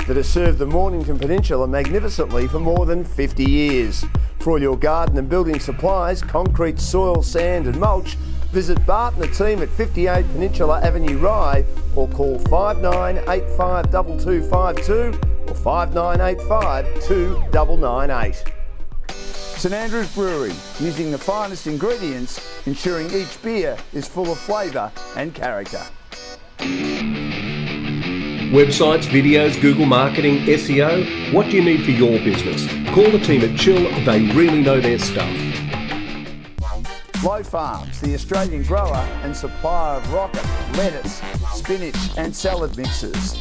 that has served the Mornington Peninsula magnificently for more than 50 years. For all your garden and building supplies, concrete, soil, sand and mulch, visit Bart and the team at 58 Peninsula Avenue, Rye, or call 5985 2252 or 5985 2998. St Andrew's Brewery, using the finest ingredients, ensuring each beer is full of flavour and character. Websites, videos, Google marketing, SEO. What do you need for your business? Call the team at Chill, they really know their stuff. Low Farms, the Australian grower and supplier of rocket, lettuce, spinach and salad mixes.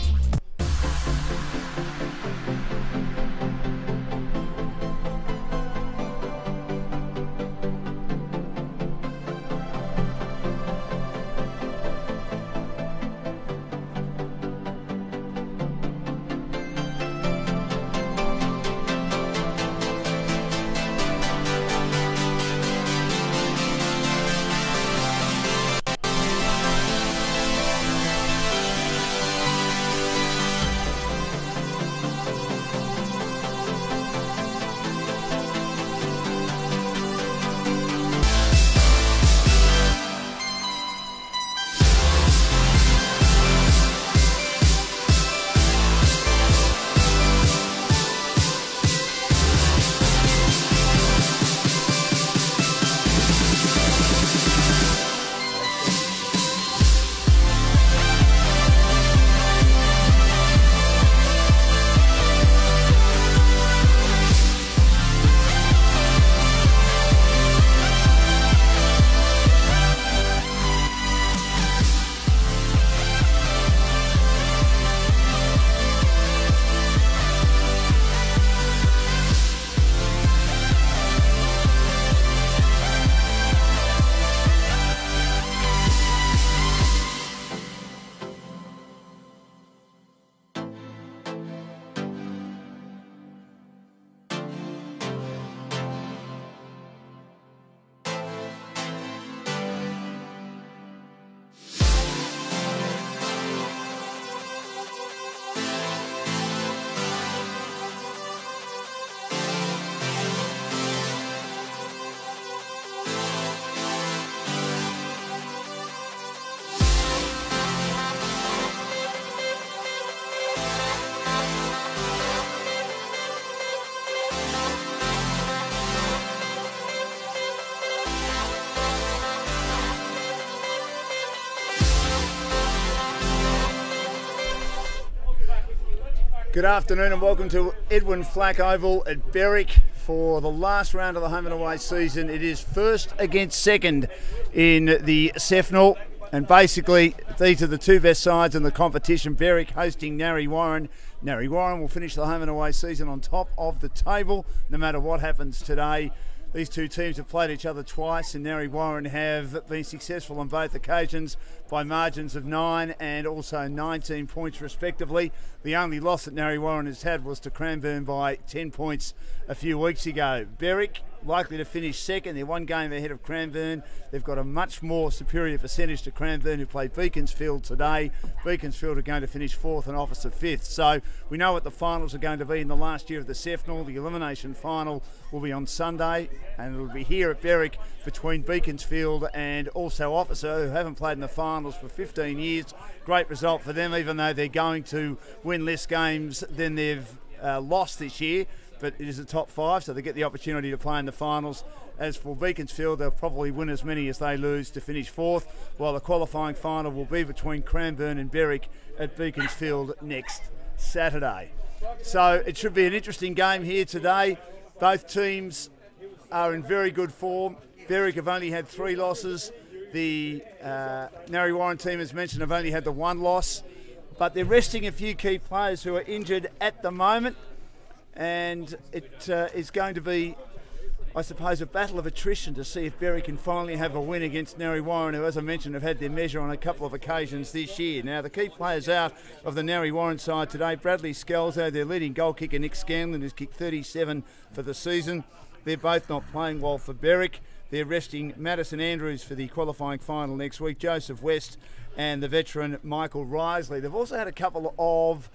Good afternoon and welcome to Edwin Flack Oval at Berwick for the last round of the home and away season. It is first against second in the Cefnal, and basically these are the two best sides in the competition. Berwick hosting Narre Warren. Narre Warren will finish the home and away season on top of the table no matter what happens today. These two teams have played each other twice, and Narre Warren have been successful on both occasions by margins of 9 and also 19 points respectively. The only loss that Narre Warren has had was to Cranbourne by 10 points a few weeks ago. Berwick likely to finish second. They're one game ahead of Cranbourne. They've got a much more superior percentage to Cranbourne, who play Beaconsfield today. Beaconsfield are going to finish fourth and Officer fifth. So we know what the finals are going to be in the last year of the Cefnal. The elimination final will be on Sunday, and it'll be here at Berwick between Beaconsfield and also Officer, who haven't played in the finals for 15 years. Great result for them, even though they're going to win less games than they've lost this year. But it is a top 5, so they get the opportunity to play in the finals. As for Beaconsfield, they'll probably win as many as they lose to finish fourth, while the qualifying final will be between Cranbourne and Berwick at Beaconsfield next Saturday. So it should be an interesting game here today. Both teams are in very good form. Berwick have only had 3 losses. The Narre Warren team, as mentioned, have only had the 1 loss, but they're resting a few key players who are injured at the moment. And it is going to be, I suppose, a battle of attrition to see if Berwick can finally have a win against Narre Warren, who, as I mentioned, have had their measure on a couple of occasions this year. Now, the key players out of the Narre Warren side today: Bradley Scalzo, their leading goal kicker, Nick Scanlon, who's kicked 37 for the season. They're both not playing well for Berwick. They're resting Madison Andrews for the qualifying final next week, Joseph West and the veteran Michael Risley. They've also had a couple of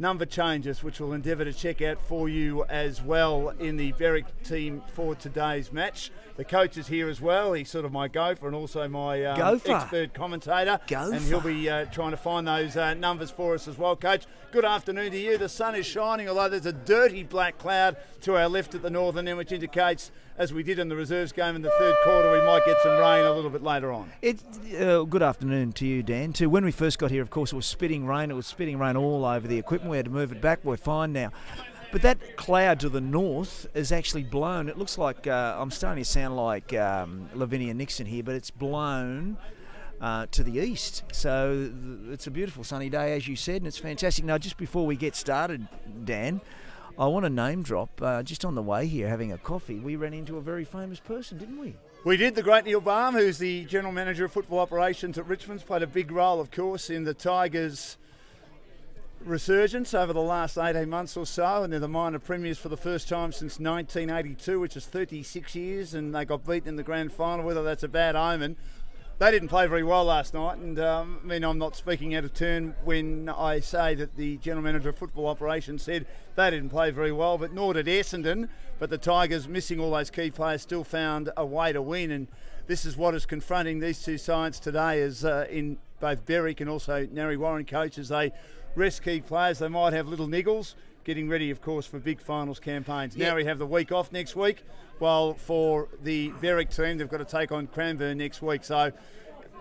number changes, which we'll endeavour to check out for you as well in the Berwick team for today's match. The coach is here as well. He's sort of my gopher and also my expert commentator. And he'll be trying to find those numbers for us as well. Coach, good afternoon to you. The sun is shining, although there's a dirty black cloud to our left at the northern end, which indicates, as we did in the reserves game in the third quarter, we might get some rain a little bit later on. Good afternoon to you, Dan. When we first got here, of course, it was spitting rain. It was spitting rain all over the equipment. We had to move it back. We're fine now. But that cloud to the north is actually blown. It looks like, I'm starting to sound like Lavinia Nixon here, but it's blown to the east. So it's a beautiful sunny day, as you said, and it's fantastic. Now, just before we get started, Dan, I want to name drop, just on the way here having a coffee, we ran into a very famous person, didn't we? We did. The great Neil Baum, who's the General Manager of Football Operations at Richmond's, played a big role, of course, in the Tigers' resurgence over the last 18 months or so, and they're the minor premiers for the first time since 1982, which is 36 years, and they got beaten in the grand final. Whether that's a bad omen, they didn't play very well last night, and I'm not speaking out of turn when I say that the General Manager of Football Operations said they didn't play very well, but nor did Essendon. But the Tigers, missing all those key players, still found a way to win, and this is what is confronting these two sides today, as in both Berwick and also Narre Warren coaches. They rest key players. They might have little niggles, getting ready, of course, for big finals campaigns. Now we have the week off next week, while for the Berwick team, they've got to take on Cranbourne next week. So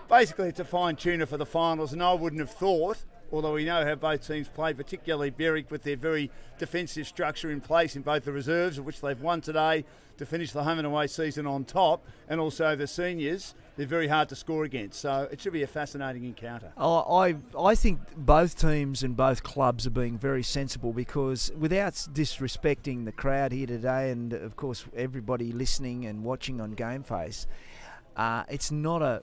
basically it's a fine-tuner for the finals, and I wouldn't have thought, although we know how both teams play, particularly Berwick with their very defensive structure in place in both the reserves, of which they've won today to finish the home and away season on top, and also the seniors, they're very hard to score against. So it should be a fascinating encounter. I think both teams and both clubs are being very sensible, because without disrespecting the crowd here today and, of course, everybody listening and watching on GameFace, it's not a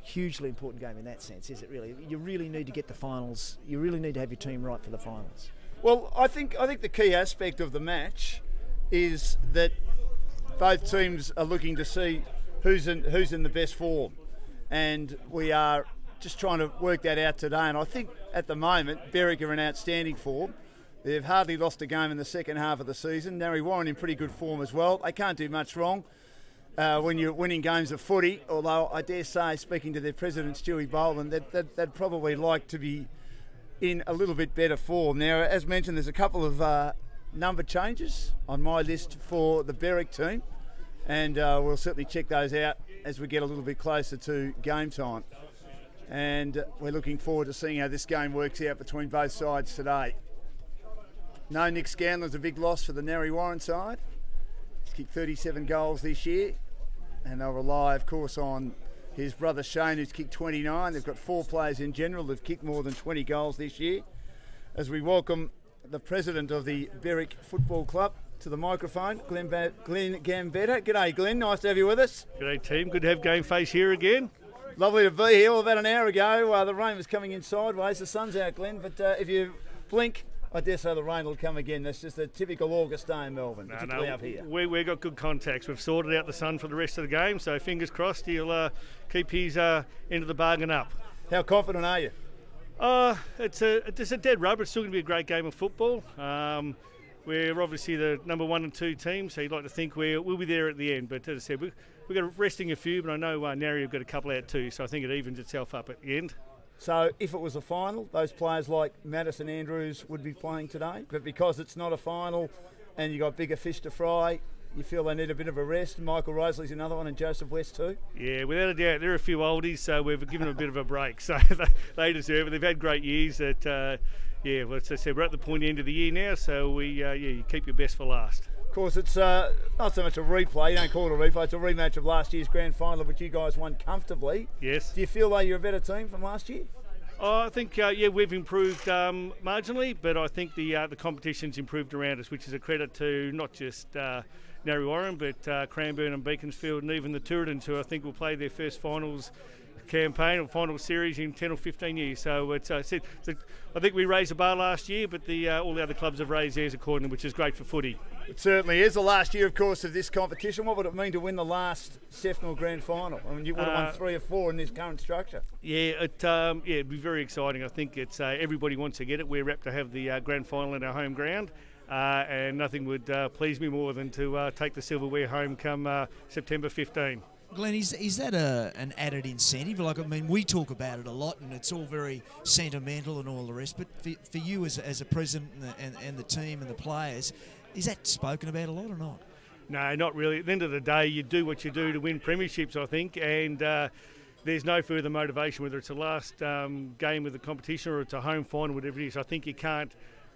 hugely important game in that sense, is it really? You really need to get the finals. You really need to have your team right for the finals. Well, I think the key aspect of the match is that both teams are looking to see who's in the best form, and we are just trying to work that out today. And I think at the moment Berwick are in outstanding form. They've hardly lost a game in the second half of the season. Narre Warren in pretty good form as well. They can't do much wrong when you're winning games of footy, although I dare say, speaking to their president Stewie Boland, they'd probably like to be in a little bit better form. Now, as mentioned, there's a couple of number changes on my list for the Berwick team, and we'll certainly check those out as we get a little bit closer to game time. And we're looking forward to seeing how this game works out between both sides today. No Nick Scanlon's a big loss for the Narre Warren side. He's kicked 37 goals this year, and they'll rely, of course, on his brother Shane, who's kicked 29. They've got 4 players in general who've kicked more than 20 goals this year. As we welcome the president of the Berwick Football Club to the microphone, Glenn Gambetta. G'day, Glenn. Nice to have you with us. G'day, team. Good to have GameFace here again. Lovely to be here. Well, about an hour ago, the rain was coming in sideways. The sun's out, Glenn, but if you blink, I dare say the rain will come again. That's just a typical August day in Melbourne, particularly up here. We've got good contacts. We've sorted out the sun for the rest of the game, so fingers crossed he'll keep his end of the bargain up. How confident are you? It's a dead rubber. It's still going to be a great game of football. We're obviously the number 1 and 2 team, so you'd like to think we'll be there at the end. But as I said, we've got resting a few, but I know Narre have got a couple out too, so I think it evens itself up at the end. So if it was a final, those players like Madison Andrews would be playing today, but because it's not a final and you've got bigger fish to fry, you feel they need a bit of a rest. Michael Rosalie's another one, and Joseph West too. Yeah, without a doubt, they're a few oldies, so we've given them a bit of a break. So they deserve it. They've had great years. As I said, we're at the pointy end of the year now, so you keep your best for last. Of course, it's not so much a replay. You don't call it a replay. It's a rematch of last year's grand final, which you guys won comfortably. Yes. Do you feel like you're a better team from last year? I think we've improved marginally, but I think the competition's improved around us, which is a credit to not just Narre Warren, but Cranbourne and Beaconsfield, and even the Tooradins, who I think will play their first finals campaign or final series in 10 or 15 years. So it's I think we raised the bar last year, but all the other clubs have raised theirs accordingly, which is great for footy. It certainly is the last year, of course, of this competition. What would it mean to win the last SEFNL Grand Final? I mean, you would have won 3 or 4 in this current structure. Yeah, it'd be very exciting. I think it's everybody wants to get it. We're rapt to have the Grand Final in our home ground. And nothing would please me more than to take the silverware home come September 15. Glenn, is that an added incentive? Like, I mean, we talk about it a lot, and it's all very sentimental and all the rest. But for you as a president and the team and the players, is that spoken about a lot or not? No, not really. At the end of the day, you do what you do to win premierships, I think, and there's no further motivation, whether it's the last game of the competition or it's a home final, whatever it is. I think you can't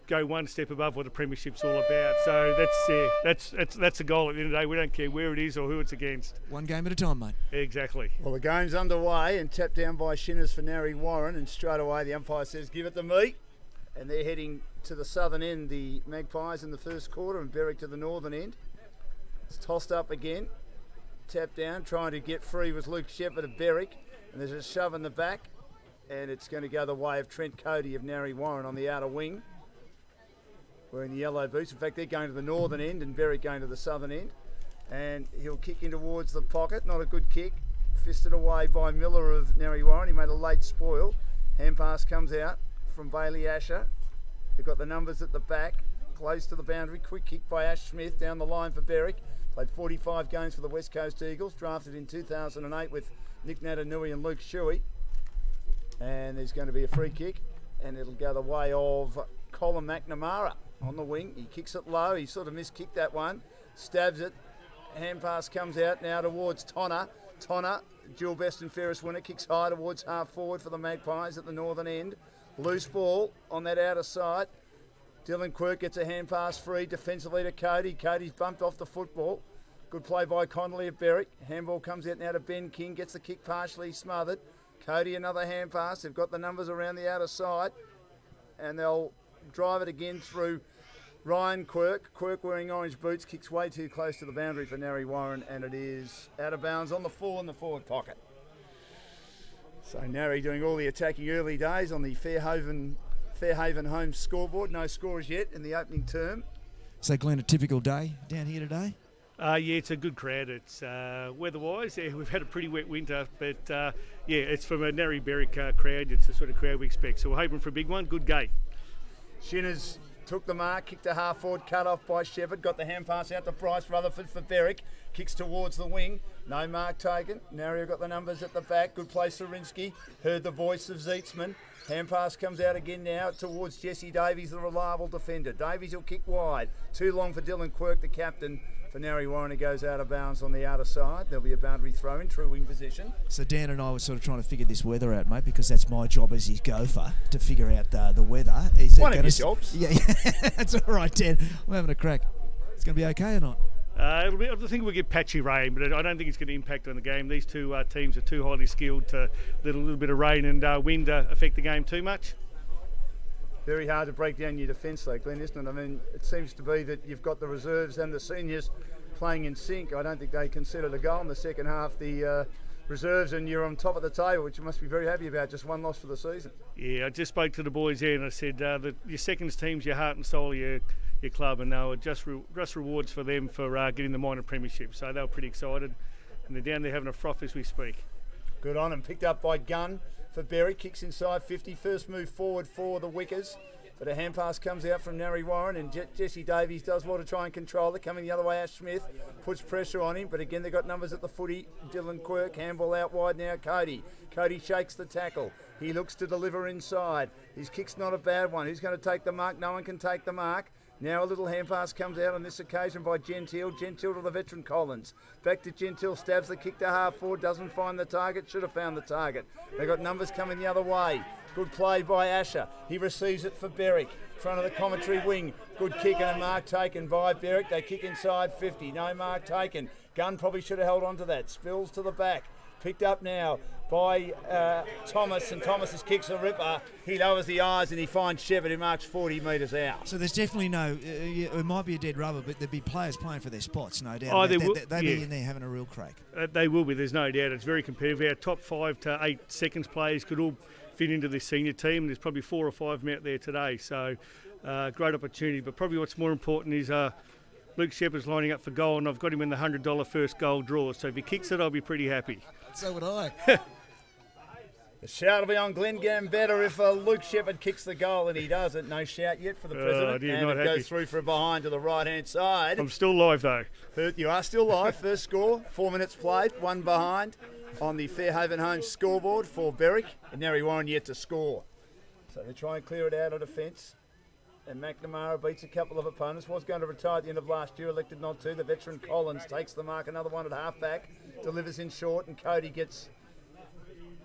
go one step above what a premiership's all about. So that's the goal at the end of the day. We don't care where it is or who it's against. One game at a time, mate. Exactly. Well, the game's underway and tapped down by Shinners for Narre Warren, and straight away the umpire says, give it to me. And they're heading to the southern end, the Magpies in the first quarter, and Berwick to the northern end. It's tossed up again, tapped down, trying to get free was Luke Shepherd of Berwick, and there's a shove in the back, and it's going to go the way of Trent Cody of Narre Warren on the outer wing. Wearing the yellow boots. In fact, they're going to the northern end and Berwick going to the southern end. And he'll kick in towards the pocket. Not a good kick. Fisted away by Miller of Narre Warren. He made a late spoil. Hand pass comes out from Bailey Asher. They've got the numbers at the back. Close to the boundary. Quick kick by Ash Smith down the line for Berwick. Played 45 games for the West Coast Eagles. Drafted in 2008 with Nick Natanui and Luke Shuey. And there's going to be a free kick. And it'll go the way of Colin McNamara. On the wing, he kicks it low, he sort of miskicked that one, stabs it, hand pass comes out now towards Tonner, dual best and fairest winner, kicks high towards half forward for the Magpies at the northern end, loose ball on that outer side, Dylan Quirk gets a hand pass free defensively to Cody, Cody's bumped off the football, good play by Connolly of Berwick, handball comes out now to Ben King, gets the kick partially smothered, Cody another hand pass, they've got the numbers around the outer side, and they'll drive it again through Ryan Quirk. Quirk wearing orange boots, kicks way too close to the boundary for Narre Warren, and it is out of bounds on the full in the forward pocket. So Narre doing all the attacking early days on the Fairhaven home scoreboard. No scores yet in the opening term. So Glenn, a typical day down here today? Yeah, it's a good crowd. It's weather-wise, we've had a pretty wet winter, but yeah, it's from a Narre Berwick crowd. It's the sort of crowd we expect. So we're hoping for a big one. Good gate. Shinners took the mark, kicked a half forward, cut off by Shepherd, got the hand pass out to Bryce Rutherford for Berwick, kicks towards the wing, no mark taken. Narre got the numbers at the back, good play Sarinsky, heard the voice of Zeetzman. Hand pass comes out again now towards Jesse Davies, the reliable defender. Davies will kick wide, too long for Dylan Quirk, the captain. For Narre Warren, he goes out of bounds on the outer side. There'll be a boundary throw in, true wing position. So Dan and I were sort of trying to figure this weather out, mate, because that's my job as his gopher, to figure out the weather. One of your jobs. Yeah, that's all right, Dan. I'm having a crack. It's going to be okay or not? I think we'll get patchy rain, but I don't think it's going to impact on the game. These two teams are too highly skilled to let a little bit of rain and wind affect the game too much. Very hard to break down your defence though, Glenn, isn't it? I mean, it seems to be that you've got the reserves and the seniors playing in sync. I don't think they considered a goal in the second half, the reserves, and you're on top of the table, which you must be very happy about. Just one loss for the season. Yeah, I just spoke to the boys there and I said that your seconds team's your heart and soul of your club, and they were just rewards for them for getting the minor premiership. So they were pretty excited, and they're down there having a froth as we speak. Good on him. Picked up by Gunn for Berry. Kicks inside 50. First move forward for the Wickers. But a hand pass comes out from Narre Warren, and Jesse Davies does well to try and control it. Coming the other way, Ash Smith puts pressure on him. But again, they've got numbers at the footy. Dylan Quirk, handball out wide now. Cody shakes the tackle. He looks to deliver inside. His kick's not a bad one. Who's going to take the mark? No one can take the mark. Now a little hand pass comes out on this occasion by Gentile. Gentile to the veteran Collins. Back to Gentile, stabs the kick to half forward, doesn't find the target, should have found the target. They've got numbers coming the other way. Good play by Asher. He receives it for Berwick. Front of the commentary wing. Good kick and a mark taken by Berwick. They kick inside 50. No mark taken. Gunn probably should have held on to that. Spills to the back. Picked up now by Thomas, and Thomas's kick's a ripper. He lowers the eyes and he finds Shepard, who marks 40 metres out. So there's definitely no, it might be a dead rubber, but there'd be players playing for their spots, no doubt. Oh, They'd be in there having a real crack. They will be, there's no doubt. It's very competitive. Our top 5 to 8 seconds players could all fit into this senior team. There's probably 4 or 5 out there today, so great opportunity. But probably what's more important is Luke Shepard's lining up for goal, and I've got him in the $100 first goal draw. So if he kicks it, I'll be pretty happy. So would I. The shout will be on Glenn Gambetta if Luke Shepard kicks the goal, and he doesn't. No shout yet for the president. And it goes through for a behind to the right-hand side. I'm still live, though. You are still live. First score, 4 minutes played, 1 behind on the Fairhaven home scoreboard for Berwick. And Narre Warren yet to score. So they try and clear it out of defence. And McNamara beats a couple of opponents. Was going to retire at the end of last year, elected not to. The veteran Collins takes the mark. Another one at half-back. Delivers in short, and Cody gets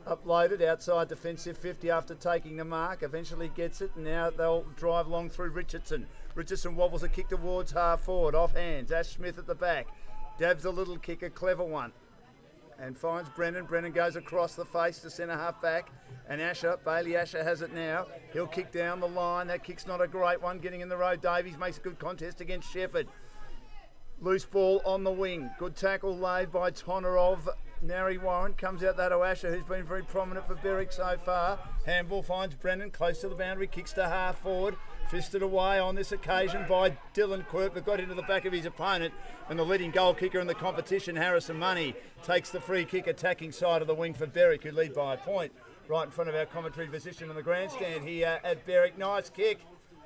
uploaded outside defensive 50 after taking the mark. Eventually gets it, and now they'll drive long through Richardson. Richardson wobbles a kick towards half forward, off hands. Ash Smith at the back. Dabs a little kick, a clever one. And finds Brennan. Brennan goes across the face to centre half back. And Asher, Bailey Asher has it now. He'll kick down the line. That kick's not a great one. Getting in the road, Davies makes a good contest against Shepard. Loose ball on the wing. Good tackle laid by Tonner of Narre Warren. Comes out that to Asher, who's been very prominent for Berwick so far. Handball finds Brennan close to the boundary. Kicks to half forward. Fisted away on this occasion by Dylan Quirk, but got into the back of his opponent. And the leading goal kicker in the competition, Harrison Money, takes the free kick attacking side of the wing for Berwick, who lead by a point. Right in front of our commentary position in the grandstand here at Berwick. Nice kick.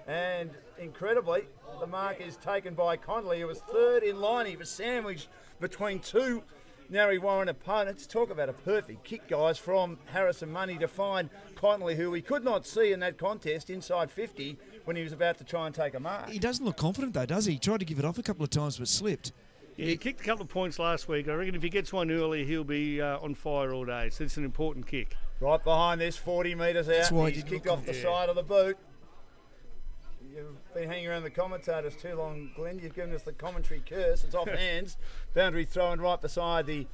And incredibly, the mark is taken by Connolly, who was third in line. He was sandwiched between 2 Narre Warren opponents. Talk about a perfect kick, guys, from Harrison Money to find Connolly, who we could not see in that contest inside 50 when he was about to try and take a mark. He doesn't look confident, though, does he? He tried to give it off a couple of times but slipped. Yeah, he kicked a couple of points last week. I reckon if he gets one early, he'll be on fire all day. So it's an important kick. Right behind this, 40 metres out. That's why he's kicked off the side of the boot. You've been hanging around the commentators too long, Glenn. You've given us the commentary curse. It's off hands. Boundary thrown right beside the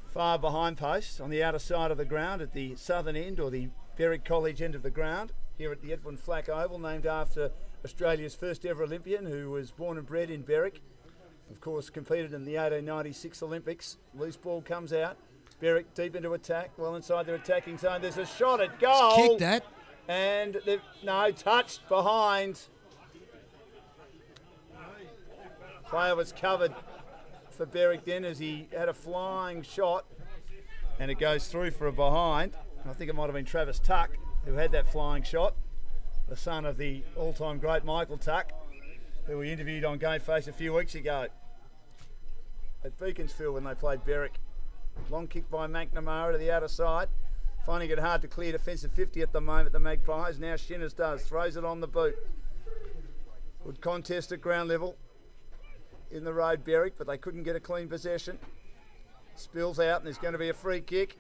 far behind post on the outer side of the ground at the southern end, or the Berwick College end of the ground, here at the Edwin Flack Oval, named after Australia's first ever Olympian, who was born and bred in Berwick. Of course, competed in the 1896 Olympics. Loose ball comes out. Berwick deep into attack, well inside their attacking zone. There's a shot at goal. Kick that. And touched behind. Player was covered for Berwick then as he had a flying shot, and it goes through for a behind. I think it might have been Travis Tuck who had that flying shot, the son of the all-time great Michael Tuck, who we interviewed on GameFace a few weeks ago at Beaconsfield when they played Berwick. Long kick by McNamara to the outer side, finding it hard to clear defensive 50 at the moment, the Magpies. Now Shinners does, throws it on the boot. Good contest at ground level in the road, Berwick, but they couldn't get a clean possession. Spills out, and there's going to be a free kick.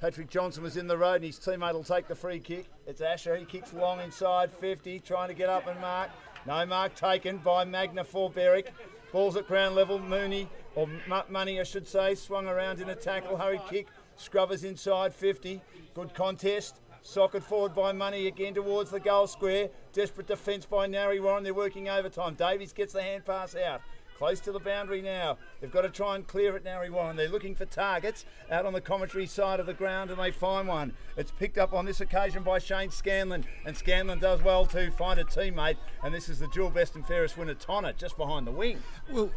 Patrick Johnson was in the road, and his teammate will take the free kick. It's Asher. He kicks long inside 50, trying to get up and mark. No mark taken by Magna for Berwick. Ball's at ground level. Mooney, or Money I should say, swung around in a tackle. Hurried kick. Scrubbers inside 50. Good contest. Socket forward by Money again towards the goal square. Desperate defence by Narre Warren. They're working overtime. Davies gets the hand pass out. Close to the boundary now. They've got to try and clear it, Narre Warren. They're looking for targets out on the commentary side of the ground, and they find one. It's picked up on this occasion by Shane Scanlon, and Scanlon does well to find a teammate, and this is the dual best and fairest winner, Tonner, just behind the wing. Well,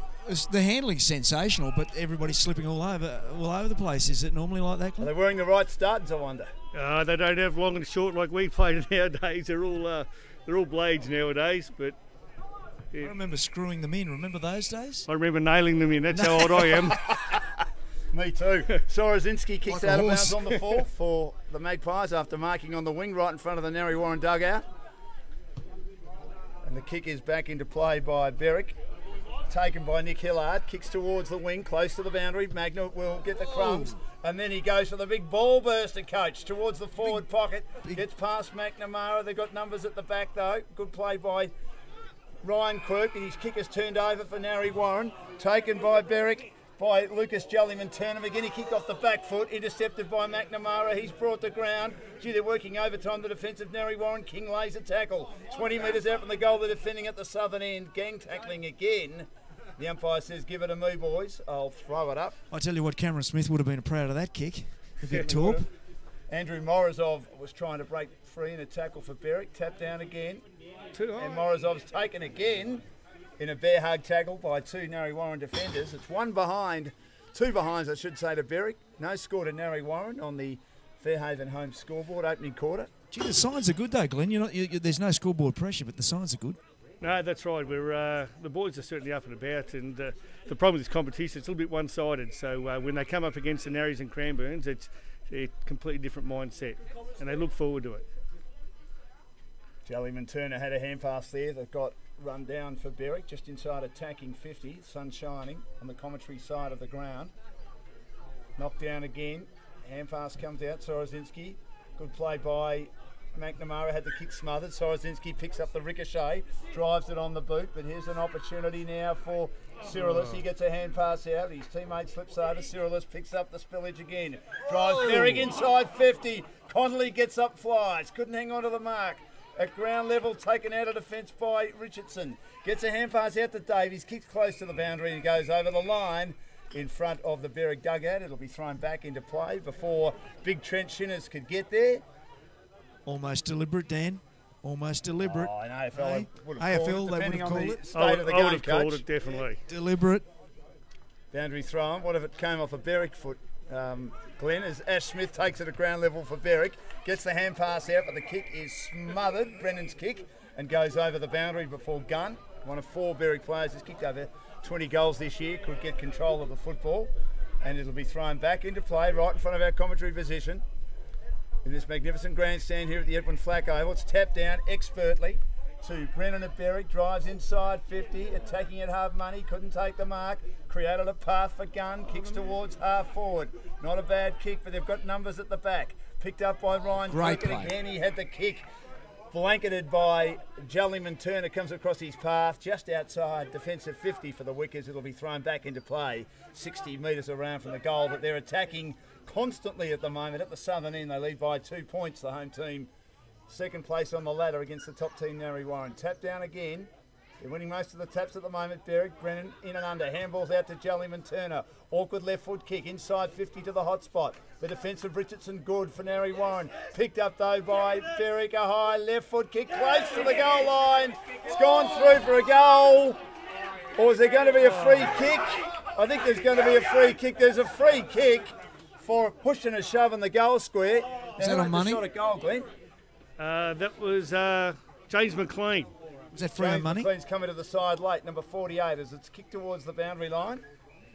the handling's sensational, but everybody's slipping all over the place. Is it normally like that, Clint? Are they wearing the right studs, I wonder? They don't have long and short like we played nowadays. They're all blades nowadays, but I remember screwing them in. Remember those days? I remember nailing them in. That's how old I am. Me too. Sorazinski kicks out of bounds on the fall for the Magpies after marking on the wing right in front of the Narre Warren dugout. And the kick is back into play by Berwick. Taken by Nick Hillard. Kicks towards the wing, close to the boundary. Magna will get the crumbs. And then he goes for the big ball burster, coach, towards the forward pocket. Gets past McNamara. They've got numbers at the back, though. Good play by Ryan Quirk, and his kick is turned over for Narre Warren. Taken by Berwick. by Lucas Jellyman-Turner. Again, he kicked off the back foot, intercepted by McNamara. He's brought to ground. Gee, they're working overtime. The defence of Narre Warren. King lays a tackle. 20 metres out from the goal. They're defending at the southern end. Gang tackling again. The umpire says, give it to me, boys. I'll throw it up. I tell you what, Cameron Smith would have been proud of that kick. A bit torp. Andrew Morozov was trying to break free in a tackle for Berwick. Tap down again. And Morozov's taken again in a bear hug tackle by two Narre Warren defenders. It's two behinds, I should say, to Berwick. No score to Narre Warren on the Fairhaven home scoreboard opening quarter. Gee, the signs are good though, Glenn. There's no scoreboard pressure, but the signs are good. No, that's right. We're the boys are certainly up and about, and the problem with this competition, it's a little bit one-sided. So when they come up against the Narres and Cranbournes, it's a completely different mindset, and they look forward to it. Jellyman-Turner had a hand pass there that got run down for Berwick, just inside attacking 50. Sun shining on the commentary side of the ground. Knocked down again. Hand pass comes out. Sorozinski. Good play by McNamara. Had the kick smothered. Sorozinski picks up the ricochet, drives it on the boot. But here's an opportunity now for Cyrilus. He gets a hand pass out. His teammate slips over. Cyrilus picks up the spillage again. Drives Berwick inside 50. Connolly gets up, flies. Couldn't hang on to the mark. At ground level, taken out of defence by Richardson. Gets a hand pass out to Davies, kicks close to the boundary and goes over the line in front of the Berwick dugout. It'll be thrown back into play before big Trent Shinners could get there. Almost deliberate, Dan. Almost deliberate. Oh, an AFL would have AFL, called it, they would have called it. State of the game, I would have called coach. it, definitely. Deliberate. Boundary throw on. What if it came off a Berwick foot, Glenn, as Ash Smith takes it at ground level for Berwick, gets the hand pass out, but the kick is smothered, Brennan's kick, and goes over the boundary before Gunn, one of four Berwick players who's kicked over 20 goals this year, could get control of the football, and it'll be thrown back into play right in front of our commentary position. In this magnificent grandstand here at the Edwin Flack Oval, it's tapped down expertly to Brennan at Berwick, drives inside 50, attacking at half money, couldn't take the mark, created a path for Gunn, kicks towards half forward. Not a bad kick, but they've got numbers at the back. Picked up by Ryan. Great play. Again, he had the kick blanketed by Jellyman-Turner, comes across his path just outside defensive 50 for the Wickers. It'll be thrown back into play 60 metres around from the goal, but they're attacking constantly at the moment. At the southern end, they lead by 2 points, the home team. Second place on the ladder against the top team, Narre Warren. Tap down again. They're winning most of the taps at the moment. Berwick, Brennan in and under. Handballs out to Jellyman-Turner. Awkward left foot kick inside 50 to the hot spot. The defence of Richardson good for Narre Warren. Picked up though by Berwick. A high left foot kick close to the goal line. It's gone through for a goal. Or is there going to be a free kick? I think there's going to be a free kick. There's a free kick for a push and a shove in the goal square. Is that on money? Shot a goal, Glenn. That was James McLean. Is that free on money? McLean's coming to the side late, number 48, as it's kicked towards the boundary line.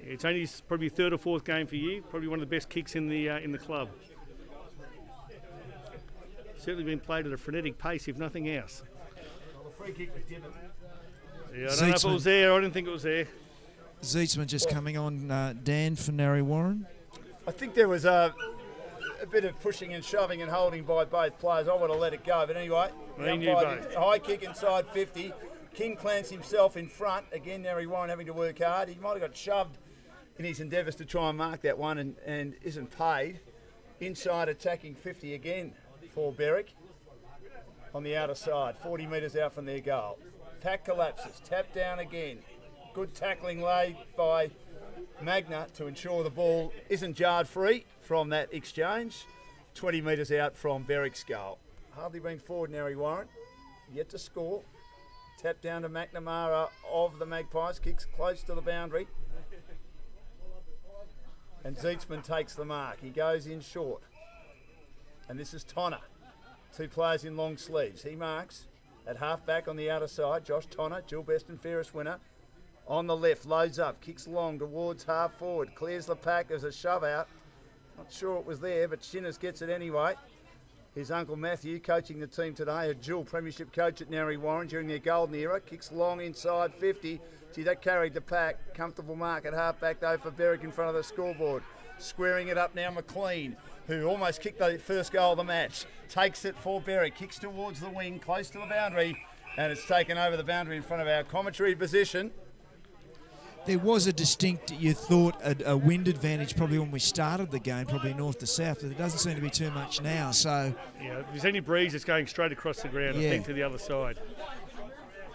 It's only probably third or fourth game for you. Probably one of the best kicks in the club. Certainly been played at a frenetic pace, if nothing else. Well, the free kick was given. Yeah, I don't know if it was there. I didn't think it was there. Zeitzman just coming on, Dan, for Narre Warren. I think there was a bit of pushing and shoving and holding by both players. I would have let it go, but anyway, high kick inside 50. King plants himself in front. Again, Narre Warren having to work hard. He might have got shoved in his endeavours to try and mark that one and isn't paid. Inside attacking 50 again for Berwick on the outer side, 40 metres out from their goal. Pack collapses, tap down again. Good tackling laid by Magna to ensure the ball isn't jarred free from that exchange. 20 metres out from Berwick's goal. Hardly been forward, Narre Warren. Yet to score. Tap down to McNamara of the Magpies. Kicks close to the boundary. And Zeitzman takes the mark. He goes in short. And this is Tonner. Two players in long sleeves. He marks at half back on the outer side. Josh Tonner, dual best and fairest winner. On the left, loads up, kicks long towards half forward, clears the pack. There's a shove out. Not sure it was there, but Shinners gets it anyway. His uncle Matthew, coaching the team today, a dual premiership coach at Narre Warren during their golden era. Kicks long inside 50. Gee, that carried the pack. Comfortable mark at half back though for Berwick in front of the scoreboard. Squaring it up now, McLean, who almost kicked the first goal of the match. Takes it for Berwick, kicks towards the wing, close to the boundary, and it's taken over the boundary in front of our commentary position. There was a distinct, you thought, a wind advantage probably when we started the game, probably north to south, but there doesn't seem to be too much now. So yeah, if there's any breeze, it's going straight across the ground, I think, to the other side.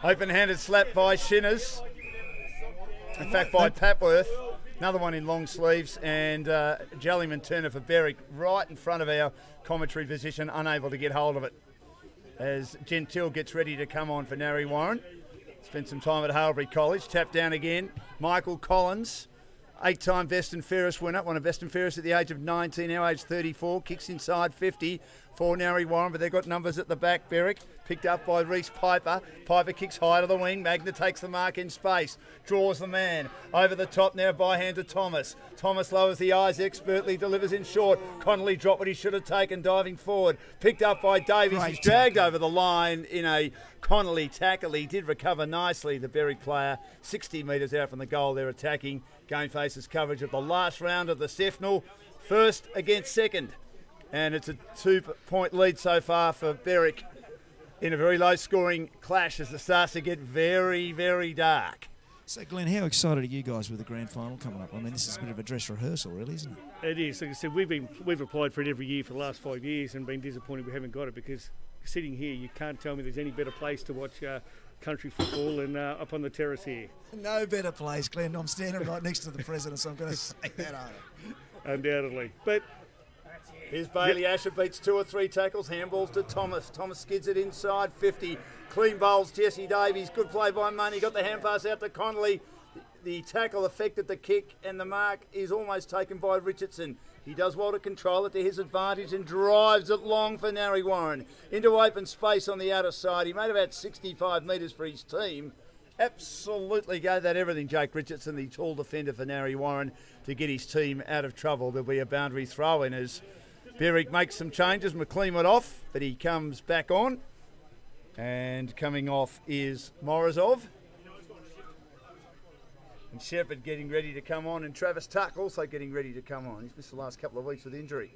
Open-handed slap by Shinners. In fact, by Papworth. Another one in long sleeves, and Jellyman Turner for Berwick right in front of our commentary position, unable to get hold of it. As Gentile gets ready to come on for Narre Warren. Spent some time at Haileybury College. Tap down again. Michael Collins, 8-time Best and Fairest winner. Won a Best and Fairest at the age of 19, now age 34. Kicks inside 50 for Narre Warren, but they've got numbers at the back. Berwick picked up by Reece Piper. Piper kicks high to the wing. Magna takes the mark in space. Draws the man. Over the top now by hand to Thomas. Thomas lowers the eyes expertly, delivers in short. Connolly dropped what he should have taken, diving forward. Picked up by Davies. He's dragged over the line in a Connolly tackle. He did recover nicely, the Berwick player. 60 metres out from the goal they're attacking. GameFace's coverage of the last round of the Sefnal. First against second. And it's a 2-point lead so far for Berwick in a very low-scoring clash as it starts to get very, very dark. So, Glenn, how excited are you guys with the grand final coming up? I mean, this is a bit of a dress rehearsal, really, isn't it? It is. Like I said, we've applied for it every year for the last 5 years and been disappointed we haven't got it, because sitting here, you can't tell me there's any better place to watch country football than up on the terrace here. No better place, Glenn. I'm standing right next to the president, so I'm going to say that. Undoubtedly. But here's Bailey Asher, beats 2 or 3 tackles, handballs to Thomas. Thomas skids it inside 50. Clean bowls Jesse Davies. Good play by Money. Got the hand pass out to Connolly. The tackle affected the kick, and the mark is almost taken by Richardson. He does well to control it to his advantage and drives it long for Narre Warren. Into open space on the outer side. He made about 65 metres for his team. Absolutely gave that everything, Jake Richardson, the tall defender for Narre Warren, to get his team out of trouble. There'll be a boundary throw in as Berwick makes some changes. McLean went off, but he comes back on. And coming off is Morozov. And Shepherd getting ready to come on, and Travis Tuck also getting ready to come on. He's missed the last couple of weeks with injury.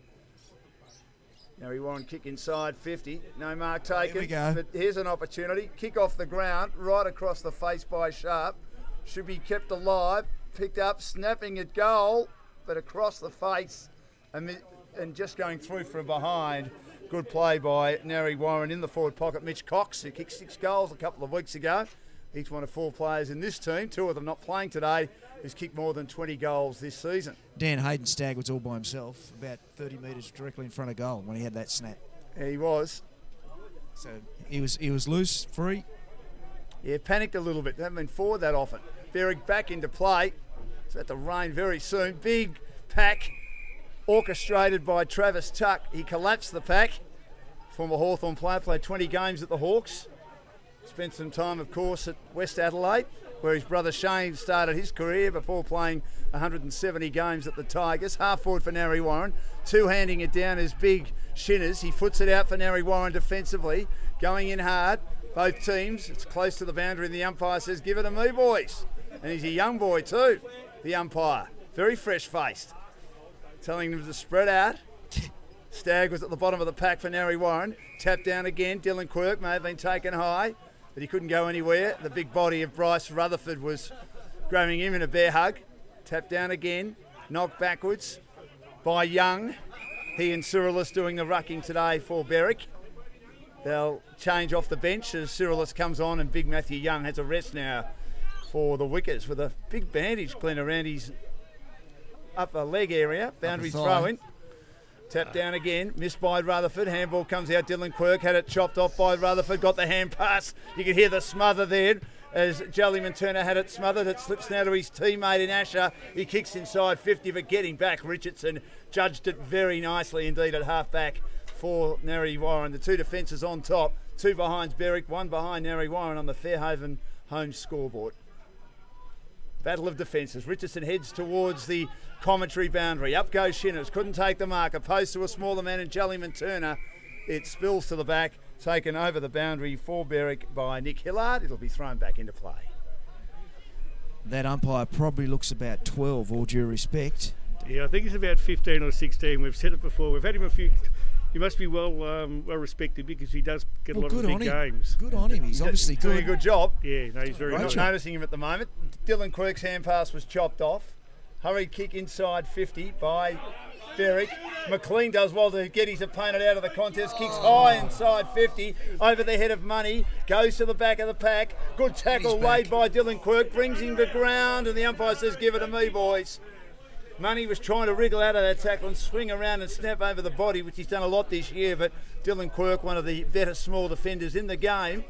Narre Warren kick inside 50. No mark taken. Here we go. But here's an opportunity. Kick off the ground, right across the face by Sharp. Should be kept alive. Picked up, snapping at goal, but across the face. And just going through from behind. Good play by Narre Warren in the forward pocket. Mitch Cox, who kicked 6 goals a couple of weeks ago. Each one of 4 players in this team, 2 of them not playing today, who's kicked more than 20 goals this season. Dan Hayden Stagg was all by himself, about 30 metres directly in front of goal when he had that snap. He was. So he was loose, free. Yeah, panicked a little bit. They haven't been forward that often. Berwick back into play. It's about to rain very soon. Big pack orchestrated by Travis Tuck. He collapsed the pack. Former Hawthorn player, played 20 games at the Hawks. Spent some time, of course, at West Adelaide, where his brother Shane started his career before playing 170 games at the Tigers. Half forward for Narre Warren. Two-handing it down is Big Shinners. He foots it out for Narre Warren defensively. Going in hard. Both teams. It's close to the boundary, and the umpire says, "Give it to me, boys." And he's a young boy too, the umpire. Very fresh-faced. Telling them to spread out. Stagg was at the bottom of the pack for Narre Warren. Tapped down again. Dylan Quirk may have been taken high, but he couldn't go anywhere. The big body of Bryce Rutherford was grabbing him in a bear hug. Tapped down again. Knocked backwards by Young. He and Cyrilus doing the rucking today for Berwick. They'll change off the bench as Cyrilus comes on, and big Matthew Young has a rest now for the Wickers with a big bandage, Glenn, around his upper leg area. Boundary throw in. Tap down again, missed by Rutherford. Handball comes out, Dylan Quirk had it chopped off by Rutherford, got the hand pass. You can hear the smother there as Jellyman Turner had it smothered. It slips now to his teammate in Asher. He kicks inside 50, but getting back, Richardson judged it very nicely indeed at half back for Narre Warren. The 2 defences on top, 2 behind Berwick, 1 behind Narre Warren on the Fairhaven home scoreboard. Battle of defences. Richardson heads towards the commentary boundary. Up goes Shinners. Couldn't take the mark. Opposed to a smaller man in Jellyman Turner. It spills to the back. Taken over the boundary for Berwick by Nick Hillard. It'll be thrown back into play. That umpire probably looks about 12, all due respect. Yeah, I think it's about 15 or 16. We've said it before. We've had him a He must be well respected because he does get a lot of big games. Good on him. He's obviously doing a good job. Yeah, no, he's very We're good. not noticing him at the moment. Dylan Quirk's hand pass was chopped off. Hurried kick inside 50 by Berwick. McLean does well to get his opponent out of the contest. Kicks high inside 50 over the head of Money. Goes to the back of the pack. Good tackle laid by Dylan Quirk. Brings him to ground and the umpire says, give it to me, boys. Money was trying to wriggle out of that tackle and swing around and snap over the body, which he's done a lot this year, but Dylan Quirk, one of the better small defenders in the game,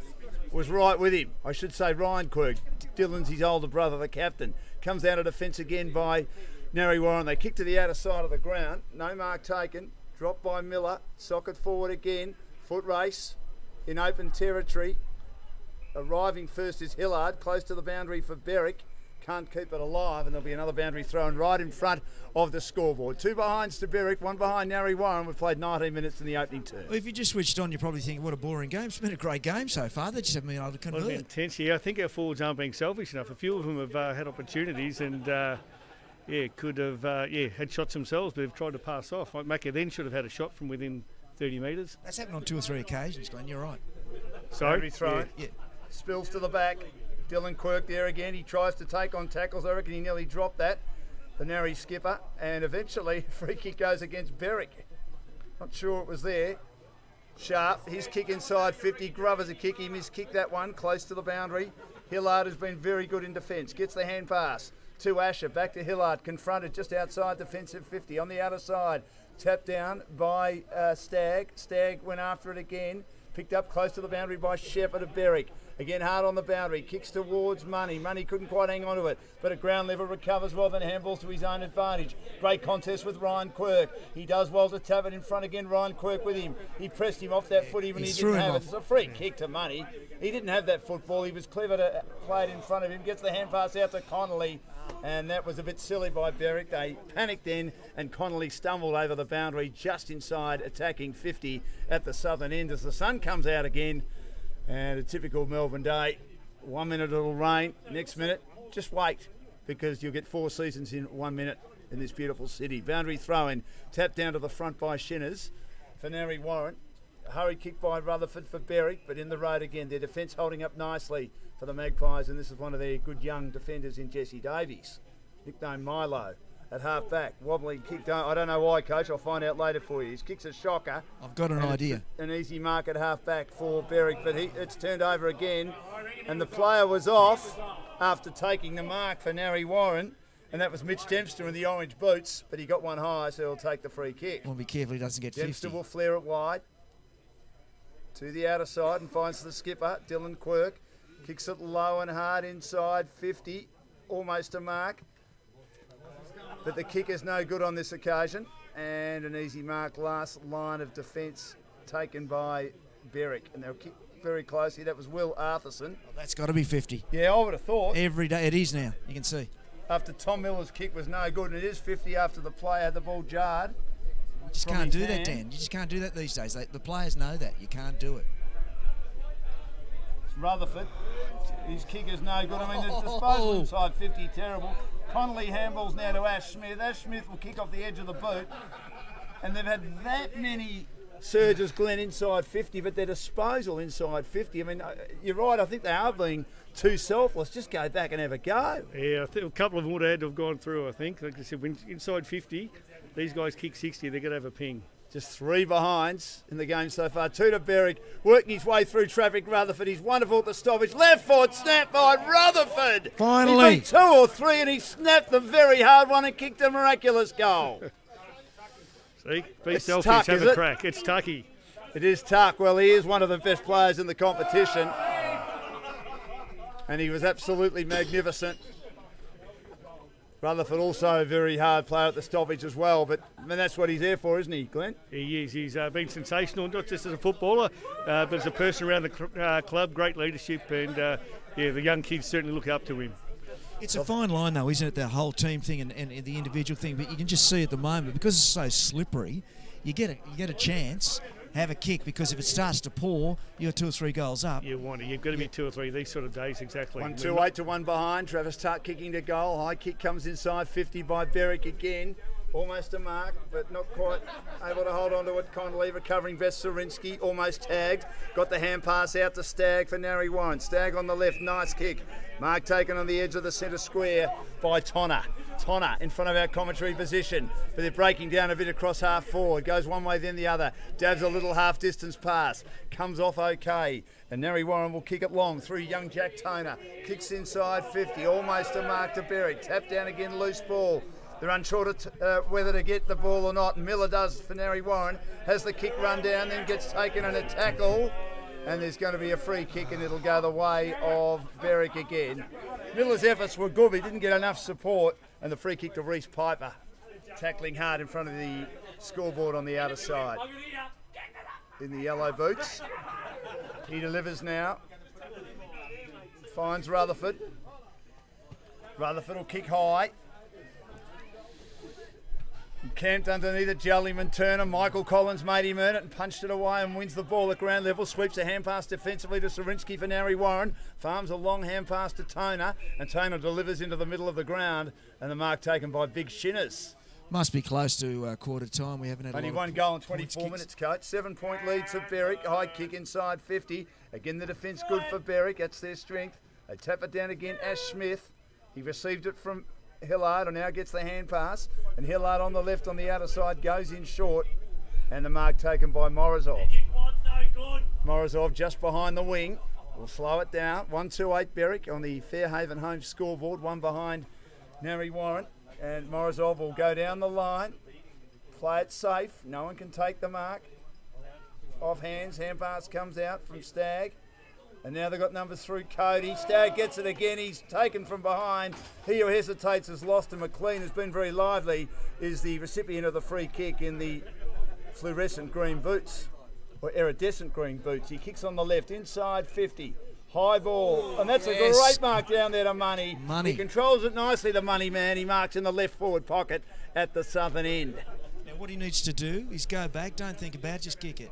was right with him. I should say Ryan Quirk. Dylan's his older brother, the captain. Comes out of defence again by Narre Warren. They kick to the outer side of the ground. No mark taken. Dropped by Miller. Socket forward again. Foot race in open territory. Arriving first is Hillard, close to the boundary for Berwick. Can't keep it alive, and there'll be another boundary thrown right in front of the scoreboard. 2 behinds to Berwick, 1 behind Narre Warren. We've played 19 minutes in the opening term. Well, if you just switched on, you're probably thinking, what a boring game. It's been a great game so far. They just haven't been able to convert. Well, intense. Yeah, I think our forwards aren't being selfish enough. A few of them have had opportunities and, could have had shots themselves, but have tried to pass off. Like Macca then should have had a shot from within 30 metres. That's happened on 2 or 3 occasions, Glenn. You're right. Sorry? Thrown. Yeah. Spills to the back. Dylan Quirk there again. He tries to take on tackles. I reckon he nearly dropped that. The Narre skipper. And eventually, free kick goes against Berwick. Not sure it was there. Sharp. His kick inside 50. Grover's a kick. He miskicked that one close to the boundary. Hillard has been very good in defence. Gets the hand pass to Asher. Back to Hillard. Confronted just outside defensive 50. On the outer side. Tapped down by Stagg. Stagg went after it again. Picked up close to the boundary by Shepherd of Berwick. Again, hard on the boundary. Kicks towards Money. Money couldn't quite hang on to it. But at ground level, recovers well, then handballs to his own advantage. Great contest with Ryan Quirk. He does well to tap it in front again. Ryan Quirk with him. He pressed him off that foot even he didn't have it. It's a free kick to Money. He didn't have that football. He was clever to play it in front of him. Gets the hand pass out to Connolly. And that was a bit silly by Berwick. They panicked then, and Connolly stumbled over the boundary just inside attacking 50 at the southern end as the sun comes out again. And a typical Melbourne day. 1 minute it'll rain. Next minute, just wait, because you'll get 4 seasons in 1 minute in this beautiful city. Boundary throw-in, tapped down to the front by Shinners for Narre Warren. Hurry kick by Rutherford for Berwick, but in the road again. Their defence holding up nicely for the Magpies, and this is one of their good young defenders in Jesse Davies, nicknamed Milo, at half-back. Wobbling kick, I don't know why, Coach, I'll find out later for you. His kick's a shocker. I've got an idea. An easy mark at half-back for Berwick, but it's turned over again, and the player was off after taking the mark for Narre Warren, and that was Mitch Dempster in the orange boots, but he got one high, so he'll take the free kick. Well, be careful he doesn't get Dempster 50. will flare it wide to the outer side and finds the skipper, Dylan Quirk. Kicks it low and hard inside 50, almost a mark. But the kick is no good on this occasion. And an easy mark, last line of defence taken by Berwick. And they'll kick very closely. That was Will Arthurson. Oh, that's got to be 50. Yeah, I would have thought. Every day. It is now. You can see. After Tom Miller's kick was no good. And it is 50 after the player had the ball jarred. You just can't do that, Dan. You just can't do that these days. The players know that. You can't do it. Rutherford, his kick is no good. I mean, the disposal inside 50, terrible. Connolly handballs now to Ash Smith. Ash Smith will kick off the edge of the boot. And they've had that many surges, Glenn, inside 50, but their disposal inside 50. I mean, you're right, I think they are being too selfless. Just go back and have a go. Yeah, I think a couple of them would have had to have gone through, I think. Like I said, when inside 50, these guys kick 60, they're going to have a ping. Just 3 behinds in the game so far. 2 to Berwick, working his way through traffic. Rutherford, he's wonderful at the stoppage. Left foot, snap by Rutherford. Finally. He beat 2 or 3 and he snapped the very hard one and kicked a miraculous goal. See, be It's selfish, Tuck, have is a it? crack. It's Tucky. It is Tuck. Well, he is one of the best players in the competition. And he was absolutely magnificent. Rutherford also a very hard player at the stoppage as well, but I mean, that's what he's there for, isn't he, Glenn? He is. He's been sensational, not just as a footballer, but as a person around the club. Great leadership, and the young kids certainly look up to him. It's a fine line, though, isn't it? The whole team thing and the individual thing. But you can just see at the moment, because it's so slippery, you get a chance. Have a kick, because if it starts to pour, you're 2 or 3 goals up. You've got to be 2 or 3 these sort of days, exactly. 1-2-8 to 1 behind. Travis Tuck kicking to goal. High kick comes inside 50 by Berwick again. Almost a mark, but not quite able to hold on to it. Kindly recovering best Sarinsky, almost tagged. Got the hand pass out to Stagg for Narre Warren. Stagg on the left, nice kick. Mark taken on the edge of the centre square by Tonner. Tonner in front of our commentary position, but they're breaking down a bit across half forward. Goes one way then the other. Dabs a little half distance pass. Comes off okay. And Narre Warren will kick it long through young Jack Toner. Kicks inside 50, almost a mark to Berwick. Tap down again, loose ball. They're unsure whether to get the ball or not. Miller does for Narre Warren. Has the kick run down, then gets taken in a tackle. And there's going to be a free kick and it'll go the way of Berwick again. Miller's efforts were good, but he didn't get enough support. And the free kick to Reece Piper. Tackling hard in front of the scoreboard on the outer side. In the yellow boots. He delivers now. Finds Rutherford. Rutherford will kick high. Camped underneath it, Jellyman Turner. Michael Collins made him earn it and punched it away and wins the ball at ground level. Sweeps a hand pass defensively to Sarinsky for Narre Warren. Farms a long hand pass to Toner, and Toner delivers into the middle of the ground, and the mark taken by Big Shinners. Must be close to quarter time. We haven't had only a lot one goal in 24 minutes, coach. 7-point lead to Berwick. High kick inside 50. Again, the defence good for Berwick. That's their strength. They tap it down again. Ash Smith. He received it from Hillard and now gets the hand pass, and Hillard on the left on the outer side goes in short, and the mark taken by Morozov. Morozov just behind the wing will slow it down. 1-2-8 Berwick on the Fairhaven home scoreboard, one behind Narre Warren, and Morozov will go down the line, play it safe, no one can take the mark. Off hands, hand pass comes out from Stagg. And now they've got number 3, Cody. Stagg gets it again. He's taken from behind. He who hesitates has lost, and McLean has been very lively, is the recipient of the free kick in the fluorescent green boots, or iridescent green boots. He kicks on the left, inside 50. High ball. And that's a great mark down there to Money. He controls it nicely, the Money man. He marks in the left forward pocket at the southern end. Now what he needs to do is go back, don't think about it, just kick it.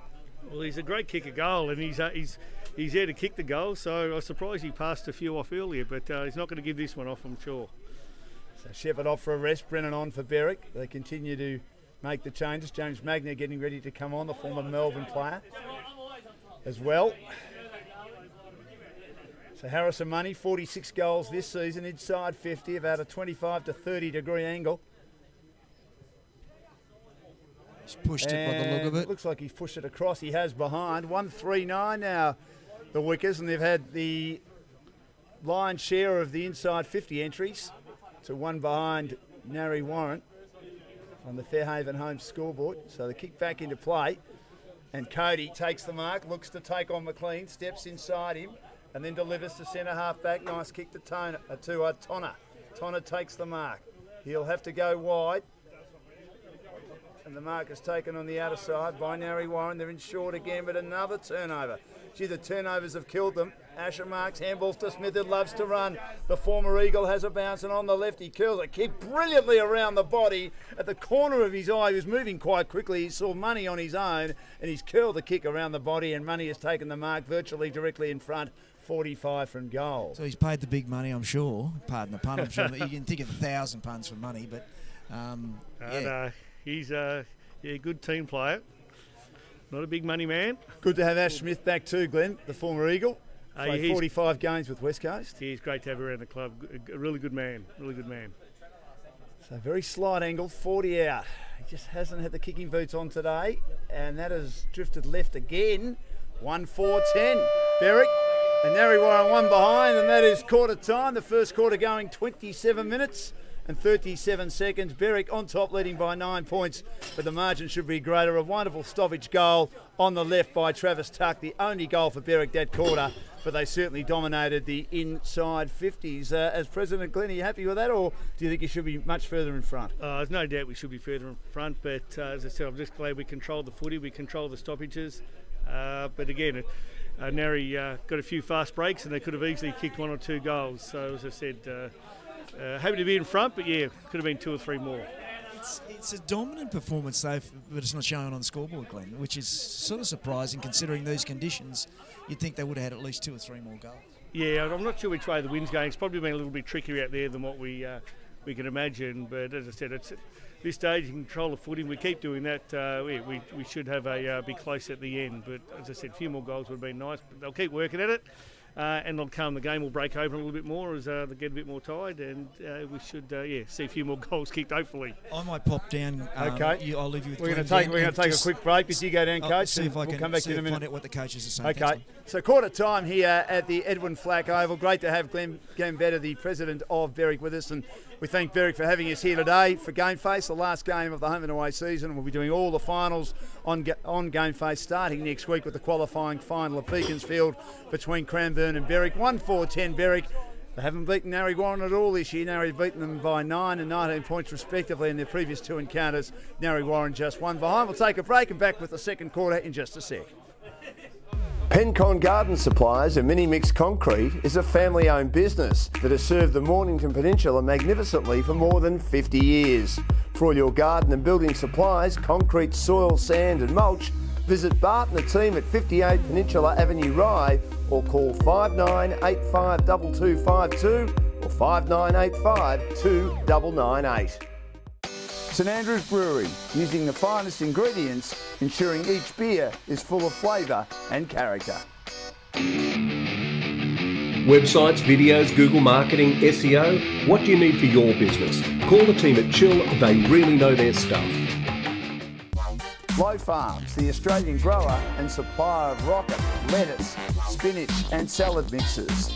Well, he's a great kicker goal, and he's there to kick the goal, so I was surprised he passed a few off earlier, but he's not going to give this one off, I'm sure. So Shepherd off for a rest, Brennan on for Berwick. They continue to make the changes. James Magner getting ready to come on, the former Melbourne player as well. So Harrison Money, 46 goals this season, inside 50, about a 25 to 30 degree angle. He's pushed it by the look of it. Looks like he's pushed it across. He has behind. 139 now, the Wickers, and they've had the lion's share of the inside 50 entries to one behind Narre Warren on the Fairhaven home scoreboard. So the kick back into play, and Cody takes the mark, looks to take on McLean, steps inside him, and then delivers to centre half back. Nice kick to Tonner. Tonner takes the mark. He'll have to go wide. And the mark is taken on the outer side by Narre Warren. They're in short again, but another turnover. Gee, the turnovers have killed them. Asher marks, handballs to Smith, who loves to run. The former Eagle has a bounce, and on the left he curls a kick brilliantly around the body. At the corner of his eye, he was moving quite quickly. He saw Money on his own, and he's curled the kick around the body, and Money has taken the mark virtually directly in front. 45 from goal. So he's paid the big money, I'm sure. Pardon the pun, I'm sure. You can think of 1,000 puns for Money, but yeah. He's a good team player. Not a big money man. Good to have Ash Smith back too, Glenn, the former Eagle. Played 45 games with West Coast. He's great to have around the club. A really good man. Really good man. So very slight angle, 40 out. He just hasn't had the kicking boots on today, and that has drifted left again. 1-4-10. Berwick and Narre Warren one behind, and that is quarter time. The first quarter going 27 minutes. And 37 seconds. Berwick on top, leading by 9 points, but the margin should be greater. A wonderful stoppage goal on the left by Travis Tuck, the only goal for Berwick that quarter, but they certainly dominated the inside 50s. As President Glenn, are you happy with that, or do you think you should be much further in front? There's no doubt we should be further in front, but as I said, I'm just glad we controlled the footy, we controlled the stoppages. But again, Narre got a few fast breaks, and they could have easily kicked 1 or 2 goals. So as I said, happy to be in front, but yeah, could have been 2 or 3 more. It's a dominant performance, though, but it's not showing on the scoreboard, Glenn, which is sort of surprising considering these conditions. You'd think they would have had at least 2 or 3 more goals. Yeah, I'm not sure which way the wind's going. It's probably been a little bit trickier out there than what we we can imagine. But as I said, it's at this stage you can control the footing. We keep doing that. We should have be close at the end. But as I said, a few more goals would have been nice. But they'll keep working at it. And they'll come. The game will break open a little bit more as they get a bit more tired, and we should see a few more goals kicked. Hopefully, I might pop down. Okay, I'll leave you with. We're going to take a quick break as you go down, coach. See if I we'll can come back to you in a minute. find out what the coaches are saying. Okay, so quarter time here at the Edwin Flack Oval. Great to have Glenn Gambetta, the president of Berwick, with us, and we thank Berwick for having us here today for GameFace, the last game of the home and away season. We'll be doing all the finals on GameFace starting next week with the qualifying final at Beaconsfield between Cranbourne and Berwick. 1-4-10 Berwick. They haven't beaten Narre Warren at all this year. Narre beaten them by 9 and 19 points respectively in their previous two encounters. Narre Warren just one behind. We'll take a break and back with the second quarter in just a sec. Pencon Garden Supplies and Mini Mix Concrete is a family-owned business that has served the Mornington Peninsula magnificently for more than 50 years. For all your garden and building supplies, concrete, soil, sand and mulch, visit Bart and the team at 58 Peninsula Avenue Rye or call 5985 2252 or 5985 2998. St Andrew's Brewery, using the finest ingredients, ensuring each beer is full of flavour and character. Websites, videos, Google marketing, SEO. What do you need for your business? Call the team at Chill. They really know their stuff. Low Farms, the Australian grower and supplier of rocket, lettuce, spinach and salad mixes.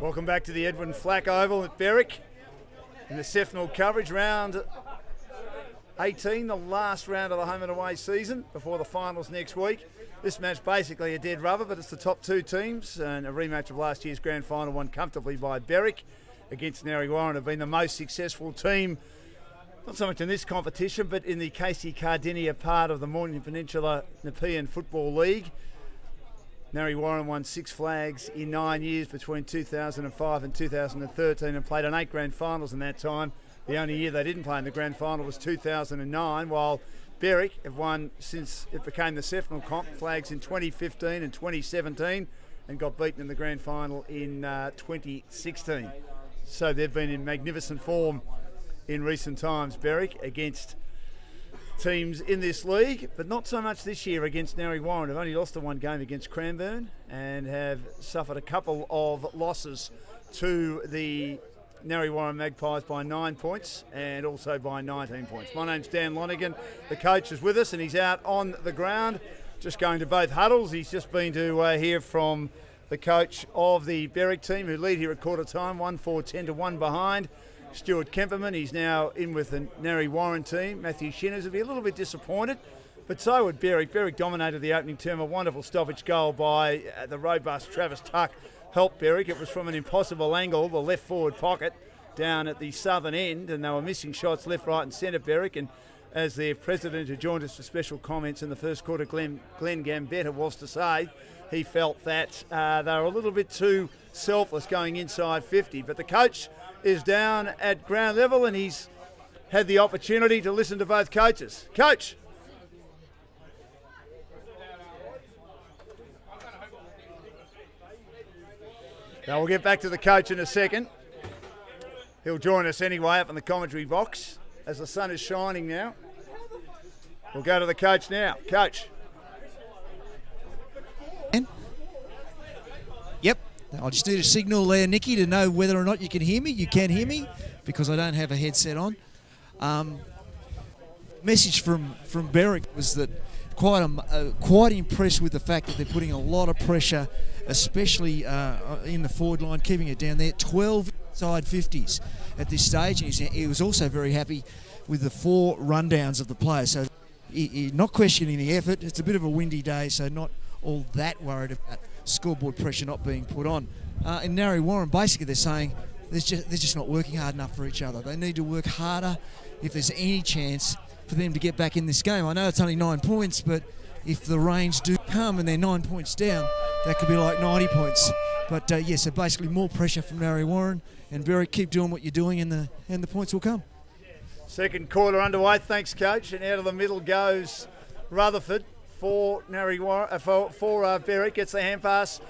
Welcome back to the Edwin Flack Oval at Berwick in the Sefnal coverage round 18, the last round of the home and away season before the finals next week. This match basically a dead rubber, but it's the top two teams, and a rematch of last year's grand final won comfortably by Berwick against Narre Warren, have been the most successful team, not so much in this competition, but in the Casey Cardinia part of the Mornington Peninsula Nepean Football League. Narre Warren won 6 flags in 9 years between 2005 and 2013 and played on 8 grand finals in that time. The only year they didn't play in the grand final was 2009, while Berwick have won since it became the Sefnal comp, flags in 2015 and 2017, and got beaten in the grand final in 2016. So they've been in magnificent form in recent times, Berwick, against teams in this league, but not so much this year against Narre Warren. They've only lost the one game against Cranbourne and have suffered a couple of losses to the Narre Warren Magpies by 9 points and also by 19 points. My name's Dan Lonigan. The coach is with us and he's out on the ground, just going to both huddles. He's just been to hear from the coach of the Berwick team, who lead here at quarter time, 1-4-10 to 1 behind. Stuart Kemperman. He's now in with the Narre Warren team. Matthew Shinners will be a little bit disappointed, but so would Berwick. Berwick dominated the opening term. A wonderful stoppage goal by the robust Travis Tuck helped Berwick. It was from an impossible angle, the left forward pocket down at the southern end, and they were missing shots left, right and centre, Berwick. And as their president, who joined us for special comments in the first quarter, Glenn Gambetta, was to say, he felt that they were a little bit too selfless going inside 50. But the coach is down at ground level and he's had the opportunity to listen to both coaches. Coach. Now we'll get back to the coach in a second. He'll join us anyway up in the commentary box as the sun is shining now. We'll go to the coach now. Coach. Yep. I just need a signal there, Nicky, to know whether or not you can hear me. You can hear me because I don't have a headset on. Message from Berwick was that quite impressed with the fact that they're putting a lot of pressure, especially in the forward line, keeping it down there. 12 side 50s at this stage, and he was also very happy with the 4 rundowns of the players. So he's not questioning the effort. It's a bit of a windy day, so not all that worried about scoreboard pressure not being put on. In Narre Warren, basically they're saying they're just not working hard enough for each other. They need to work harder if there's any chance for them to get back in this game. I know it's only 9 points, but if the rains do come and they're 9 points down, that could be like 90 points. But yeah, so basically more pressure from Narre Warren, and Berwick, keep doing what you're doing and the points will come. Second quarter underway, thanks coach, and out of the middle goes Rutherford for Narre Warren, for Berwick. Gets the hand pass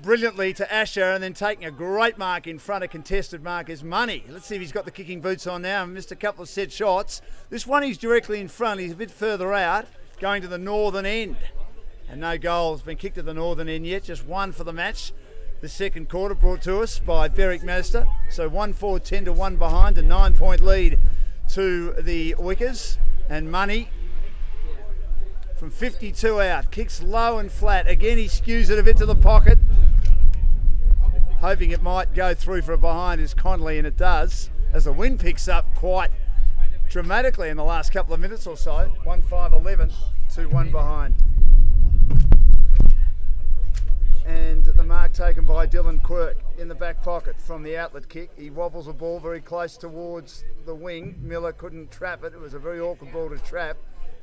brilliantly to Asher, and then taking a great mark in front of contested mark is Money. Let's see if he's got the kicking boots on now and missed a couple of set shots. This one he's directly in front, he's a bit further out, going to the northern end. And no goal has been kicked at the northern end yet, just one for the match. The second quarter brought to us by Berwick Master. So 1-4, 10-1 behind, a 9-point lead to the Wickers. And Money from 52 out, kicks low and flat. Again, he skews it a bit to the pocket, hoping it might go through for a behind is Connolly, and it does, as the wind picks up quite dramatically in the last couple of minutes or so. 1-5-11, 2-1 behind. And the mark taken by Dylan Quirk in the back pocket from the outlet kick. He wobbles the ball very close towards the wing. Miller couldn't trap it. It was a very awkward ball to trap.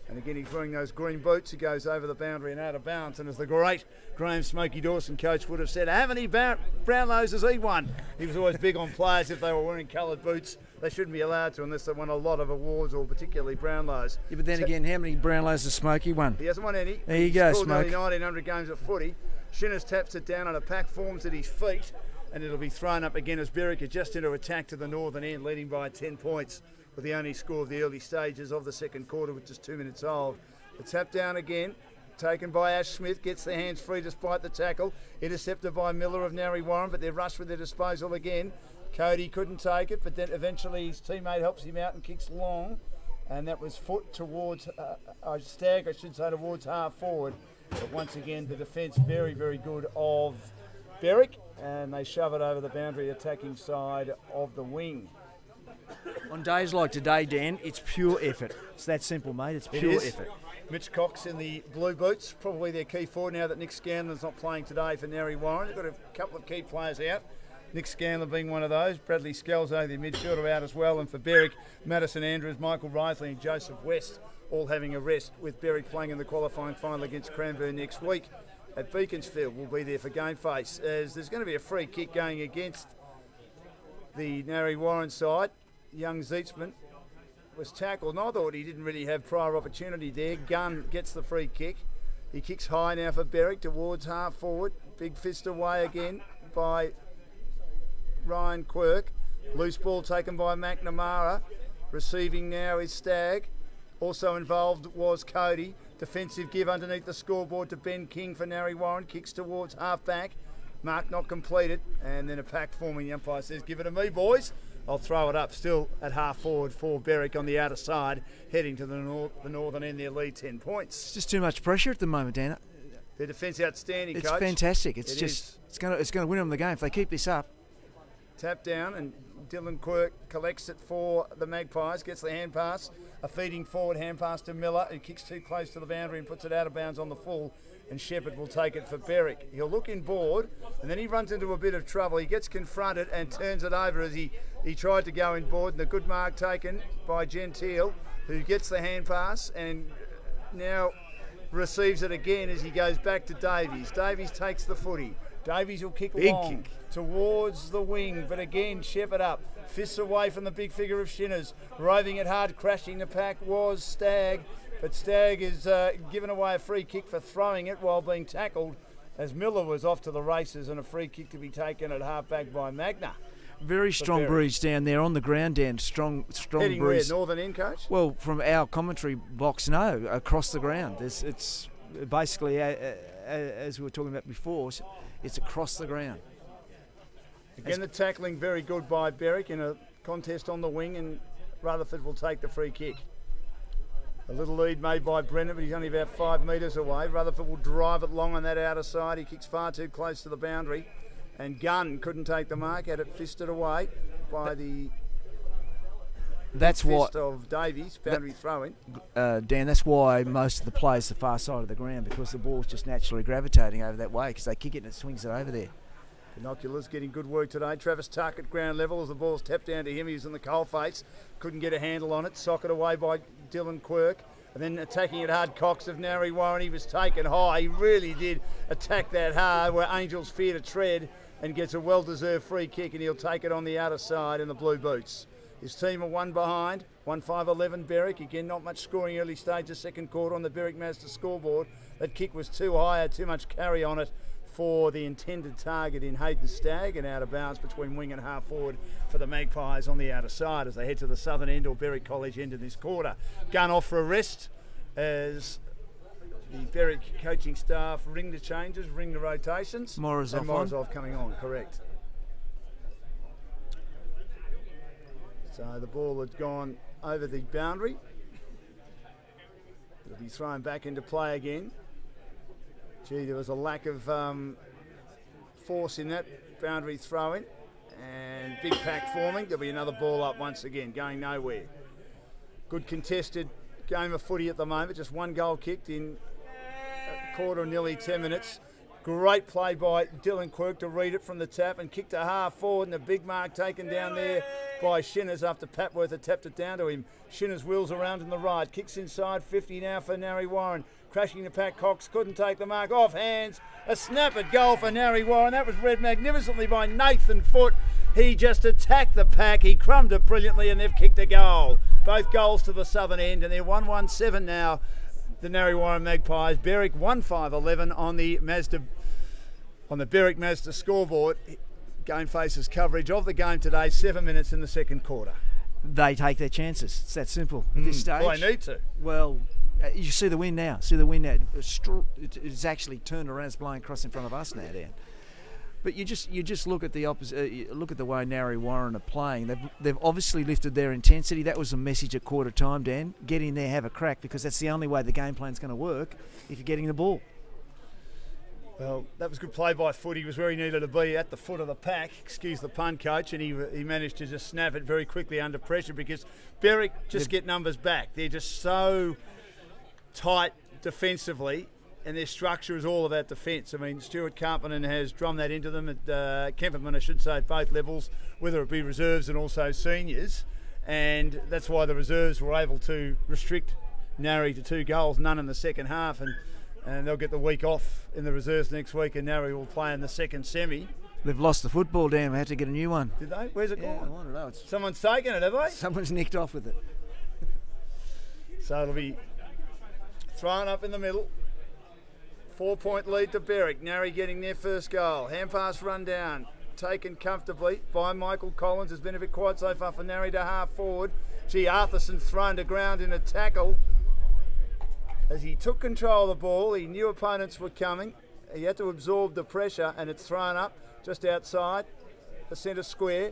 And again, he's wearing those green boots. He goes over the boundary and out of bounds. And as the great Graham Smokey Dawson coach would have said, how many Brownlows has he won? He was always big on players. If they were wearing coloured boots, they shouldn't be allowed to unless they won a lot of awards, or particularly Brownlows. Yeah, but then again, how many Brownlows has Smokey won? He hasn't won any. There you go, Smoke. He's scored nearly 1,900 games of footy. Shinners taps it down on a pack, forms at his feet, and it'll be thrown up again as Berwick are just into attack to the northern end, leading by 10 points with the only score of the early stages of the second quarter, which is 2 minutes old. The tap down again, taken by Ash Smith, gets the hands free despite the tackle. Intercepted by Miller of Narre Warren, but they're rushed with their disposal again. Cody couldn't take it, but then eventually his teammate helps him out and kicks long. And that was foot towards, Stag, I should say, towards half forward. But once again, the defence very, very good of Berwick, and they shove it over the boundary attacking side of the wing. On days like today, Dan, it's pure effort. It's that simple, mate. It's pure effort. Mitch Cox in the blue boots, probably their key forward now that Nick Scanlon's not playing today for Narre Warren. They've got a couple of key players out. Nick Scanlon being one of those. Bradley Scalzo, the midfielder, out as well. And for Berwick, Madison Andrews, Michael Risley and Joseph West all having a rest, with Berwick playing in the qualifying final against Cranbourne next week at Beaconsfield. We'll be there for GameFace, as there's going to be a free kick going against the Narre Warren side. Young Zeetzman was tackled, and I thought he didn't really have prior opportunity there. Gunn gets the free kick. He kicks high now for Berwick towards half forward. Big fist away again by Ryan Quirk. Loose ball taken by McNamara. Receiving now is Stagg. Also involved was Cody. Defensive give underneath the scoreboard to Ben King for Narre Warren. Kicks towards half back. Mark not completed. And then a pack forming. The umpire says, give it to me, boys. I'll throw it up, still at half forward for Berwick on the outer side, heading to the northern end, their lead 10 points. It's just too much pressure at the moment, Dan. Their defence outstanding, it's coach. Fantastic. It's going to win them the game if they keep this up. Tap down, and Dylan Quirk collects it for the Magpies, gets the hand pass, a feeding forward hand pass to Miller, who kicks too close to the boundary and puts it out of bounds on the full, and Shepherd will take it for Berwick. He'll look inboard, and then he runs into a bit of trouble. He gets confronted and turns it over as he tried to go inboard, and a good mark taken by Gentile, who gets the hand pass and now receives it again as he goes back to Davies. Davies takes the footy. Davies will kick long towards the wing, but again Shepherd up. Fists away from the big figure of Shinners. Roving it hard, crashing the pack was Stagg, but Stagg is given away a free kick for throwing it while being tackled as Miller was off to the races, and a free kick to be taken at half-back by Magna. Very strong breeze down there on the ground, Dan. Strong Heading breeze. Where, northern end, coach? Well, from our commentary box, no, across the ground. It's basically, as we were talking about before, it's across the ground. Again, the tackling very good by Berwick in a contest on the wing, and Rutherford will take the free kick. A little lead made by Brennan, but he's only about 5 metres away. Rutherford will drive it long on that outer side. He kicks far too close to the boundary, and Gunn couldn't take the mark, had it fisted away by the fist of Davies, boundary throw-in. Dan, that's why most of the players the far side of the ground, because the ball's just naturally gravitating over that way, because they kick it and it swings it over there. Binoculars getting good work today. Travis Tuck at ground level as the ball's tapped down to him. He's in the coalface. Couldn't get a handle on it. Socket away by Dylan Quirk. And then attacking it hard, Cox of Narre Warren. He was taken high. He really did attack that hard where Angels fear to tread, and gets a well-deserved free kick, and he'll take it on the outer side in the blue boots. His team are one behind. 1-5-11 Berwick. Again, not much scoring early stages, second quarter on the Berwick Mazda scoreboard. That kick was too high, had too much carry on it for the intended target in Hayden Stagg, and out of bounds between wing and half forward for the Magpies on the outer side as they head to the southern end or Berwick College end of this quarter. Gun off for a rest as the Berwick coaching staff ring the changes, ring the rotations. Morozov coming on, correct. So the ball had gone over the boundary. It'll be thrown back into play again. Gee, there was a lack of force in that boundary throw-in, and big pack forming. There'll be another ball up once again, going nowhere. Good contested game of footy at the moment. Just one goal kicked in a quarter, nearly 10 minutes. Great play by Dylan Quirk to read it from the tap and kick to half forward, and a big mark taken down there by Shinners after Papworth had tapped it down to him. Shinners wheels around in the right, kicks inside 50 now for Narre Warren. Crashing the pack, Cox couldn't take the mark, off hands. A snap at goal for Narre Warren. That was read magnificently by Nathan Foote. He just attacked the pack, he crumbed it brilliantly, and they've kicked a goal. Both goals to the southern end, and they're 1-1-7 now. The Narre Warren Magpies. Berwick 1-5-11 on the Berwick Mazda scoreboard. GameFace's coverage of the game today, 7 minutes in the second quarter. They take their chances. It's that simple at this stage. Well, they need to. Well, you see the wind now. See the wind now. It's actually turned around. It's blowing across in front of us now, Dan. But you just look at the opposite. Look at the way Narre Warren are playing. They've obviously lifted their intensity. That was the message at quarter time, Dan. Get in there, have a crack, because that's the only way the game plan's going to work if you're getting the ball. Well, that was good play by Foote. He was where he needed to be, at the foot of the pack. Excuse the pun, coach, and he managed to just snap it very quickly under pressure, because Berwick just get numbers back. They're just so tight defensively, and their structure is all about defence. I mean, Stuart Carpenter has drummed that into them at Kemperman, I should say, at both levels, whether it be reserves and also seniors, and that's why the reserves were able to restrict Narre to 2 goals, none in the second half, and they'll get the week off in the reserves next week, and Narre will play in the second semi. They've lost the football, Dan. We had to get a new one. Did they? Where's it gone? I don't know. Someone's taken it, have they? Someone's nicked off with it. So it'll be thrown up in the middle. 4-point lead to Berwick. Narre getting their first goal. Hand pass run down. Taken comfortably by Michael Collins. Has been a bit quiet so far for Narre to half forward. Gee, Arthurson thrown to ground in a tackle. As he took control of the ball, he knew opponents were coming. He had to absorb the pressure, and it's thrown up just outside the centre square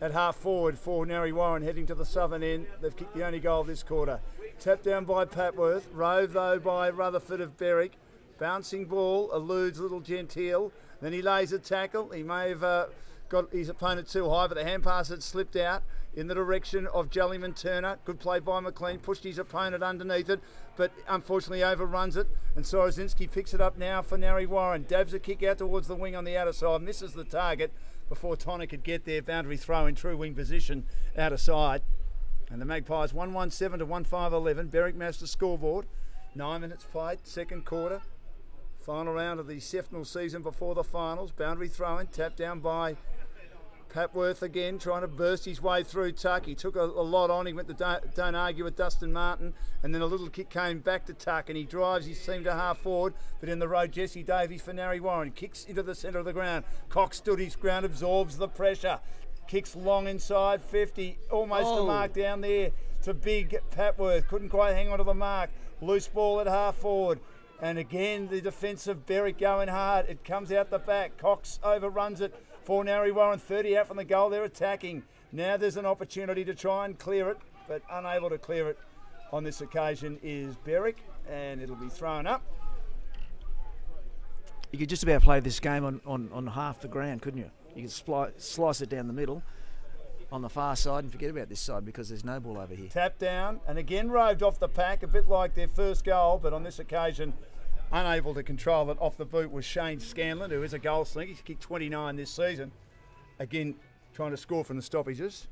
at half forward for Narre Warren, heading to the southern end. They've kicked the only goal this quarter. Tapped down by Papworth. Rove, though, by Rutherford of Berwick. Bouncing ball, eludes little Gentile. Then he lays a tackle. He may have got his opponent too high, but the hand pass had slipped out in the direction of Jellyman Turner. Good play by McLean, pushed his opponent underneath it, but unfortunately overruns it. And Sorozinski picks it up now for Narre Warren. Dabs a kick out towards the wing on the outer side, misses the target before Tonna could get there. Boundary throw in true wing position, outer side. And the Magpies 117 to 1511. Berwick Master scoreboard. 9 minutes played, second quarter. Final round of the Sefnal season before the finals. Boundary throw in, tapped down by Papworth again, trying to burst his way through Tuck. He took a lot on. He went to don't argue with Dustin Martin, and then a little kick came back to Tuck, and he drives his team to half forward, but in the road, Jesse Davies for Narre Warren. Kicks into the centre of the ground. Cox stood his ground, absorbs the pressure. Kicks long inside 50, almost a mark down there to big Papworth. Couldn't quite hang on to the mark. Loose ball at half forward. And again, the defence of Berwick going hard. It comes out the back. Cox overruns it for Narre Warren. 30 out from the goal. They're attacking. Now there's an opportunity to try and clear it, but unable to clear it on this occasion is Berwick, and it'll be thrown up. You could just about play this game on half the ground, couldn't you? You could slice it down the middle on the far side and forget about this side because there's no ball over here. Tap down, and again roved off the pack, a bit like their first goal, but on this occasion unable to control it. Off the boot was Shane Scanlon, who is a goal slinger. He's kicked 29 this season. Again, trying to score from the stoppages.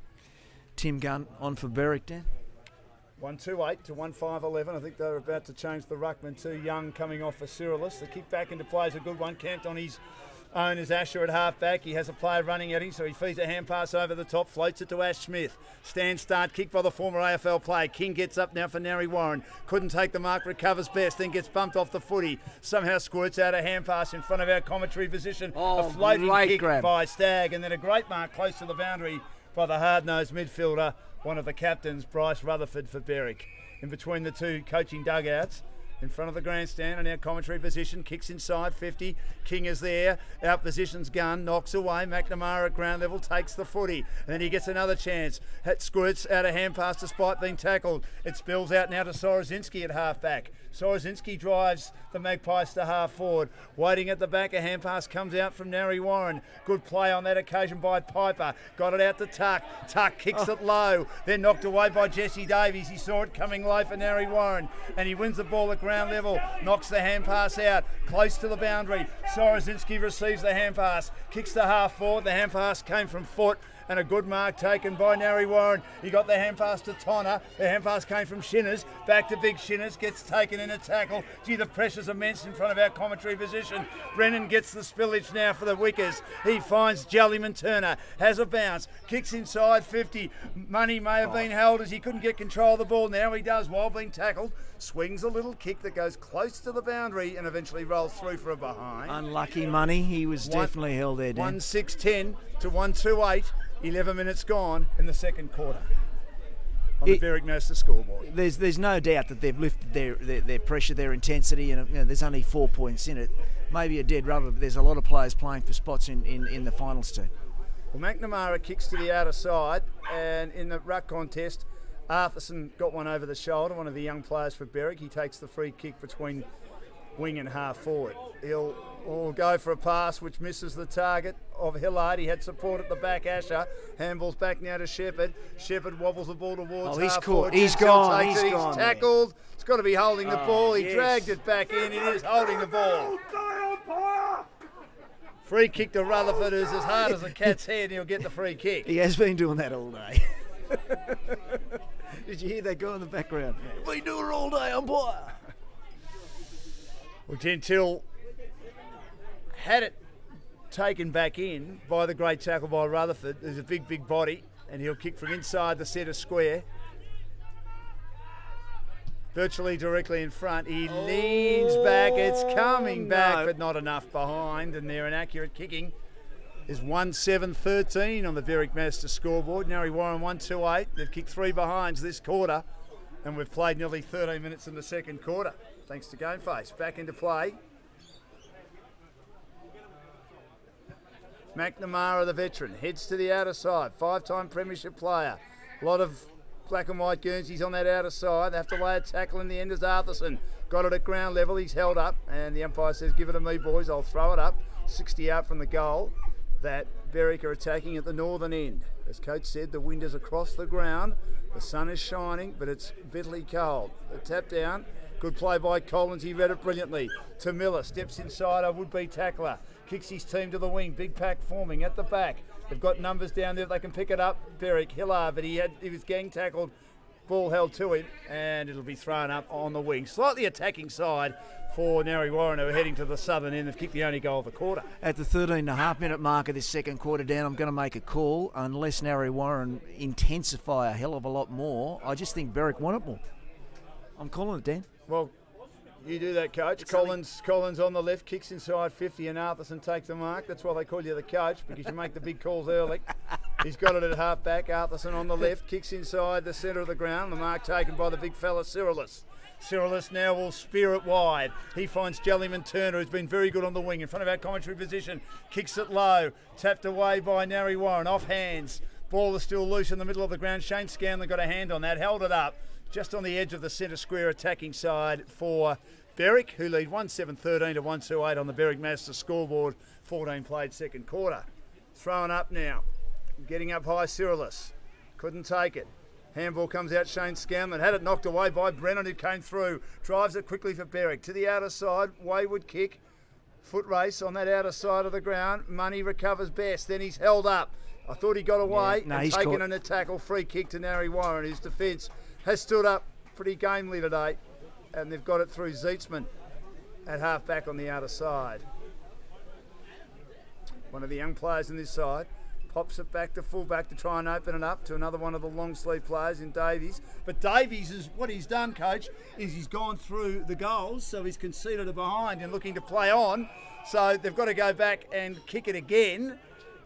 Tim Gunn on for Berwick, Dan. 128 to 1511. I think they're about to change the ruckman to Young coming off for Cyrilus. The kick back into play is a good one. Camped on his own is Asher at half back. He has a player running at him, so he feeds a hand pass over the top, floats it to Ash Smith. Stand start kick by the former AFL player. King gets up now for Narre Warren. Couldn't take the mark, recovers best, then gets bumped off the footy. Somehow squirts out a hand pass in front of our commentary position. A floating kick by Stagg, and then a great mark close to the boundary by the hard-nosed midfielder, one of the captains, Bryce Rutherford for Berwick. In between the two coaching dugouts, in front of the grandstand in our commentary position, kicks inside 50. King is there, out positions Gunn, knocks away. McNamara at ground level takes the footy, and then he gets another chance. It squirts out a hand pass despite being tackled. It spills out now to Sorozinski at half back. Sorozinski drives the Magpies to half forward. Waiting at the back, a hand pass comes out from Narre Warren. Good play on that occasion by Piper. Got it out to Tuck. Tuck kicks it low, then knocked away by Jesse Davies. He saw it coming low for Narre Warren, and he wins the ball at ground level. Knocks the hand pass out, close to the boundary. Sorozinski receives the hand pass, kicks to half forward. The hand pass came from foot, and a good mark taken by Narre Warren. He got the hand pass to Tonner. The hand pass came from Shinners. Back to big Shinners. Gets taken in a tackle. Gee, the pressure's immense in front of our commentary position. Brennan gets the spillage now for the Wickers. He finds Jellyman Turner. Has a bounce. Kicks inside 50. Money may have been held as he couldn't get control of the ball. Now he does while being tackled. Swings a little kick that goes close to the boundary and eventually rolls through for a behind. Unlucky Money. He was definitely held there, Dan. 1-6-10 to 1-2-8. 11 minutes gone in the second quarter on the Berwick Master scoreboard. There's no doubt that they've lifted their pressure, their intensity, and there's only 4 points in it. Maybe a dead rubber, but there's a lot of players playing for spots in the finals too. Well, McNamara kicks to the outer side, and in the ruck contest, Arthurson got one over the shoulder, one of the young players for Berwick. He takes the free kick between wing and half forward. He'll go for a pass which misses the target of Hillard. He had support at the back, Asher. Handballs back now to Shepherd. Shepherd wobbles the ball towards half forward. He's gone. He's tackled. It's got to be holding the ball. He dragged it back in. It is holding the ball. Free kick to Rutherford is as hard as a cat's head. He'll get the free kick. He has been doing that all day. Did you hear that guy in the background? Been doing it all day, umpire. Well, Gentile had it taken back in by the great tackle by Rutherford. There's a big body, and he'll kick from inside the centre square. Virtually directly in front. He leans back. It's coming back, but not enough behind, and their inaccurate kicking is 1-7-13 on the Berwick Master scoreboard. Narre Warren 1-2-8. They've kicked 3 behinds this quarter, and we've played nearly 13 minutes in the second quarter. Thanks to GameFace. Back into play. McNamara, the veteran, heads to the outer side. 5-time premiership player. A lot of black and white Guernseys on that outer side. They have to lay a tackle in the end as Arthurson. Got it at ground level. He's held up, and the umpire says, give it to me, boys. I'll throw it up. 60 out from the goal. that Berwick are attacking at the northern end. As coach said, the wind is across the ground. The sun is shining, but it's bitterly cold. The tap down, good play by Collins. He read it brilliantly. To Miller, steps inside a would-be tackler. Kicks his team to the wing. Big pack forming at the back. They've got numbers down there. They can pick it up. Berwick, Hillard, but he was gang tackled. Ball held to him, and it'll be thrown up on the wing. Slightly attacking side for Narre Warren, who are heading to the southern end. They've kicked the only goal of the quarter. At the 13.5-minute mark of this second quarter down, I'm going to make a call. Unless Narre Warren intensify a hell of a lot more, I just think Berwick want it more. I'm calling it, Dan. Well, you do that, coach. Collins on the left, kicks inside 50, and Arthurson takes the mark. That's why they call you the coach, because you make the big calls early. He's got it at half back. Arthurson on the left, kicks inside the centre of the ground. The mark taken by the big fella, Cyrillus. Cyrillus now will spear it wide. He finds Jellyman Turner, who's been very good on the wing, in front of our commentary position. Kicks it low, tapped away by Narre Warren, off hands. Ball is still loose in the middle of the ground. Shane Scanlon got a hand on that, held it up, just on the edge of the centre square attacking side for Berwick, who lead 1-7-13 to 1-2-8 on the Berwick Master scoreboard. 14 played second quarter. Thrown up now. Getting up high, Cyrillus. Couldn't take it. Handball comes out, Shane Scanlon. Had it knocked away by Brennan, who came through. Drives it quickly for Berwick. To the outer side, wayward kick. Foot race on that outer side of the ground. Money recovers best. Then he's held up. I thought he got away. Yeah, no, and taken in a tackle. Free kick to Narre Warren, whose defence has stood up pretty gamely today. And they've got it through Zeetzman at half back on the outer side. One of the young players on this side pops it back to full back to try and open it up to another one of the long sleeve players in Davies. But Davies is what he's done, coach, is he's gone through the goals, so he's conceded a behind and looking to play on. So they've got to go back and kick it again.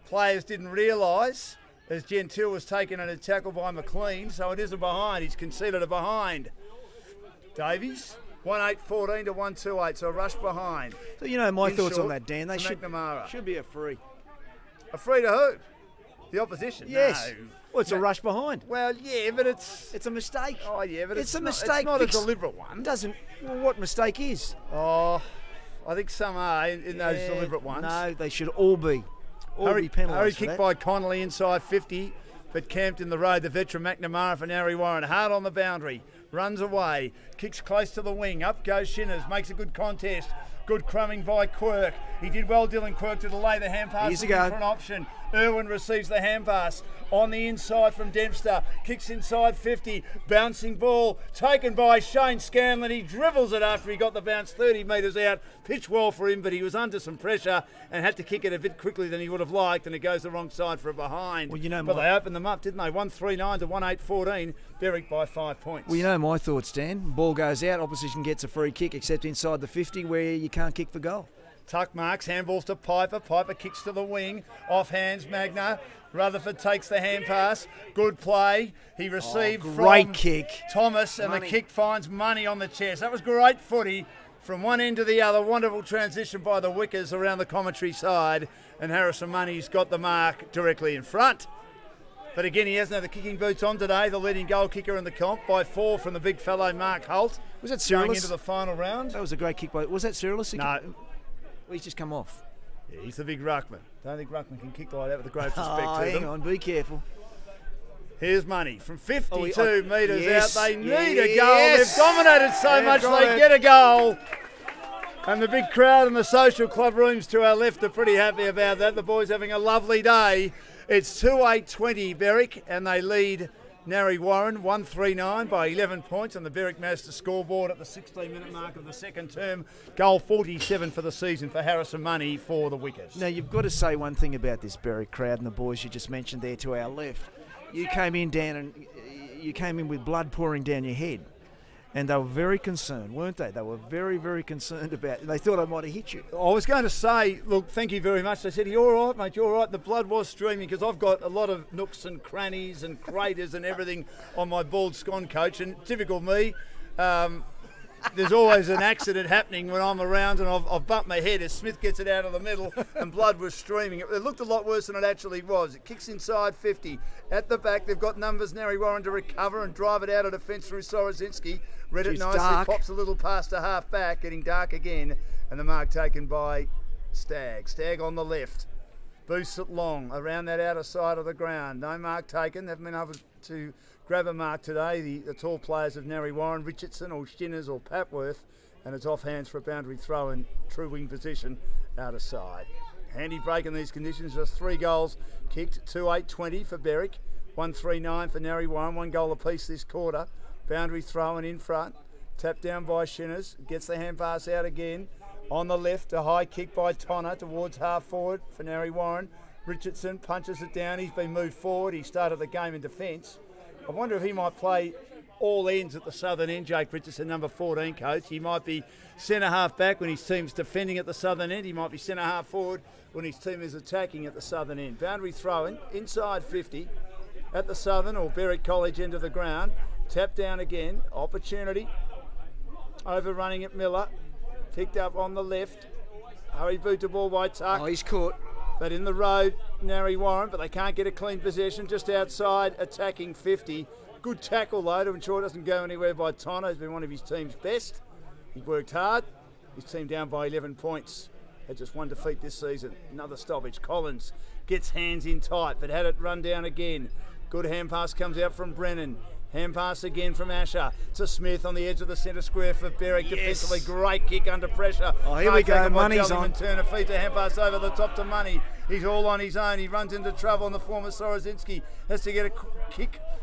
Players didn't realise as Gentile was taken in a tackle by McLean, so it is a behind. He's conceded a behind. Davies, 1-8-14 to 1-2-8, so a rush behind. So, you know, my In thoughts short, on that, Dan, they should be a free. A free to who? The opposition? Yes. No. Well, it's a rush behind. Well, yeah, but it's a mistake. Oh, yeah, but it's a not, mistake. It's not a deliberate one. Doesn't. Well, what mistake is? Oh, I think some are in those deliberate ones. No, they should all be. All be penalised. Hurry kick by Connolly inside 50, but camped in the road. The veteran McNamara for Narre Warren. Hard on the boundary. Runs away. Kicks close to the wing. Up goes Shinners. Makes a good contest. Good crumbing by Quirk. He did well, Dylan Quirk, to delay the hand pass for an option. Irwin receives the hand pass on the inside from Dempster. Kicks inside 50. Bouncing ball taken by Shane Scanlon. He dribbles it after he got the bounce 30 metres out. Pitched well for him, but he was under some pressure and had to kick it a bit quickly than he would have liked, and it goes the wrong side for a behind. Well, you know, but they opened them up, didn't they? 1-3-9 to 1-8-14. Berwick by 5 points. Well, you know my thoughts, Dan. Ball goes out, opposition gets a free kick, except inside the 50 where you can't kick for goal. Tuck marks, handballs to Piper. Piper kicks to the wing. Off hands, Magna. Rutherford takes the hand pass. Good play. He received great kick. Thomas, and the kick finds Money on the chest. That was great footy from one end to the other. Wonderful transition by the Wickers around the commentary side. And Harrison Money's got the mark directly in front. But again, he hasn't had the kicking boots on today. The leading goal kicker in the comp by 4 from the big fellow Mark Holt. Was that Cyrillus? Going into the final round. That was a great kick by... Was that Cyrillus? No. Well, he's just come off. Yeah, he's the big ruckman. Don't think ruckman can kick like that with the greatest respect to them. Hang on, be careful. Here's Money from 52 metres yes, out. They need a goal. yes. They've dominated so much they get a goal. And the big crowd in the social club rooms to our left are pretty happy about that. The boys having a lovely day. It's 2-8-20 Berwick, and they lead Narre Warren 1-3-9 by 11 points on the Berwick Master scoreboard at the 16-minute mark of the second term. Goal 47 for the season for Harrison Money for the Wickers. Now, you've got to say one thing about this Berwick crowd and the boys you just mentioned there to our left. You came in, Dan, and you came in with blood pouring down your head. And they were very concerned, weren't they? They were very, very concerned about it. They thought I might have hit you. I was going to say, look, thank you very much. They said, you all right, mate? You all right? The blood was streaming because I've got a lot of nooks and crannies and craters and everything on my bald scone, coach. And typical me, there's always an accident happening when I'm around, and I've bumped my head as Smith gets it out of the middle and blood was streaming. It looked a lot worse than it actually was. It kicks inside 50. At the back, they've got numbers, Narre Warren to recover and drive it out of defence through Sorozinski. Read it nicely, dark. pops a little past to half back, getting dark again, and the mark taken by Stagg. Stagg on the left. Boosts it long around that outer side of the ground. No mark taken. They've been able to grab a mark today. The tall players of Narre Warren, Richardson or Shinners or Papworth. And it's off hands for a boundary throw in true wing position out of side. Handy break in these conditions. Just 3 goals kicked. 2-8-20 for Berwick. 1-3-9 for Narre Warren. 1 goal apiece this quarter. Boundary throw in front. Tapped down by Shinners. Gets the hand pass out again. On the left, a high kick by Tonner towards half forward for Narre Warren. Richardson punches it down. He's been moved forward. He started the game in defence. I wonder if he might play all ends at the southern end, Jake Richardson, number 14 coach. He might be centre half back when his team's defending at the southern end. He might be centre half forward when his team is attacking at the southern end. Boundary throw-in, inside 50 at the southern or Berwick College end of the ground. Tap down again, opportunity. Overrunning at Miller, picked up on the left. Hurry boot to ball by Tuck. Oh, he's caught. But in the road, Narre Warren, but they can't get a clean possession. Just outside, attacking 50. Good tackle though to ensure it doesn't go anywhere by Tonner. He's been one of his team's best. He worked hard. His team down by 11 points. Had just 1 defeat this season. Another stoppage. Collins gets hands in tight, but had it run down again. Good hand pass comes out from Brennan. Hand pass again from Asher to Smith on the edge of the centre square for Berwick. Yes. Defensively, great kick under pressure. Oh, here we go. Money's on. Turner feet to hand pass over the top to Money. He's all on his own. He runs into trouble, and the former Sorozinski has to get a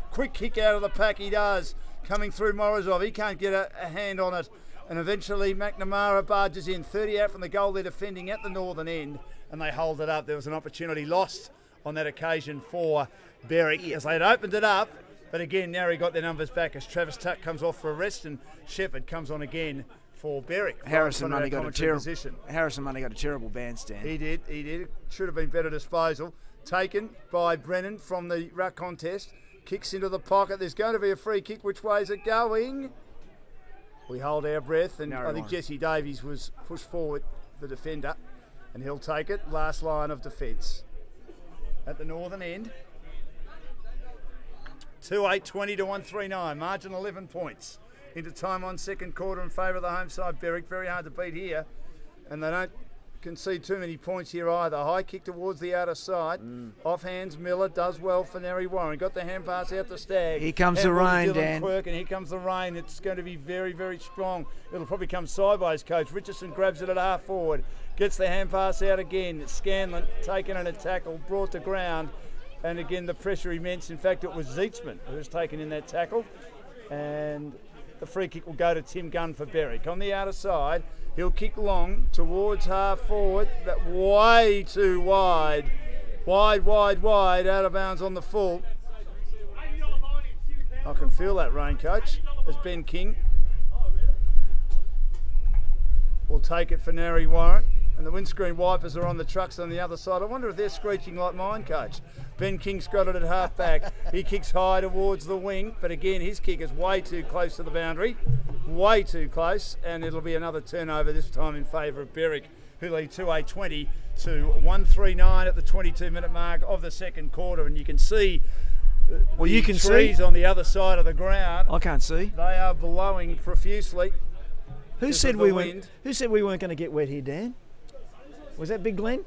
quick kick out of the pack. He does. Coming through Morozov. He can't get a hand on it. And eventually McNamara barges in. 30 out from the goal they're defending at the northern end, and they hold it up. There was an opportunity lost on that occasion for Berwick as they'd opened it up. But again, Narre got their numbers back as Travis Tuck comes off for a rest and Shepherd comes on again for Berwick. Harrison Money got a terrible bandstand. He did. It should have been better disposal. Taken by Brennan from the ruck contest. Kicks into the pocket. There's going to be a free kick. Which way is it going? We hold our breath, and I think Jesse Davies was pushed forward, the defender, and he'll take it. Last line of defence. At the northern end. 2-8-20 to 1-3-9. Margin 11 points. Into time on second quarter in favour of the home side. Berwick very hard to beat here. And they don't concede too many points here either. High kick towards the outer side. Off hands Miller. Does well for Narre Warren. Got the hand pass out to Stagg. Here comes the rain, Dan. Quirk, and here comes the rain. It's going to be very, very strong. It'll probably come sideways, coach. Richardson grabs it at half forward. Gets the hand pass out again. Scanlon taken in a tackle. Brought to ground. And again, the pressure immense. In fact, it was Zeetzman who was taken in that tackle. And the free kick will go to Tim Gunn for Berwick. On the outer side, he'll kick long towards half forward, but way too wide. Wide, out of bounds on the full. I can feel that rain, coach, as Ben King will take it for Narre Warren. And the windscreen wipers are on the trucks on the other side. I wonder if they're screeching like mine, coach. Ben King's got it at half back. He kicks high towards the wing, but again, his kick is way too close to the boundary. Way too close, and it'll be another turnover this time in favour of Berwick, who lead 2-8-20 to 1-3-9 at the 22-minute mark of the second quarter. And you can see trees on the other side of the ground. I can't see. They are blowing profusely. Who said we weren't going to get wet here, Dan? Was that Big Glenn?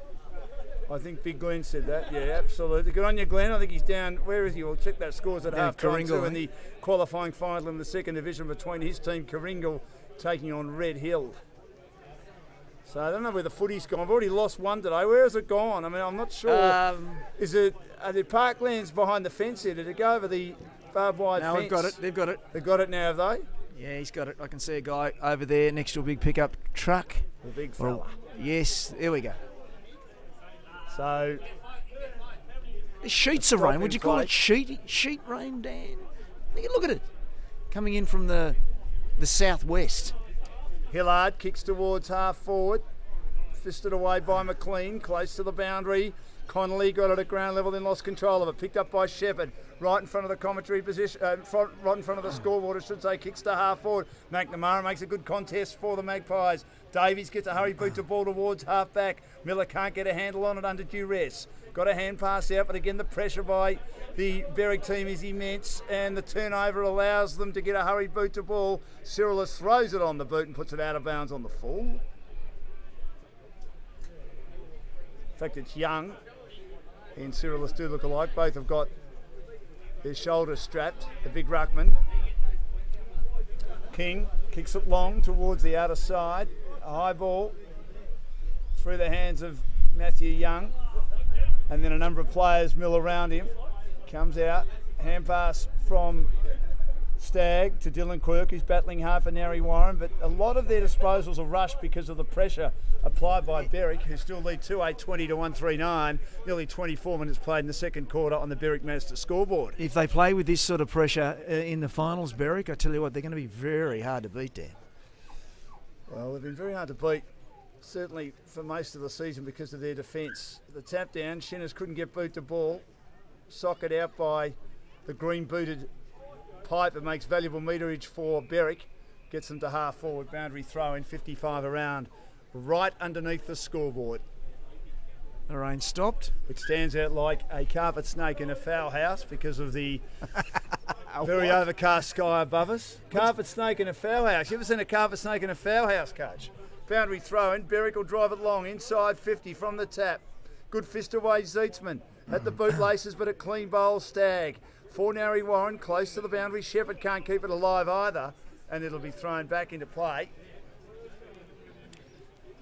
I think Big Glenn said that, yeah, absolutely. Good on you, Glenn. I think he's down, where is he? We'll check that scores at half time too in the qualifying final in the second division between his team, Karingal, taking on Red Hill. So I don't know where the footy's gone. I've already lost one today. Where has it gone? I mean, I'm not sure. Are there parklands behind the fence here? Did it go over the barbed wire fence? No, we've got it. They've got it. They've got it now, have they? Yeah, he's got it. I can see a guy over there next to a big pickup truck. The big fella. Yes, there we go. So sheets of rain. Would you call it sheet rain, Dan? Look at it, coming in from the southwest. Hillard kicks towards half forward, fisted away by McLean, close to the boundary. Connolly got it at ground level, then lost control of it. Picked up by Shepherd, right in front of the commentary position, right in front of the scoreboard, I should say. Kicks to half forward. McNamara makes a good contest for the Magpies. Davies gets a hurry boot to ball towards half back. Miller can't get a handle on it under duress. Got a hand pass out, but again the pressure by the Berwick team is immense, and the turnover allows them to get a hurry boot to ball. Cyrillus throws it on the boot and puts it out of bounds on the full. In fact, it's Young He and Cyrillus do look alike. Both have got their shoulders strapped. The big ruckman. King kicks it long towards the outer side. A high ball through the hands of Matthew Young. And then a number of players mill around him. Comes out. Hand pass from Stagg to Dylan Quirk, who's battling hard for Narre Warren, but a lot of their disposals are rushed because of the pressure applied by Berwick, who still lead 2-8-20 to 139. Nearly 24 minutes played in the second quarter on the Berwick Master scoreboard. If they play with this sort of pressure in the finals, Berwick, I tell you what, they're going to be very hard to beat there. Well, they've been very hard to beat, certainly for most of the season because of their defence. The tap down, Shinners couldn't get boot to ball. Socket out by the green booted Pipe. It makes valuable meterage for Berwick. Gets them to half forward. Boundary throw in 55 around, right underneath the scoreboard. The rain stopped. Which stands out like a carpet snake in a fowl house because of the very overcast sky above us. Carpet snake in a fowl house. You ever seen a carpet snake in a fowl house, Coach? Boundary throw in. Berwick will drive it long inside 50 from the tap. Good fist away, Zeetzman. At the bootlaces, but a clean bowl, Stagg. For Narre Warren, close to the boundary. Shepherd can't keep it alive either, and it'll be thrown back into play.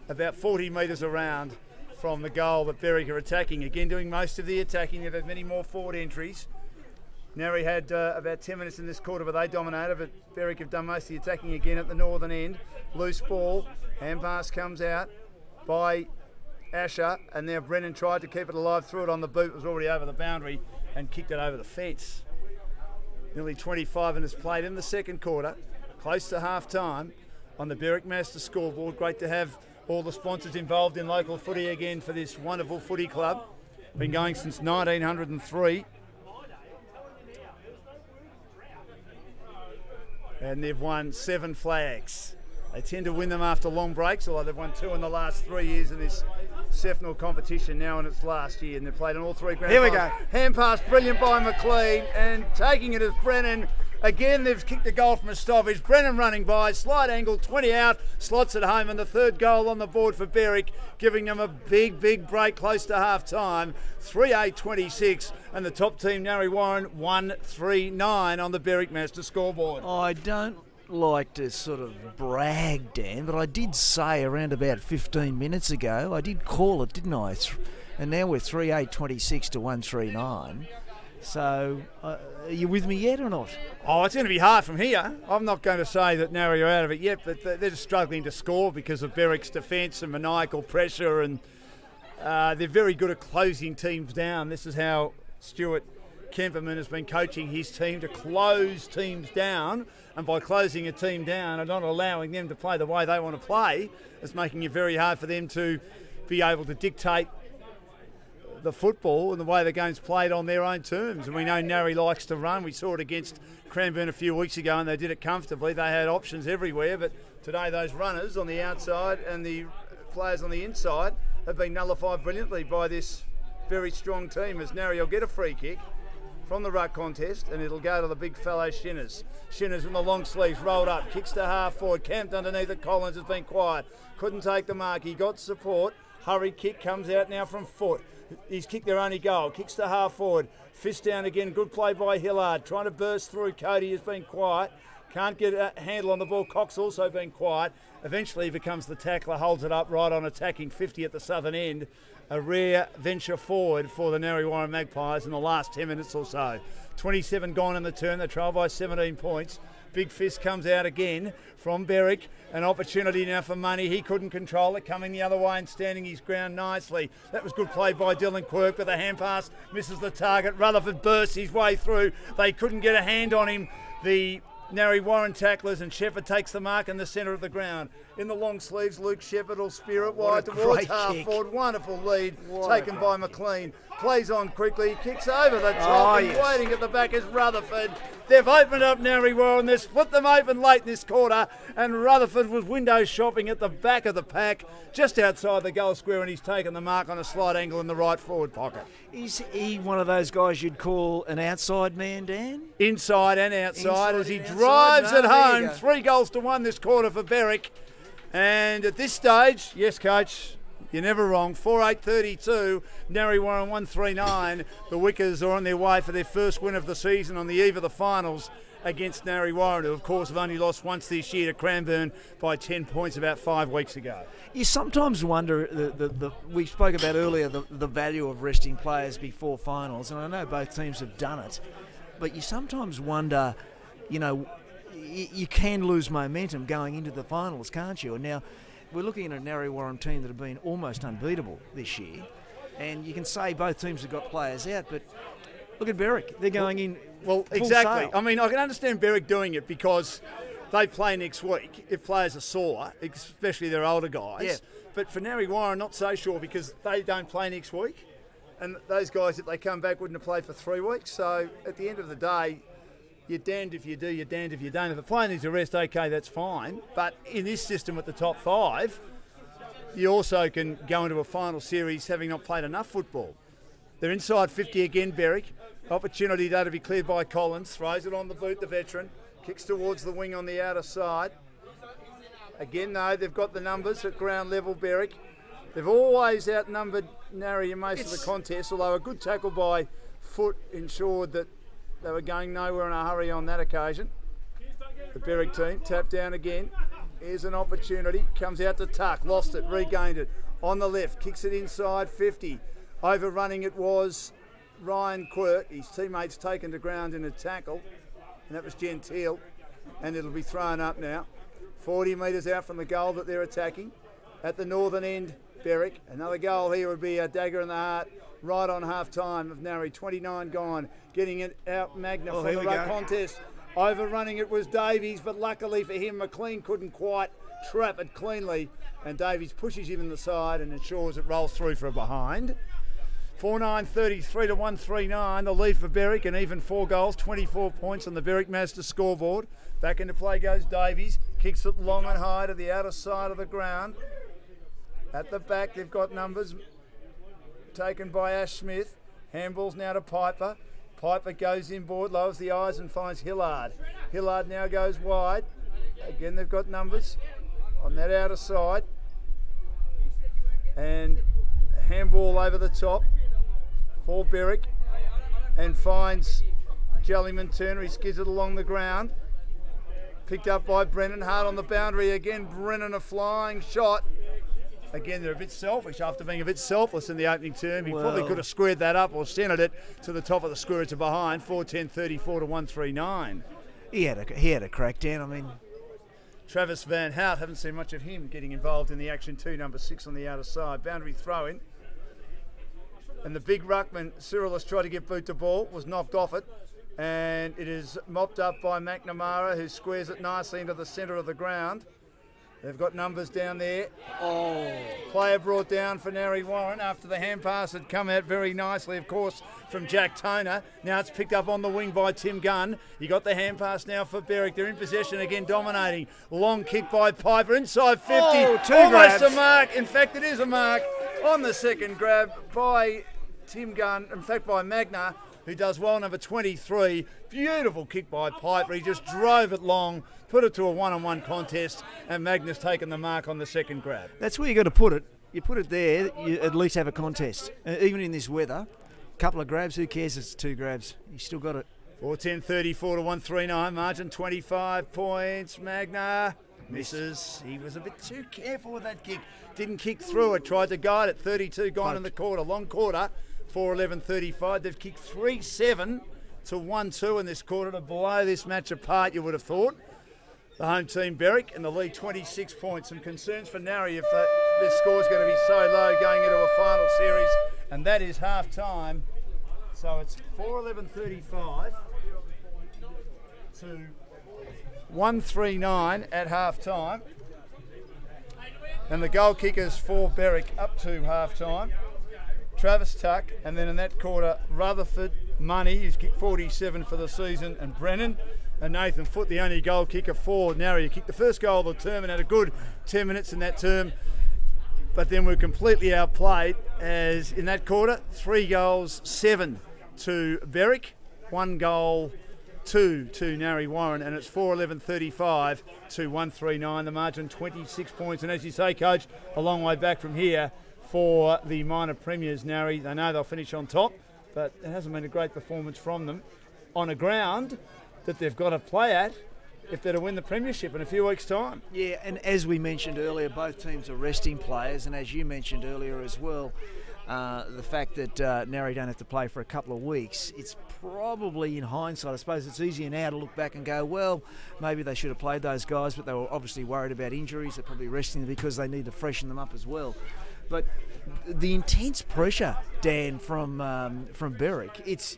About 40 metres around from the goal that Berwick are attacking. Again, doing most of the attacking. They've had many more forward entries. Narre had about 10 minutes in this quarter, but they dominated. But Berwick have done most of the attacking again at the northern end. Loose ball. Hand pass comes out by Asher, and now Brennan tried to keep it alive, threw it on the boot, it was already over the boundary and kicked it over the fence. Nearly 25 minutes played in the second quarter, close to half time on the Berwick Master scoreboard. Great to have all the sponsors involved in local footy again for this wonderful footy club. Been going since 1903. And they've won 7 flags. They tend to win them after long breaks, although they've won 2 in the last 3 years in this Sefnal competition now in its last year, and they've played in all 3 grand Here we finals. go. Hand pass, brilliant by McLean, and taking it is Brennan. Again, they've kicked a goal from a stoppage. Brennan running by, slight angle, 20 out, slots it home, and the third goal on the board for Berwick, giving them a big, big break close to half time. 3-8-26, and the top team, Narre Warren, 1-3-9 on the Berwick Master scoreboard. I don't like to sort of brag, Dan, but I did say around about 15 minutes ago, I did call it, didn't I? And now we're 3-8-26 to 1-3-9. So, are you with me yet or not? Oh, it's going to be hard from here. I'm not going to say that Narre are out of it yet, but they're just struggling to score because of Berwick's defence and maniacal pressure, and they're very good at closing teams down. This is how Stuart Kemperman has been coaching his team, to close teams down, and by closing a team down and not allowing them to play the way they want to play, it's making it very hard for them to be able to dictate the football and the way the game's played on their own terms. And we know Narre likes to run. We saw it against Cranbourne a few weeks ago and they did it comfortably. They had options everywhere, but today those runners on the outside and the players on the inside have been nullified brilliantly by this very strong team, as Narre will get a free kick from the ruck contest, and it'll go to the big fellow Shinners. Shinners in the long sleeves, rolled up, kicks to half forward, camped underneath it. Collins has been quiet, couldn't take the mark. He got support. Hurried kick comes out now from Foot. He's kicked their only goal, kicks to half forward, fist down again. Good play by Hillard, trying to burst through. Cody has been quiet, can't get a handle on the ball. Cox also been quiet. Eventually he becomes the tackler, holds it up right on attacking 50 at the southern end. A rare venture forward for the Narre Warren Magpies in the last 10 minutes or so. 27 gone in the turn, they trail by 17 points. Big fist comes out again from Berwick. An opportunity now for Money. He couldn't control it, coming the other way and standing his ground nicely. That was good play by Dylan Quirk, but the hand pass misses the target. Rutherford bursts his way through. They couldn't get a hand on him, the Narre Warren tacklers, and Shepherd takes the mark in the centre of the ground. In the long sleeves, Luke Shepherd will spear it wide towards half forward. Wonderful lead taken by McLean. Plays on quickly, kicks over the top, and waiting at the back is Rutherford. They've opened up Narre Warren. They've split them open late in this quarter, and Rutherford was window shopping at the back of the pack, just outside the goal square, and he's taken the mark on a slight angle in the right forward pocket. Is he one of those guys you'd call an outside man, Dan? Inside and outside, as he drives it home. 3 goals to 1 this quarter for Berwick. And at this stage, yes, Coach, You're never wrong. 4-8-32. Narre Warren 139. The Wickers are on their way for their first win of the season on the eve of the finals against Narre Warren, who of course have only lost once this year to Cranbourne by 10 points about 5 weeks ago. You sometimes wonder, we spoke about earlier the value of resting players before finals, and I know both teams have done it, but you sometimes wonder, you know, you can lose momentum going into the finals, can't you? And now we're looking at a Narre Warren team that have been almost unbeatable this year, and you can say both teams have got players out, but look at Berwick. They're going in. Well, full exactly. sail. I mean, I can understand Berwick doing it because they play next week if players are sore, especially their older guys. Yeah. But for Narre Warren, not so sure because they don't play next week. And those guys, if they come back, wouldn't have played for 3 weeks. So at the end of the day, you're damned if you do, you're damned if you don't. If a player needs a rest, okay, that's fine. But in this system with the top 5, you also can go into a final series having not played enough football. They're inside 50 again, Berwick. Opportunity though to be cleared by Collins. Throws it on the boot, the veteran. Kicks towards the wing on the outer side. Again, though, they've got the numbers at ground level, Berwick. They've always outnumbered Narre in most of the contest, although a good tackle by Foot ensured that they were going nowhere in a hurry on that occasion. The Berwick team tap down again. Here's an opportunity. Comes out to Tuck. Lost it. Regained it. On the left. Kicks it inside 50. Overrunning it was Ryan Quirk. His teammates taken to ground in a tackle. And that was Gentile. And it'll be thrown up now. 40 metres out from the goal that they're attacking. At the northern end, Berwick. Another goal here would be a dagger in the heart. Right on half-time of Narre. 29 gone. Getting it out Magna for the ruck contest. Overrunning it was Davies, but luckily for him, McLean couldn't quite trap it cleanly. And Davies pushes him in the side and ensures it rolls through for a behind. 4-9-33 to 1-3-9. The lead for Berwick, and even 4 goals, 24 points on the Berwick Mazda scoreboard. Back into play goes Davies. Kicks it long and high to the outer side of the ground. At the back, they've got numbers taken by Ash Smith. Handballs now to Piper. Piper goes inboard, lowers the eyes and finds Hillard. Hillard now goes wide. Again, they've got numbers on that outer side. And handball over the top for Berwick. And finds Jellyman Turner. He skids it along the ground. Picked up by Brennan. Hard on the boundary again. Brennan a flying shot. Again, they're a bit selfish after being a bit selfless in the opening term. He probably could have squared that up or centred it to the top of the square to behind. 4-10-34 to 1-3-9. He had a crackdown. I mean, Travis Van Hout, haven't seen much of him getting involved in the action too. Number 6 on the outer side. Boundary throw in. And the big ruckman, Cyrillus, tried to get boot to ball, was knocked off it. And it is mopped up by McNamara, who squares it nicely into the centre of the ground. They've got numbers down there. Player brought down for Narre Warren after the hand pass had come out very nicely, of course, from Jack Toner. Now it's picked up on the wing by Tim Gunn. You got the hand pass now for Berwick. They're in possession again, dominating. Long kick by Piper, inside 50. Almost grabs. a mark. In fact, it is a mark on the second grab by Tim Gunn, in fact by Magna, who does well, number 23. Beautiful kick by Piper. He just drove it long, put it to a one-on-one contest, and Magna's taken the mark on the second grab. that's where you got to put it. You put it there, you at least have a contest. Even in this weather, a couple of grabs, who cares? It's 2 grabs. You still got it. 4-10-34 to 1-3-9. Margin 25 points. Magna misses. He was a bit too careful with that kick. Didn't kick through it. Tried to guide it. 32 gone in the quarter. Long quarter. 4-11-35. They've kicked 3-7 to 1-2 in this quarter to blow this match apart, you would have thought. The home team, Berwick, and the lead 26 points. Some concerns for Narre if this score's going to be so low going into a final series, and that is half-time. So it's 4-11-35 to 1-3-9 at half-time. And the goal kickers for Berwick up to half-time. Travis Tuck, and then in that quarter, Rutherford, Money, who's kicked 47 for the season, and Brennan, and Nathan Foote, the only goal kicker for Narre. He kicked the first goal of the term and had a good 10 minutes in that term, but then we're completely outplayed, as in that quarter, 3 goals, 7 to Berwick, 1 goal, 2 to Narre Warren, and it's 4-11-35 to 1-3-9. The margin 26 points, and as you say, Coach, a long way back from here. for the minor premiers, Narre. They know they'll finish on top, but it hasn't been a great performance from them on a ground that they've got to play at if they're to win the premiership in a few weeks' time. Yeah, and as we mentioned earlier, both teams are resting players, and as you mentioned earlier as well, the fact that Narre don't have to play for a couple of weeks, it's probably, in hindsight, I suppose it's easier now to look back and go, well, maybe they should have played those guys, but they were obviously worried about injuries. They're probably resting them because they need to freshen them up as well. But the intense pressure, Dan, from Berwick, it's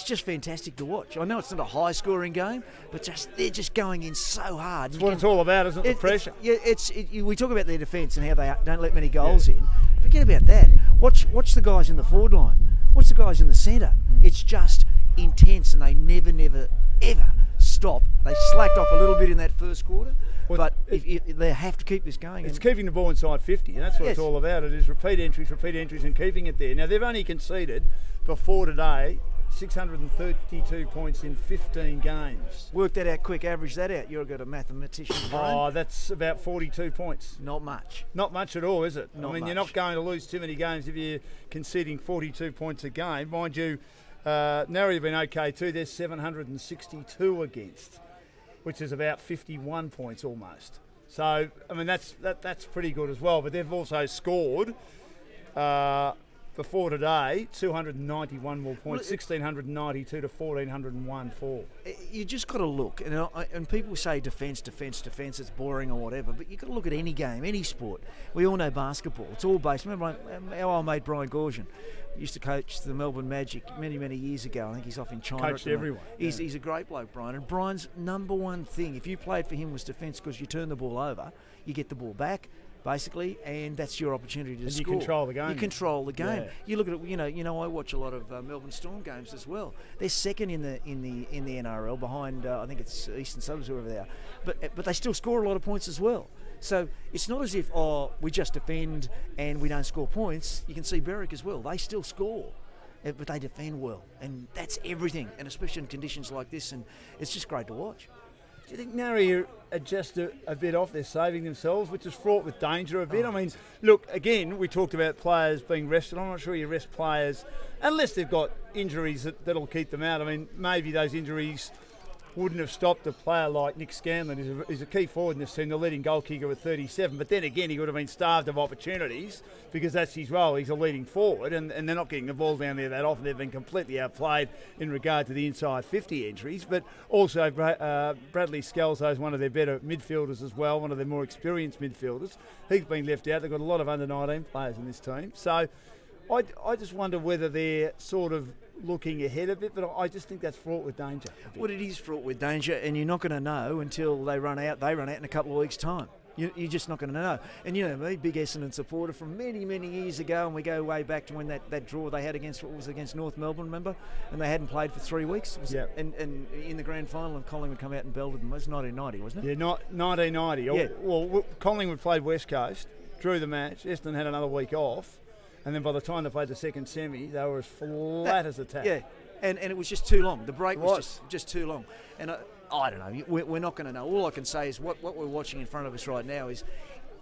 just fantastic to watch. I know it's not a high-scoring game, but they're just going in so hard. That's what it's all about, isn't it? The pressure. We talk about their defence and how they don't let many goals in. Forget about that. Watch the guys in the forward line. Watch the guys in the centre. It's just intense, and they never, ever stop. They slacked off a little bit in that first quarter, but they have to keep this going. It's keeping the ball inside 50, and that's what it's all about. It is repeat entries, and keeping it there. Now, they've only conceded before today 632 points in 15 games. Work that out quick, average that out. You're a good mathematician, Brian. Oh, that's about 42 points. Not much. Not much at all, is it? Not I mean, much. You're not going to lose too many games if you're conceding 42 points a game. Mind you, Narre have been okay too. They're 762 against, which is about 51 points almost. So, I mean, that's pretty good as well. But they've also scored before today 291 more points, 1,692 to 1,401 for. You just got to look, and people say defence, it's boring or whatever, but you've got to look at any game, any sport. We all know basketball. It's all based. Remember our old mate Brian Gorshin used to coach the Melbourne Magic many years ago. I think he's off in China. Coached everyone. He's a great bloke, Brian. And Brian's number one thing, if you played for him, was defence, because you turn the ball over, you get the ball back, basically, and that's your opportunity to score. You control the game. You control the game. Yeah. You look at it. I watch a lot of Melbourne Storm games as well. They're second in the NRL behind I think it's Eastern Suburbs, whoever they are, but they still score a lot of points as well. So it's not as if we just defend and we don't score points. You can see Berwick as well. They still score, but they defend well, and that's everything. And especially in conditions like this, and it's just great to watch. Do you think Narre are just a bit off? They're saving themselves, which is fraught with danger a bit. I mean, look, again, we talked about players being rested. I'm not sure you rest players unless they've got injuries that'll keep them out. I mean, maybe those injuries wouldn't have stopped a player like Nick Scanlon. He's a key forward in this team, the leading goal kicker with 37. But then again, he would have been starved of opportunities because that's his role. He's a leading forward, and they're not getting the ball down there that often. They've been completely outplayed in regard to the inside 50 entries. But also, Bradley Scalzo is one of their better midfielders as well, one of their more experienced midfielders. He's been left out. They've got a lot of under-19 players in this team. So I just wonder whether they're sort of looking ahead a bit, but I just think that's fraught with danger. Well, it is fraught with danger, and you're not going to know until they run out. They run out in a couple of weeks' time. You're just not going to know. And you know me, big Essendon supporter from many years ago, and we go way back to when that draw they had against North Melbourne, remember? And they hadn't played for 3 weeks. Yeah. And in the grand final, and Collingwood come out and belted them. It was 1990, wasn't it? Yeah, 1990. Yeah. Well, Collingwood played West Coast, drew the match. Essendon had another week off, and then by the time they played the second semi, they were as flat as a tack. Yeah. And it was just too long. The break was just too long. And I don't know. We're not going to know. All I can say is what we're watching in front of us right now is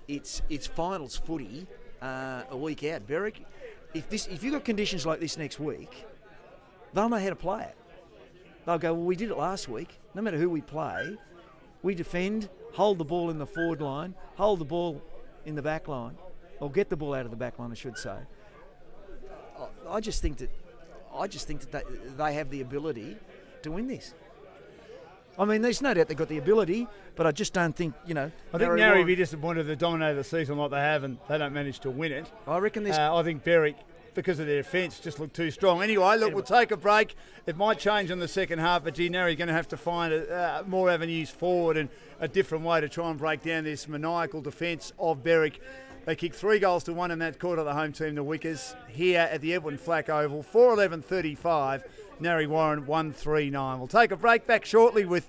it's finals footy a week out. Berwick, if you've got conditions like this next week, they'll know how to play it. They'll go, well, we did it last week. No matter who we play, we defend, hold the ball in the forward line, hold the ball in the back line, or get the ball out of the back line, I should say. I just think that they have the ability to win this. I mean, there's no doubt they've got the ability, but I just don't think, I think Narre would be disappointed if they dominate the season like they have and they don't manage to win it. I reckon this. I think Berwick, because of their defence, just look too strong. Anyway, look, we'll take a break. It might change in the second half, but Narre are going to have to find more avenues forward and a different way to try and break down this maniacal defence of Berwick. They kicked 3-1 in that quarter, the home team, the Wickers, here at the Edwin Flack Oval, 4:11:35. Narre Warren 139. We'll take a break, back shortly with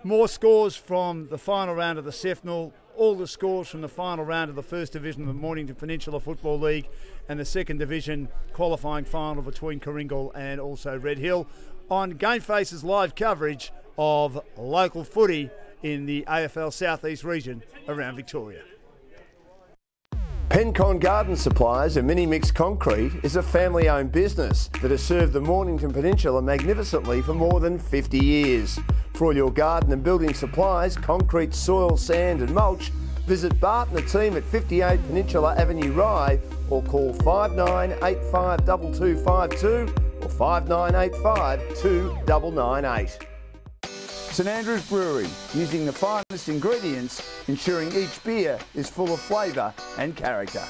more scores from the final round of the SEFNL, all the scores from the final round of the First Division of the Mornington Peninsula Football League and the Second Division qualifying final between Coringal and also Red Hill on GameFace's live coverage of local footy in the AFL Southeast region around Victoria. Pencon Garden Supplies and Mini Mix Concrete is a family-owned business that has served the Mornington Peninsula magnificently for more than 50 years. For all your garden and building supplies, concrete, soil, sand and mulch, visit Bart and the team at 58 Peninsula Avenue, Rye, or call 5985 2252 or 5985 2998. St Andrew's Brewery, using the finest ingredients, ensuring each beer is full of flavour and character.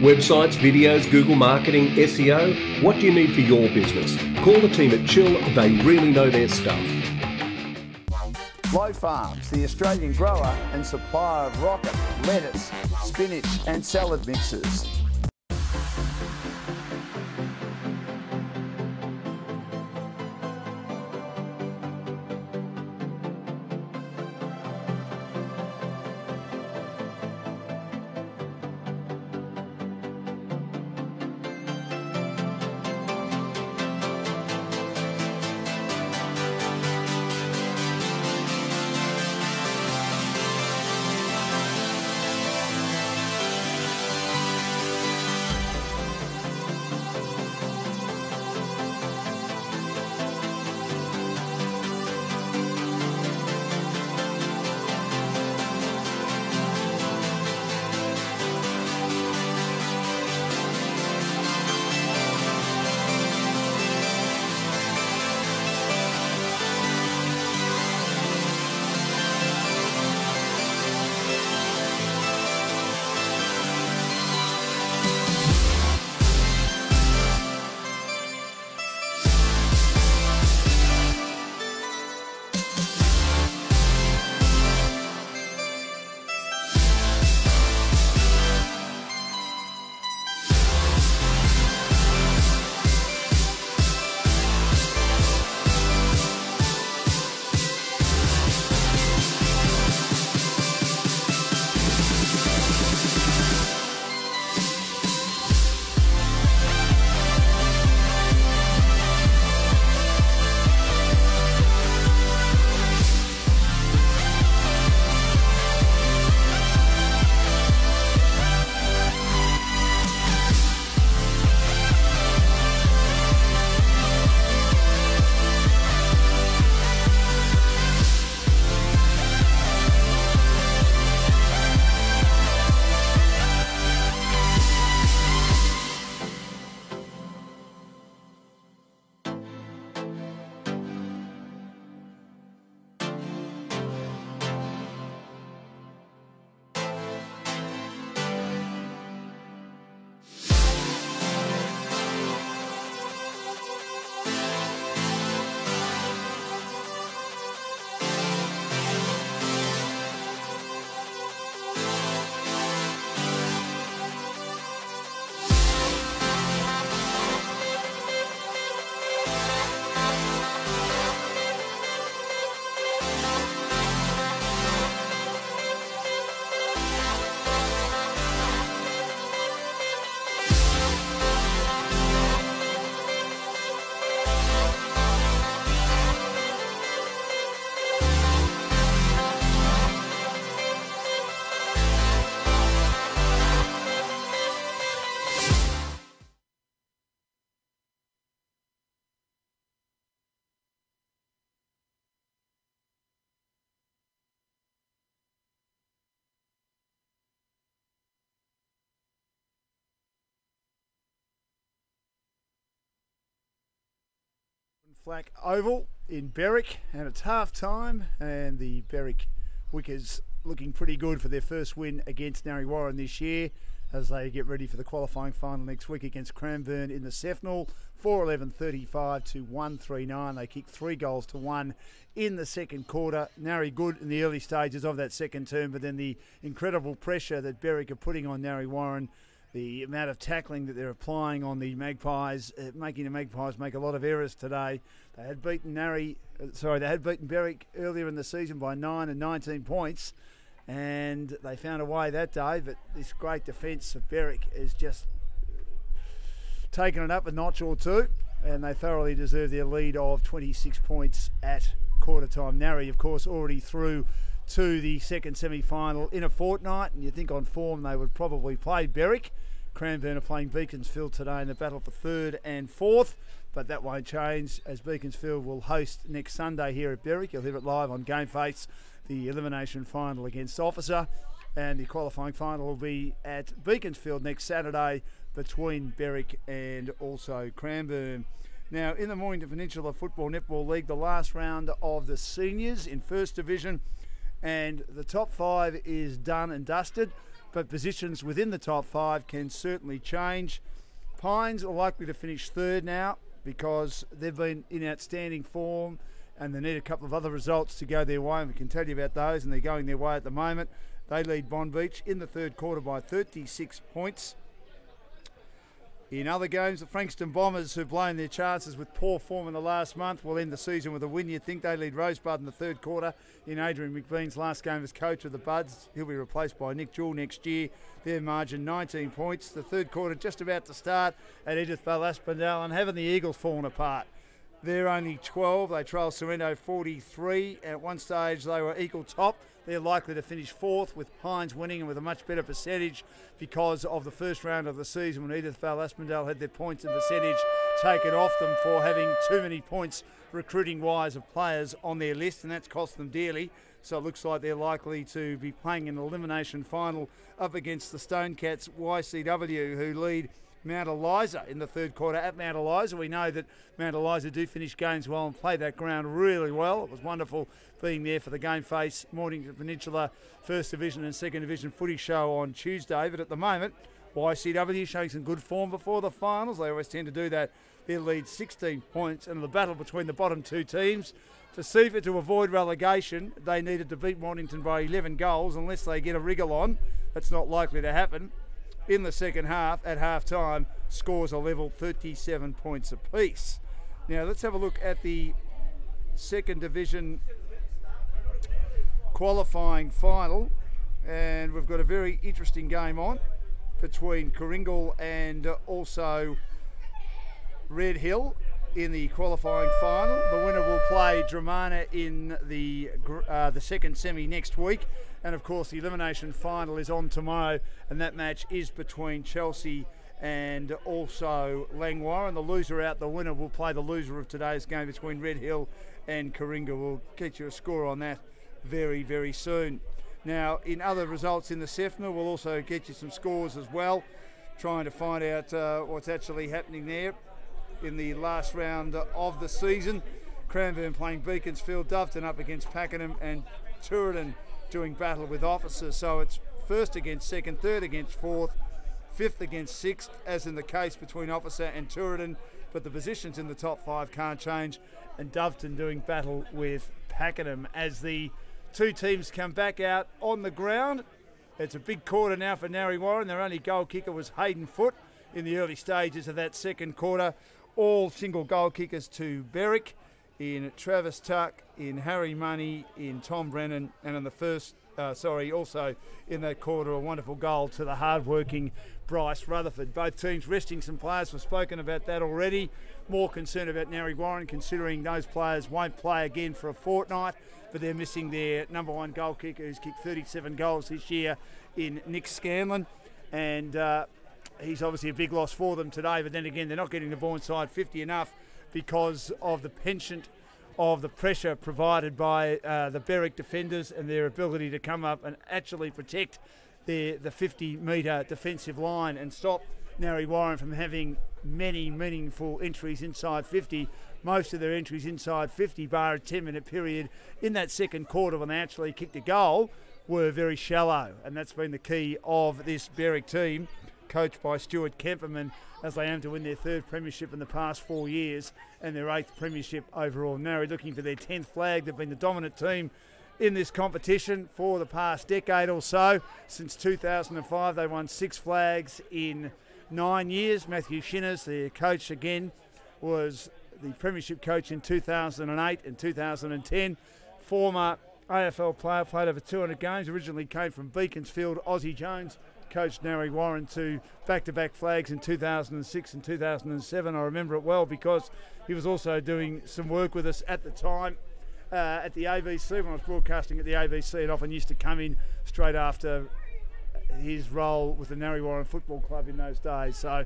Websites, videos, Google marketing, SEO. What do you need for your business? Call the team at Chill, they really know their stuff. Low Farms, the Australian grower and supplier of rocket, lettuce, spinach and salad mixes. Flack Oval in Berwick, and it's half time and the Berwick Wickers looking pretty good for their first win against Narre this year as they get ready for the qualifying final next week against Cranbourne in the Sefnal. 4-11-35 to 1-3-9. They kicked 3 goals to 1 in the second quarter. Narre good in the early stages of that second term, but then the incredible pressure that Berwick are putting on Narre Warren, the amount of tackling that they're applying on the Magpies, making the Magpies make a lot of errors today. They had beaten Berwick earlier in the season by 9 and 19 points, and they found a way that day. But this great defence of Berwick is just taken it up a notch or two, and they thoroughly deserve their lead of 26 points at quarter time. Narre, of course, already through to the second semi-final in a fortnight, and you think on form they would probably play Berwick. Cranbourne are playing Beaconsfield today in the battle for third and fourth, but that won't change as Beaconsfield will host next Sunday here at Berwick. You'll hear it live on GameFace, the elimination final against Officer, and the qualifying final will be at Beaconsfield next Saturday between Berwick and also Cranbourne. Now, in the Mornington Peninsula Football Netball League, the last round of the seniors in First Division, and the top 5 is done and dusted, but positions within the top 5 can certainly change. Pines are likely to finish third now because they've been in outstanding form and they need a couple of other results to go their way, and we can tell you about those, and they're going their way at the moment. They lead Bond Beach in the third quarter by 36 points. In other games, the Frankston Bombers, who've blown their chances with poor form in the last month, will end the season with a win. You'd think they lead Rosebud in the third quarter in Adrian McBean's last game as coach of the Buds. He'll be replaced by Nick Jewell next year. Their margin 19 points. The third quarter just about to start at Edith Vale Aspendale, and haven't the Eagles fallen apart? They're only 12. They trail Sorrento 43. At one stage, they were equal top. They're likely to finish fourth, with Pines winning and with a much better percentage because of the first round of the season when Edith Vale Aspendale had their points and percentage taken off them for having too many points recruiting-wise of players on their list, and that's cost them dearly. So it looks like they're likely to be playing an elimination final up against the Stonecats YCW, who lead Mount Eliza in the third quarter at Mount Eliza. We know that Mount Eliza do finish games well and play that ground really well. It was wonderful being there for the GameFace Mornington Peninsula First Division and Second Division footy show on Tuesday. But at the moment, YCW showing some good form before the finals. They always tend to do that. Their lead 16 points, and the battle between the bottom two teams. For Seaford to avoid relegation, they needed to beat Mornington by 11 goals unless they get a wriggle on. That's not likely to happen. In the second half, at half-time, scores are level 37 points apiece. Now, let's have a look at the second division qualifying final. And we've got a very interesting game on between Coringal and also Red Hill in the qualifying final. The winner will play Dramana in the second semi next week. And of course, the elimination final is on tomorrow, and that match is between Chelsea and also Langwarrin. The loser out, the winner will play the loser of today's game between Red Hill and Coringa. We'll get you a score on that very, very soon. Now, in other results in the SEFNA, we'll also get you some scores as well, trying to find out what's actually happening there in the last round of the season. Cranbourne playing Beaconsfield, Doveton up against Pakenham, and Tooradin doing battle with Officers. So it's first against second, third against fourth, fifth against sixth, as in the case between Officer and Tooradin, but the positions in the top 5 can't change, and Doveton doing battle with Pakenham as the two teams come back out on the ground. It's a big quarter now for Narre. Their only goal kicker was Hayden Foote in the early stages of that second quarter. All single goal kickers to Berwick, in Travis Tuck, in Harry Money, in Tom Brennan, and in the first, also in that quarter, a wonderful goal to the hard-working Bryce Rutherford. Both teams resting some players. We've spoken about that already. More concerned about Narre considering those players won't play again for a fortnight, but they're missing their number one goal kicker who's kicked 37 goals this year in Nick Scanlon, and he's obviously a big loss for them today, but then again, they're not getting the ball inside 50 enough because of the penchant of the pressure provided by the Berwick defenders and their ability to come up and actually protect the 50-metre defensive line and stop Narre from having many meaningful entries inside 50. Most of their entries inside 50, bar a 10-minute period in that second quarter when they actually kicked a goal, were very shallow, and that's been the key of this Berwick team, coached by Stuart Kemperman, as they aim to win their third premiership in the past 4 years and their 8th premiership overall. Narre looking for their 10th flag. They've been the dominant team in this competition for the past decade or so. Since 2005, they won 6 flags in 9 years. Matthew Shinners, their coach again, was the premiership coach in 2008 and 2010. Former AFL player, played over 200 games, originally came from Beaconsfield. Aussie Jones coached Narre to back-to-back flags in 2006 and 2007. I remember it well because he was also doing some work with us at the time. at the AVC. When I was broadcasting at the AVC, it often used to come in straight after his role with the Narre Football Club in those days. So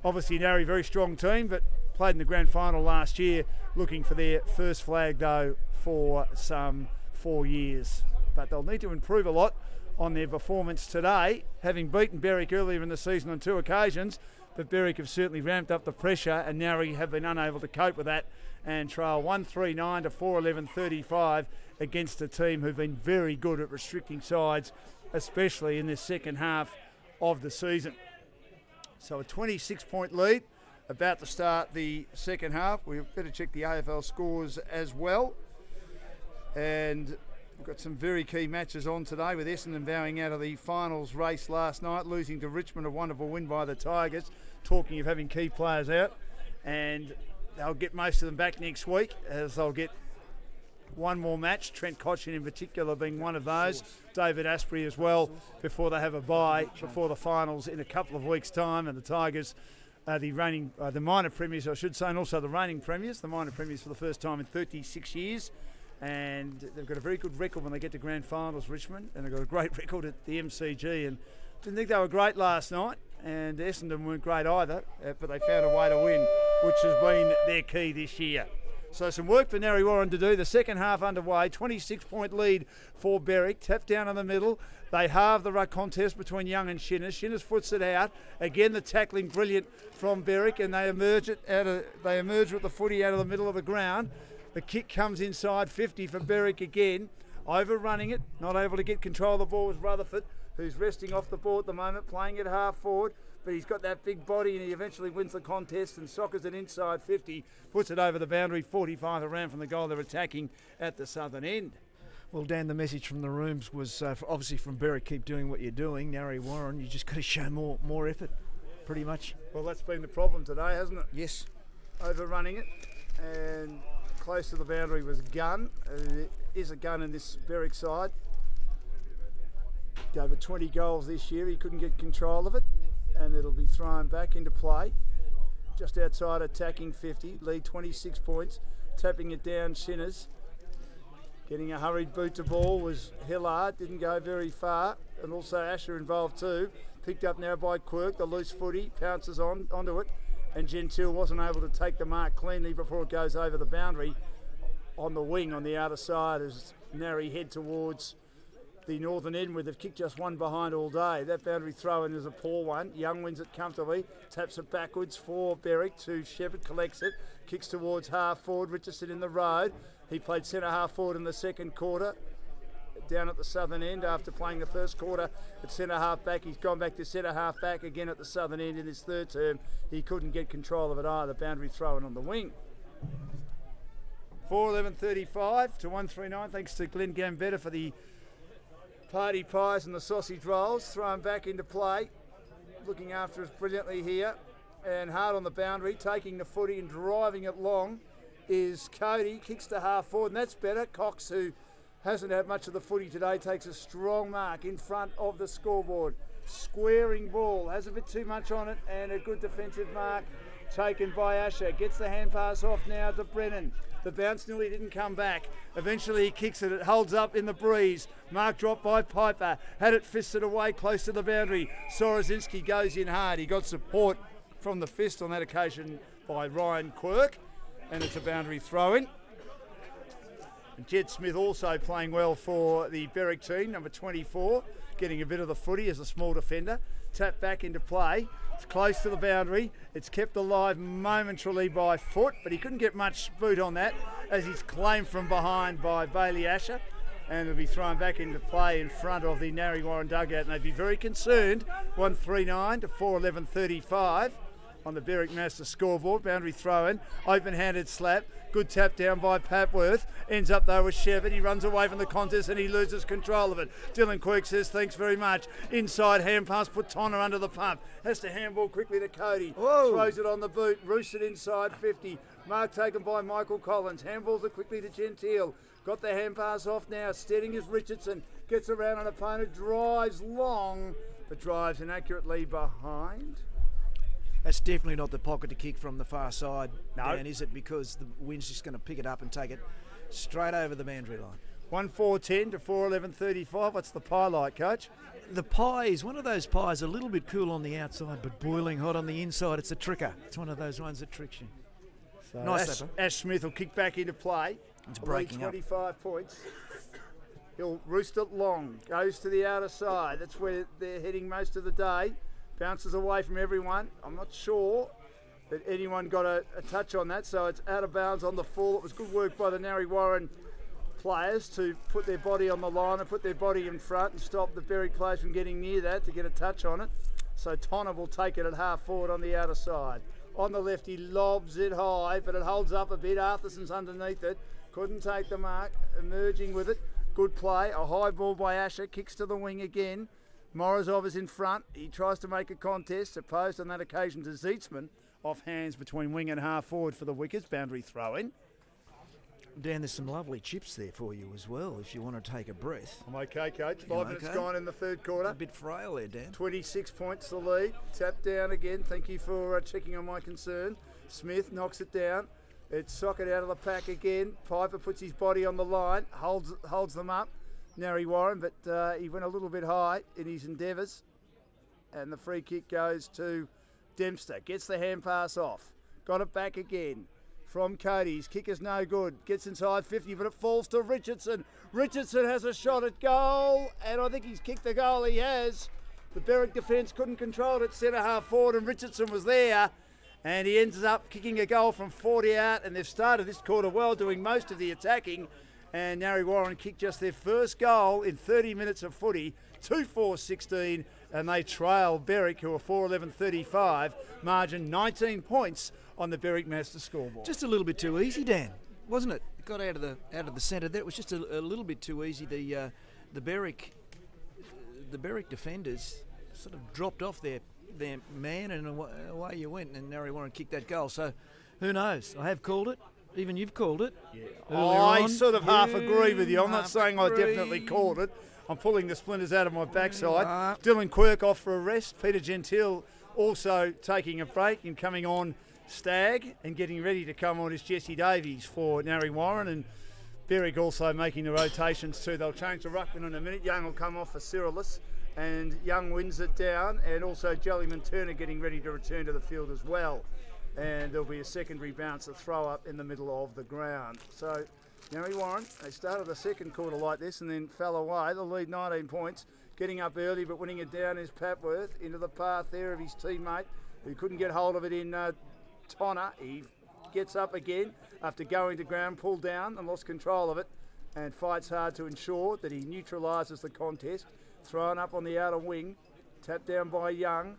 obviously Narre, very strong team, but played in the grand final last year, looking for their first flag though for some 4 years. But they'll need to improve a lot on their performance today, having beaten Berwick earlier in the season on 2 occasions. But Berwick have certainly ramped up the pressure, and Narre have been unable to cope with that and trail 139 to 411.35 against a team who've been very good at restricting sides, especially in the second half of the season. So a 26-point lead about to start the second half. We better check the AFL scores as well. And we've got some very key matches on today, with Essendon bowing out of the finals race last night, losing to Richmond, a wonderful win by the Tigers. Talking of having key players out, and they'll get most of them back next week, as they'll get one more match, Trent Cotchin in particular being one of those, David Asprey as well, before they have a bye before the finals in a couple of weeks' time. And the Tigers, the minor premiers I should say, and also the reigning premiers, the minor premiers for the first time in 36 years. And they've got a very good record when they get to grand finals, Richmond, and they've got a great record at the MCG. And didn't think they were great last night, and Essendon weren't great either, but they found a way to win, which has been their key this year. So some work for Narre Warren to do. The second half underway, 26-point lead for Berwick. Tap down in the middle. They halve the ruck contest between Young and Shinners. Shinners foots it out. Again, the tackling brilliant from Berwick, and they emerge with the footy out of the middle of the ground. The kick comes inside 50 for Berwick again. Overrunning it, not able to get control of the ball was Rutherford, who's resting off the ball at the moment, playing it half forward. But he's got that big body, and he eventually wins the contest and soccers it inside 50, puts it over the boundary, 45 around from the goal. They're attacking at the southern end. Well, Dan, the message from the rooms was obviously from Berwick, keep doing what you're doing. Narre Warren, you just got to show more effort, pretty much. Well, that's been the problem today, hasn't it? Yes. Overrunning it, and close to the boundary was Gunn. It is a gun in this Berwick side. Over 20 goals this year, he couldn't get control of it, and it'll be thrown back into play. Just outside attacking 50, lead 26 points, tapping it down Shinners. Getting a hurried boot to ball was Hillard, didn't go very far, and also Asher involved too. Picked up now by Quirk, the loose footy, pounces onto it, and Gentile wasn't able to take the mark cleanly before it goes over the boundary on the wing on the outer side as Narre head towards the northern end, where they've kicked just one behind all day. That boundary throw-in is a poor one. Young wins it comfortably, taps it backwards for Berwick to Shepherd, collects it, kicks towards half forward, Richardson in the road. He played centre half forward in the second quarter, down at the southern end after playing the first quarter at centre half back. He's gone back to centre half back again at the southern end in his third term. He couldn't get control of it either. Boundary throw-in on the wing. 4:11:35 to 139. Thanks to Glenn Gambetta for the party pies and the sausage rolls. Thrown back into play. Looking after us brilliantly here. And hard on the boundary, taking the footy and driving it long is Cody. Kicks to half forward, and that's better. Cox, who hasn't had much of the footy today, takes a strong mark in front of the scoreboard. Squaring ball, has a bit too much on it, and a good defensive mark taken by Asher. Gets the hand pass off now to Brennan. The bounce nearly didn't come back. Eventually he kicks it. It holds up in the breeze. Mark dropped by Piper. Had it fisted away close to the boundary. Sorozinski goes in hard. He got support from the fist on that occasion by Ryan Quirk. And it's a boundary throw-in. Jed Smith also playing well for the Berwick team, number 24, getting a bit of the footy as a small defender. Tap back into play. It's close to the boundary. It's kept alive momentarily by foot, but he couldn't get much boot on that as he's claimed from behind by Bailey Asher. And it'll be thrown back into play in front of the Narre Warren dugout, and they'd be very concerned. 139 to 4:11:35 on the Berwick Master scoreboard. Boundary throw-in, open-handed slap, good tap down by Papworth. Ends up though with Shepherd. He runs away from the contest and he loses control of it. Dylan Quirk says thanks very much. Inside hand pass, put Tonner under the pump. Has to handball quickly to Cody. Whoa. Throws it on the boot, roosted inside 50. Mark taken by Michael Collins. Handballs it quickly to Gentile. Got the hand pass off now. Steading is Richardson. Gets around an opponent, drives long, but drives inaccurately behind. That's definitely not the pocket to kick from the far side, no. Dan, is it? Because the wind's just going to pick it up and take it straight over the boundary line. 1-4-10 to 4-11-35. What's the pie like, Coach? The pie is one of those pies, a little bit cool on the outside, but boiling hot on the inside. It's a tricker. It's one of those ones that tricks you. So Nice slapper. Ash Smith will kick back into play. It's breaking up. 25 points. He'll roost it long. Goes to the outer side. That's where they're heading most of the day. Bounces away from everyone. I'm not sure that anyone got a touch on that, so it's out of bounds on the full. It was good work by the Narre Warren players to put their body on the line and put their body in front and stop the Berwick players from getting near that to get a touch on it. So Tonner will take it at half forward on the outer side. On the left, he lobs it high, but it holds up a bit. Arthursson's underneath it. Couldn't take the mark. Emerging with it. Good play. A high ball by Asher. Kicks to the wing again. Morozov is in front. He tries to make a contest. Opposed on that occasion to Zeetzman. Off hands between wing and half forward for the Wickers. Boundary throw in. Dan, there's some lovely chips there for you as well if you want to take a breath. I'm okay, Coach. 5 minutes okay? gone in the third quarter. A bit frail there, Dan. 26 points the lead. Tap down again. Thank you for checking on my concern. Smith knocks it down. It's socket out of the pack again. Piper puts his body on the line, holds them up. Narre Warren, but he went a little bit high in his endeavours. And the free kick goes to Dempster. Gets the hand pass off. Got it back again. From Cody, his kick is no good. Gets inside 50, but it falls to Richardson. Richardson has a shot at goal, and I think he's kicked the goal. He has. The Berwick defence couldn't control it, centre half forward, and Richardson was there. And he ends up kicking a goal from 40 out, and they've started this quarter well, doing most of the attacking. And Narre Warren kicked just their first goal in 30 minutes of footy, 2-4-16, and they trail Berwick, who are 4-11-35, margin 19 points on the Berwick Master scoreboard. Just a little bit too easy, Dan, wasn't it? It got out of the centre there. It was just a little bit too easy. The Berwick defenders sort of dropped off their man, and away you went, and Narre Warren kicked that goal. So who knows? I have called it. Even you've called it. Yeah. I sort of half agree with you. I'm not saying I definitely called it. I'm pulling the splinters out of my backside. Dylan Quirk off for a rest. Peter Gentile also taking a break and coming on Stagg, and getting ready to come on is Jesse Davies for Narre Warren, and Berwick also making the rotations too. They'll change the ruckman in a minute. Young will come off for Cyrilus, and Young wins it down, and also Jellyman Turner getting ready to return to the field as well. And there'll be a secondary bounce, a throw up in the middle of the ground. So Narre Warren, they started the second quarter like this and then fell away. The lead 19 points, getting up early, but winning it down is Papworth into the path there of his teammate, who couldn't get hold of it in Tonner. He gets up again after going to ground, pulled down and lost control of it, and fights hard to ensure that he neutralises the contest. Thrown up on the outer wing, tapped down by Young.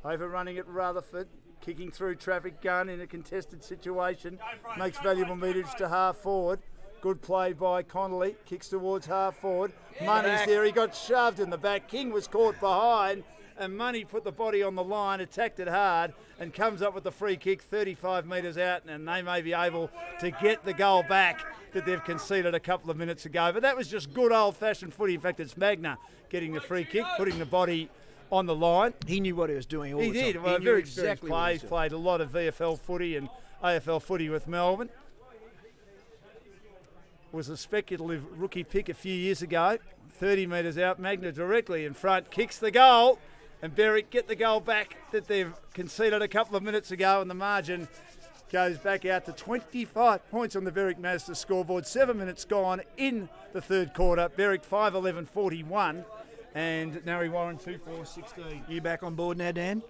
Overrunning at Rutherford, kicking through traffic gun in a contested situation, makes valuable metres to half forward. Good play by Connolly, kicks towards half forward. Money's there, he got shoved in the back. King was caught behind, and Money put the body on the line, attacked it hard, and comes up with the free kick 35 metres out, and they may be able to get the goal back that they've conceded a couple of minutes ago. But that was just good old-fashioned footy. In fact, it's Magna getting the free kick, putting the body on the line. He knew what he was doing all the time. He did. Well, very experienced player. He's played a lot of VFL footy and AFL footy with Melbourne. Was a speculative rookie pick a few years ago. 30 metres out, Magna directly in front, kicks the goal, and Berwick get the goal back that they've conceded a couple of minutes ago, and the margin goes back out to 25 points on the Berwick Mazda scoreboard. 7 minutes gone in the third quarter. Berwick 5-11-41. And Narre Warren 2-4-16. You back on board now, Dan?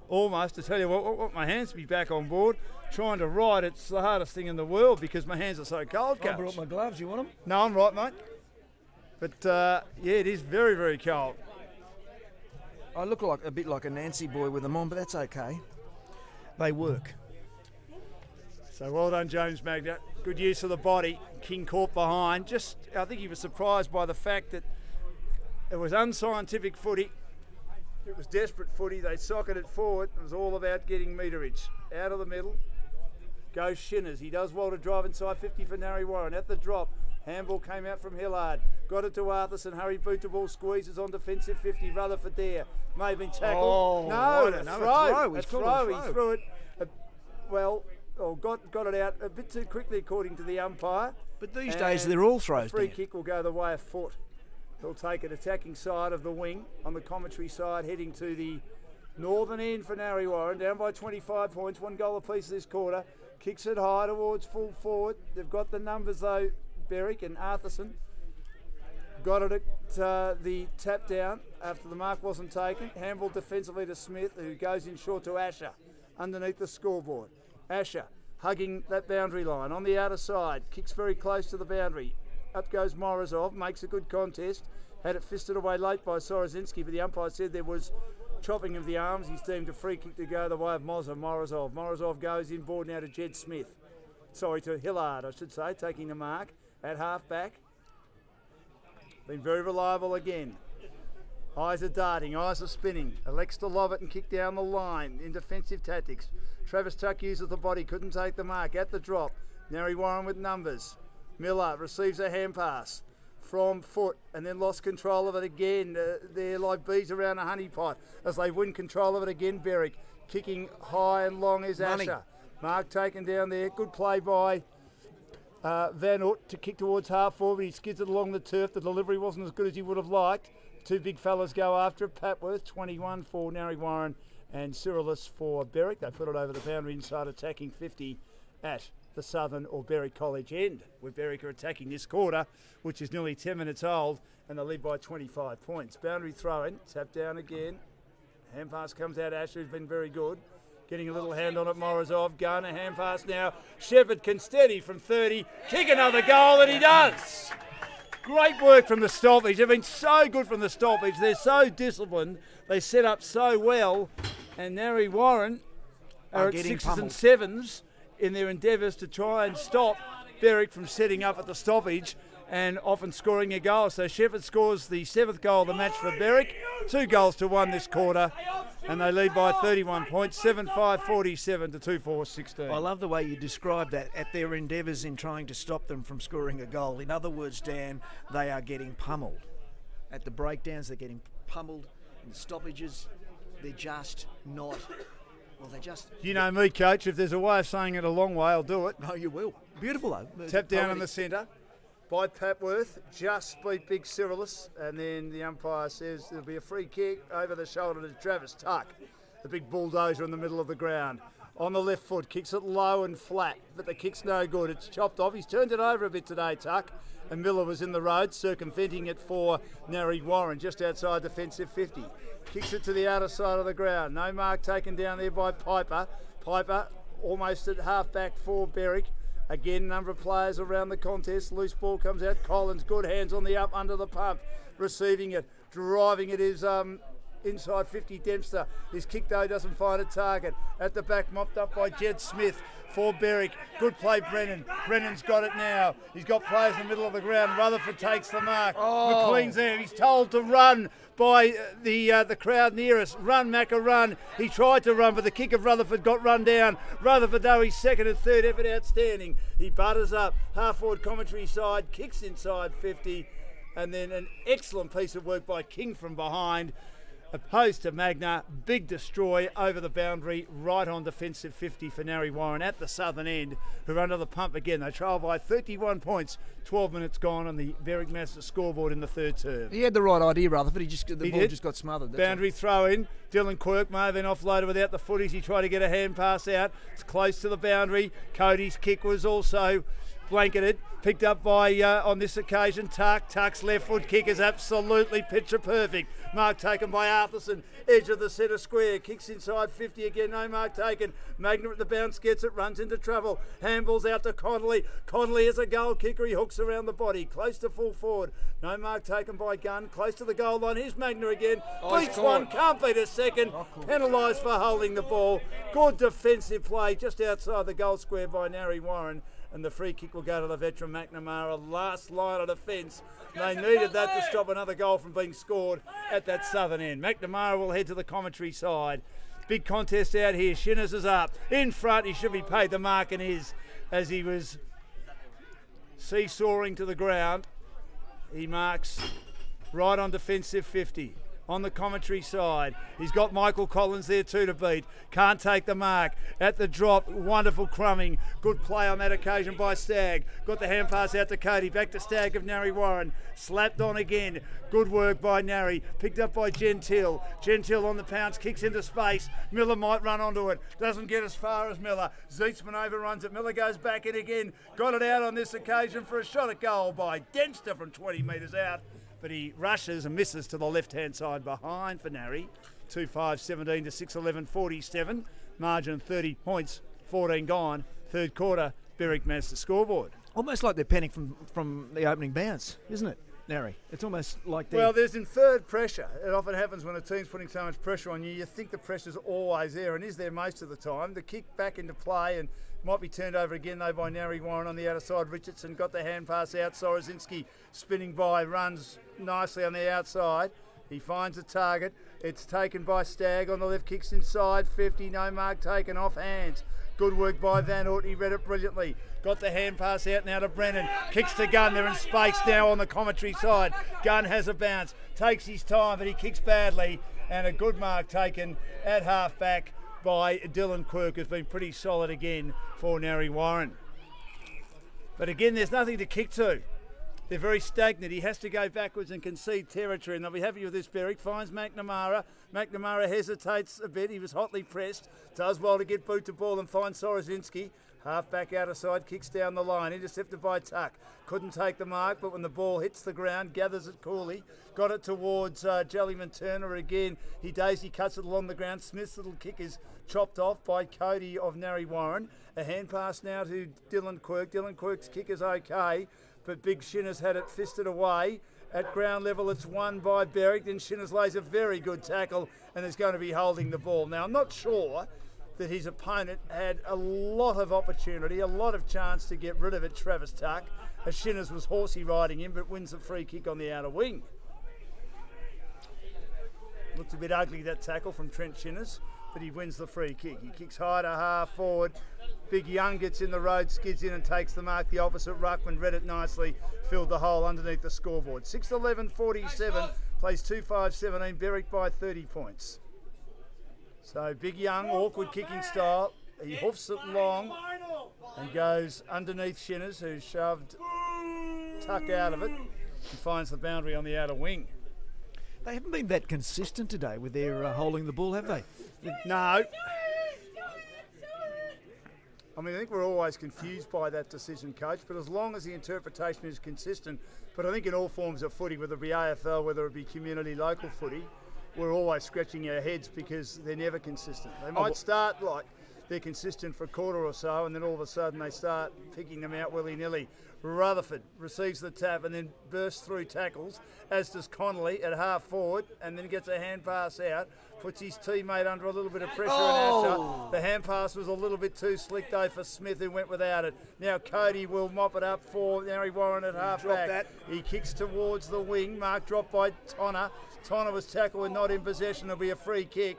Almost. To tell you what, I want my hands to be back on board. Trying to ride, it's the hardest thing in the world because my hands are so cold, Coach. I brought my gloves. You want them? No, I'm right, mate. But, yeah, it is very, very cold. I look like a bit like a Nancy boy with them on, but that's okay. They work. So well done, James Magna. Good use of the body. King caught behind. I think he was surprised by the fact that it was unscientific footy. It was desperate footy. They socketed forward. It was all about getting meterage. Out of the middle goes Shinners. He does well to drive inside 50 for Narre Warren. At the drop, handball came out from Hillard. Got it to Arthurson. Hurry boot the ball, squeezes on defensive 50. Rutherford there. May have been tackled. Oh, no, a throw. A throw. He threw it. Well, or got it out a bit too quickly according to the umpire. But these days they're all throws. Free Dan. kick will go the way of foot. He'll take it attacking side of the wing on the commentary side, heading to the northern end for Narre Warren, down by 25 points, 1 goal apiece this quarter. Kicks it high towards full forward. They've got the numbers though, Berwick and Arthurson. Got it at the tap down after the mark wasn't taken. Handball defensively to Smith, who goes in short to Asher underneath the scoreboard. Asher hugging that boundary line on the outer side, kicks very close to the boundary. Up goes Morozov, makes a good contest. Had it fisted away late by Sorozinski, but the umpire said there was chopping of the arms. He's deemed a free kick to go the way of Morozov. Morozov goes inboard now to Jed Smith. Sorry, to Hillard, I should say, taking the mark at half back. Been very reliable again. Eyes are darting, eyes are spinning. Elects to lob it and kick down the line in defensive tactics. Travis Tuck uses the body, couldn't take the mark at the drop. Narre Warren with numbers. Miller receives a hand pass from foot and then lost control of it again. They're like bees around a honey pot as they win control of it again. Berwick kicking high and long is Asher. Mark taken down there. Good play by Van Oort to kick towards half forward. He skids it along the turf. The delivery wasn't as good as he would have liked. Two big fellas go after it. Patworth, 21 for Narre Warren, and Cyrilus for Berwick. They put it over the boundary inside, attacking 50 at the Southern or Berwick College end, where Berwick are attacking this quarter, which is nearly 10 minutes old, and they lead by 25 points. Boundary throw-in, tap down again. Hand pass comes out. Asher, who's been very good. Getting a little hand on it, Morozov. Gunner, hand pass now. Shepherd can steady from 30. Kick another goal, and he does. Great work from the stoppage. They've been so good from the stoppage. They're so disciplined. They set up so well. And Narre Warren are at 6s and 7s in their endeavours to try and stop Berwick from setting up at the stoppage and often scoring a goal. So Shepherd scores the 7th goal of the match for Berwick. 2 goals to 1 this quarter. And they lead by 31 points, 7-5-47 to 2-4-16. I love the way you describe that, at their endeavours in trying to stop them from scoring a goal. In other words, Dan, they are getting pummeled. At the breakdowns, they're getting pummeled. In the stoppages, they're just not... Well, they just... You know me, Coach. If there's a way of saying it a long way, I'll do it. No, you will. Beautiful, though. Tap down in the centre by Patworth. Just beat Big Cyrilus. And then the umpire says there'll be a free kick over the shoulder to Travis Tuck, the big bulldozer in the middle of the ground. On the left foot, kicks it low and flat, but the kick's no good. It's chopped off. He's turned it over a bit today, Tuck. And Miller was in the road, circumventing it for Narre Warren, just outside defensive 50. Kicks it to the outer side of the ground. No mark taken down there by Piper. Piper almost at half-back for Berwick. Again, number of players around the contest. Loose ball comes out. Collins, good hands on the up under the pump. Receiving it, driving it is inside 50 Dempster. His kick though doesn't find a target. At the back, mopped up by Jed Smith for Berwick. Good play, Brennan. Brennan's got it now. He's got players in the middle of the ground. Rutherford takes the mark. McLean's there. He's told to run by the crowd near us. Run, Macca, run. He tried to run, but the kick of Rutherford got run down. Rutherford, though, his second and third effort outstanding. He butters up. Half-forward commentary side, kicks inside 50, and then an excellent piece of work by King from behind. Opposed to Magna, big destroy over the boundary, right on defensive 50 for Narre Warren at the southern end, who are under the pump again. They trail by 31 points, 12 minutes gone on the Berwick Masters scoreboard in the third term. He had the right idea, Rutherford. The ball just got smothered. Boundary throw in. Dylan Quirk may have been offloaded without the footies. He tried to get a hand pass out. It's close to the boundary. Cody's kick was also blanketed, picked up by, on this occasion, Tuck. Tuck's left foot kick is absolutely picture perfect. Mark taken by Arthurson, edge of the centre square, kicks inside 50 again, no mark taken. Magna at the bounce, gets it, runs into trouble. Handballs out to Connolly. Connolly is a goal kicker, he hooks around the body, close to full forward. No mark taken by Gunn, close to the goal line. Here's Magna again, beats one, can't beat a second. Penalised for holding the ball. Good defensive play just outside the goal square by Narre Warren. And the free kick will go to the veteran McNamara. Last line of defence. They needed that to stop another goal from being scored at that southern end. McNamara will head to the commentary side. Big contest out here. Shinners is up. In front, he should be paid the mark and is, as he was seesawing to the ground. He marks right on defensive 50. on the commentary side. He's got Michael Collins there too to beat. Can't take the mark. At the drop, wonderful crumbing. Good play on that occasion by Stagg. Got the hand pass out to Cody. Back to Stagg of Narre Warren. Slapped on again. Good work by Narre. Picked up by Gentile. Gentile on the pounce, kicks into space. Miller might run onto it. Doesn't get as far as Miller. Zeitzman overruns it. Miller goes back in again. Got it out on this occasion for a shot at goal by Dempster from 20 metres out. But he rushes and misses to the left-hand side behind for Narre. 2-5-17 to 6-11-47. Margin 30 points, 14 gone. Third quarter, Berwick managed the scoreboard. Almost like they're panning from the opening bounce, isn't it, Narre? It's almost like they're... Well, there's inferred pressure. It often happens when a team's putting so much pressure on you. You think the pressure's always there, and is there most of the time. The kick back into play and might be turned over again, though, by Narre Warren on the outer side. Richardson got the hand pass out. Sorozinski spinning by, runs nicely on the outside. He finds a target. It's taken by Stagg on the left, kicks inside 50. No mark taken, off hands. Good work by Van Oort. He read it brilliantly. Got the hand pass out now to Brennan. Kicks to Gunn. They're in space now on the commentary side. Gunn has a bounce. Takes his time, but he kicks badly. And a good mark taken at half back by Dylan Quirk, who's been pretty solid again for Narre Warren. But again, there's nothing to kick to. They're very stagnant. He has to go backwards and concede territory, and they'll be happy with this. Berwick finds McNamara. McNamara hesitates a bit. He was hotly pressed. Does well to get boot to ball and find Sorozinski. Half back outer side, kicks down the line. Intercepted by Tuck. Couldn't take the mark, but when the ball hits the ground, gathers it coolly. Got it towards Jellyman Turner again. He daisy cuts it along the ground. Smith's little kick is chopped off by Cody of Narre Warren. A hand pass now to Dylan Quirk. Dylan Quirk's kick is okay, but Big Shinners had it fisted away. At ground level, it's won by Berwick. Then Shinners lays a very good tackle and is going to be holding the ball. Now, I'm not sure that his opponent had a lot of opportunity, a lot of chance to get rid of it, Travis Tuck, as Shinners was horsey riding him, but wins the free kick on the outer wing. Looks a bit ugly, that tackle from Trent Shinners, but he wins the free kick. He kicks high to half forward. Big Young gets in the road, skids in and takes the mark. The opposite ruckman read it nicely, filled the hole underneath the scoreboard. 6-11-47, plays 2-5-17, Berwick by 30 points. So Big Young, awkward kicking style. He hoofs it long and goes underneath Shinners, who's shoved Tuck out of it and finds the boundary on the outer wing. They haven't been that consistent today with their holding the ball, have they? No. I mean, I think we're always confused by that decision, Coach, but as long as the interpretation is consistent, but I think in all forms of footy, whether it be AFL, whether it be community, local footy, we're always scratching our heads because they're never consistent. They might start like they're consistent for a quarter or so, and then all of a sudden they start picking them out willy-nilly. Rutherford receives the tap and then bursts through tackles, as does Connolly at half forward, and then gets a hand pass out, puts his teammate under a little bit of pressure and Asher. The hand pass was a little bit too slick though for Smith, who went without it. Now Cody will mop it up for Narre Warren at half back. He kicks towards the wing, mark dropped by Tonner. Tonner was tackled and not in possession. There'll be a free kick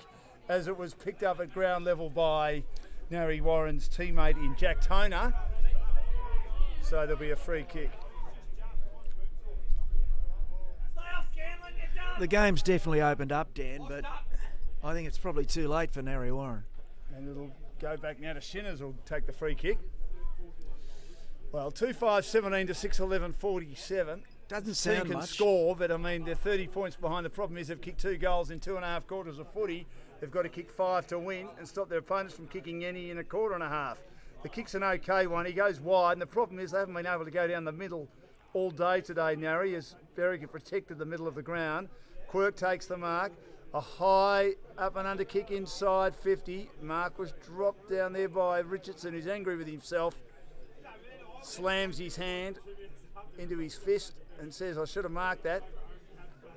as it was picked up at ground level by Narre Warren's teammate in Jack Toner. So there'll be a free kick. The game's definitely opened up, Dan, but I think it's probably too late for Narre Warren. And it'll go back now to Shinners, who'll take the free kick. Well, 2-5-17 to 6-11-47. Doesn't sound Team can much. score, but I mean, they're 30 points behind. The problem is they've kicked 2 goals in 2.5 quarters of footy. They've got to kick 5 to win and stop their opponents from kicking any in a quarter and a half. The kick's an okay one. He goes wide, and the problem is they haven't been able to go down the middle all day today, Narre, as Berwick have protected the middle of the ground. Quirk takes the mark. A high up and under kick inside 50. Mark was dropped down there by Richardson, who's angry with himself. Slams his hand into his fist and says, I should have marked that.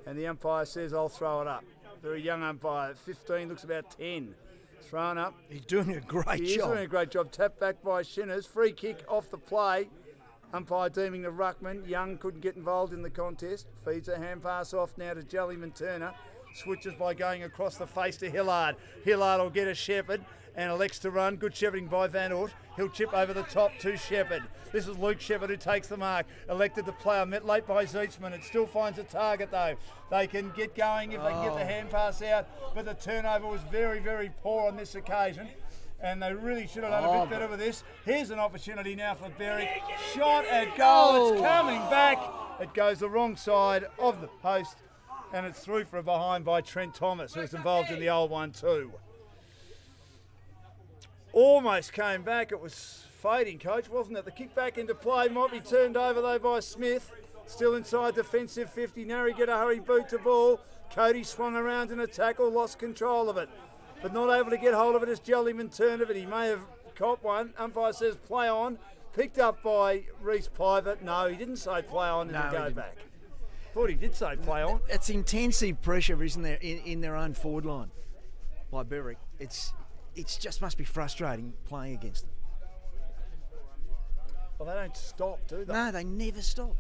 And the umpire says, I'll throw it up. Very young umpire, 15, looks about 10. Thrown up. He's doing a great job. He is doing a great job. Tapped back by Shinners. Free kick off the play. Umpire deeming the ruckman. Young couldn't get involved in the contest. Feeds a hand pass off now to Jellyman Turner. Switches by going across the face to Hillard. Hillard will get a shepherd and elects to run. Good shepherding by Van Oort. He'll chip over the top to Shepherd. This is Luke Shepherd who takes the mark. Elected to play on, met late by Zeechman. It still finds a target though. They can get going if they can get the hand pass out, but the turnover was very, very poor on this occasion. And they really should have done a bit better with this. Here's an opportunity now for Berwick. Shot at goal. It's coming back. It goes the wrong side of the post, and it's through for a behind by Trent Thomas, who's involved in the old one too. Almost came back. It was fading, coach, wasn't it? The kick back into play might be turned over though by Smith. Still inside defensive 50. Narre get a hurry boot to ball. Cody swung around in a tackle, lost control of it, but not able to get hold of it as Jellyman turned of it. He may have caught one. Umpire says play on. Picked up by Reece Pivot. No, he didn't say play on and go back. Thought he did say play on. It's intensive pressure, isn't there, in their own forward line by Berwick. It's just must be frustrating playing against them. Well, they don't stop, do they? No, they never stop.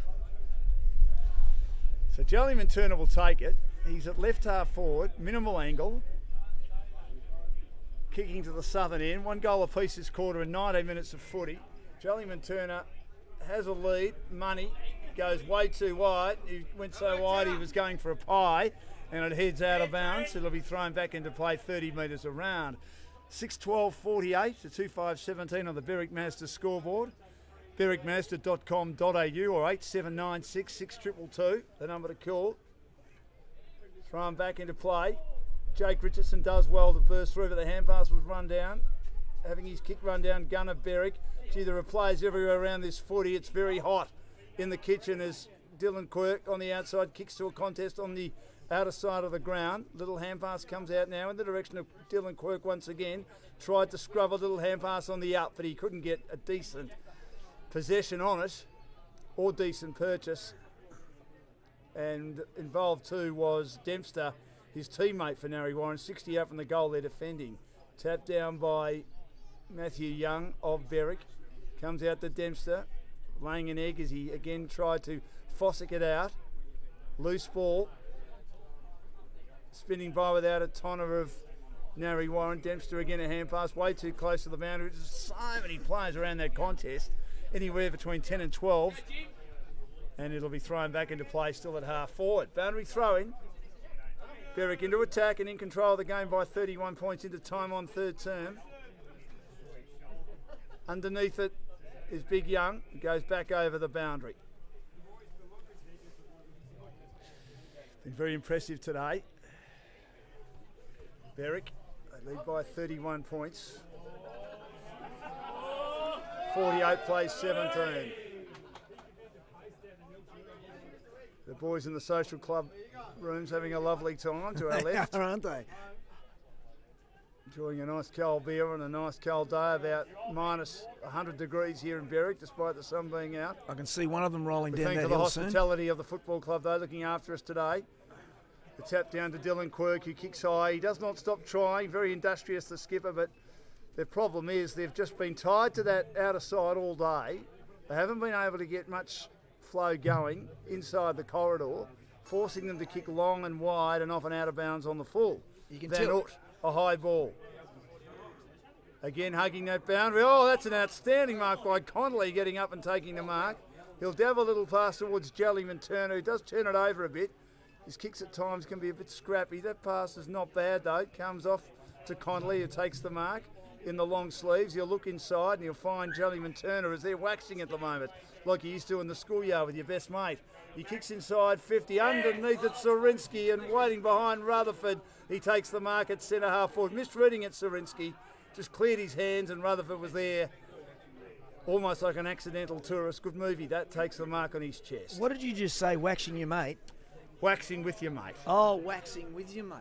So Jellyman Turner will take it. He's at left half forward, minimal angle. Kicking to the southern end. 1 goal apiece this quarter in 19 minutes of footy. Jellyman Turner has a lead. Money goes way too wide. He went so wide he was going for a pie, and it heads out of bounds. It'll be thrown back into play 30 metres around. 6:12:48 to 2:5:17 on the Berwick Mazda scoreboard. berwickmazda.com.au or 8796 6222, the number to call. Thrown back into play. Jake Richardson does well to burst through, but the hand pass was run down. Having his kick run down, Gunner Berwick. Gee, there are players everywhere around this footy. It's very hot in the kitchen as Dylan Quirk on the outside kicks to a contest on the outer side of the ground. Little hand pass comes out now in the direction of Dylan Quirk once again. Tried to scrub a little hand pass on the up, but he couldn't get a decent possession on it or decent purchase. And involved too was Dempster, his teammate for Narre Warren, 60 out from the goal they're defending. Tapped down by Matthew Young of Berwick. Comes out to Dempster, laying an egg as he again tried to Fossick it out. Loose ball. Spinning by without a tonner of Narre Warren. Dempster again a hand pass, way too close to the boundary. There's so many players around that contest, anywhere between 10 and 12. And it'll be thrown back into play still at half forward. Boundary throw-in. Berwick into attack and in control of the game by 31 points into time on third term. Underneath it is Big Young. He goes back over the boundary. Been very impressive today. Berwick, they lead by 31 points. 48 plays 17. The boys in the social club rooms having a lovely time to our left. Aren't they? Enjoying a nice cold beer on a nice cold day, about minus 100 degrees here in Berwick, despite the sun being out. I can see one of them rolling down that Thanks to hill the soon. hospitality of the football club, though, looking after us today. The tap down to Dylan Quirk, who kicks high. He does not stop trying. Very industrious, the skipper, but their problem is they've just been tied to that outer side all day. They haven't been able to get much flow going inside the corridor, forcing them to kick long and wide and often out of bounds on the full. You can Van tell. Oort, a high ball. Again hugging that boundary. Oh, that's an outstanding mark by Connolly, getting up and taking the mark. He'll dab a little pass towards Jellyman Turner, who does turn it over a bit. His kicks at times can be a bit scrappy. That pass is not bad though. Comes off to Connolly, who takes the mark in the long sleeves. He'll look inside and he'll find Jellyman Turner as they're waxing at the moment, like he used to in the schoolyard with your best mate. He kicks inside 50, underneath it Sorinsky, and waiting behind Rutherford. He takes the mark at centre half forward. Misreading it, Sorinsky. Just cleared his hands and Rutherford was there. Almost like an accidental tourist. Good movie, that takes the mark on his chest. What did you just say, waxing your mate? Waxing with your mate. Oh, waxing with your mate.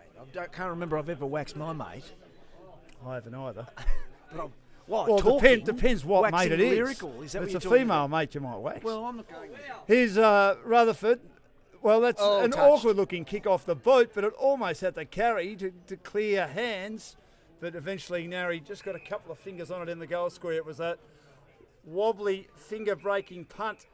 Can't remember I've ever waxed my mate. I haven't either. But Well, depends what mate it is. Lyrical. Is that if what it's a you're talking female about? mate, you might wax. Well, I'm not going there. Here's Rutherford. Well, that's an touched. awkward-looking kick off the boot, but it almost had to carry to clear hands. But eventually, Narre just got a couple of fingers on it in the goal square. It was that wobbly, finger-breaking punt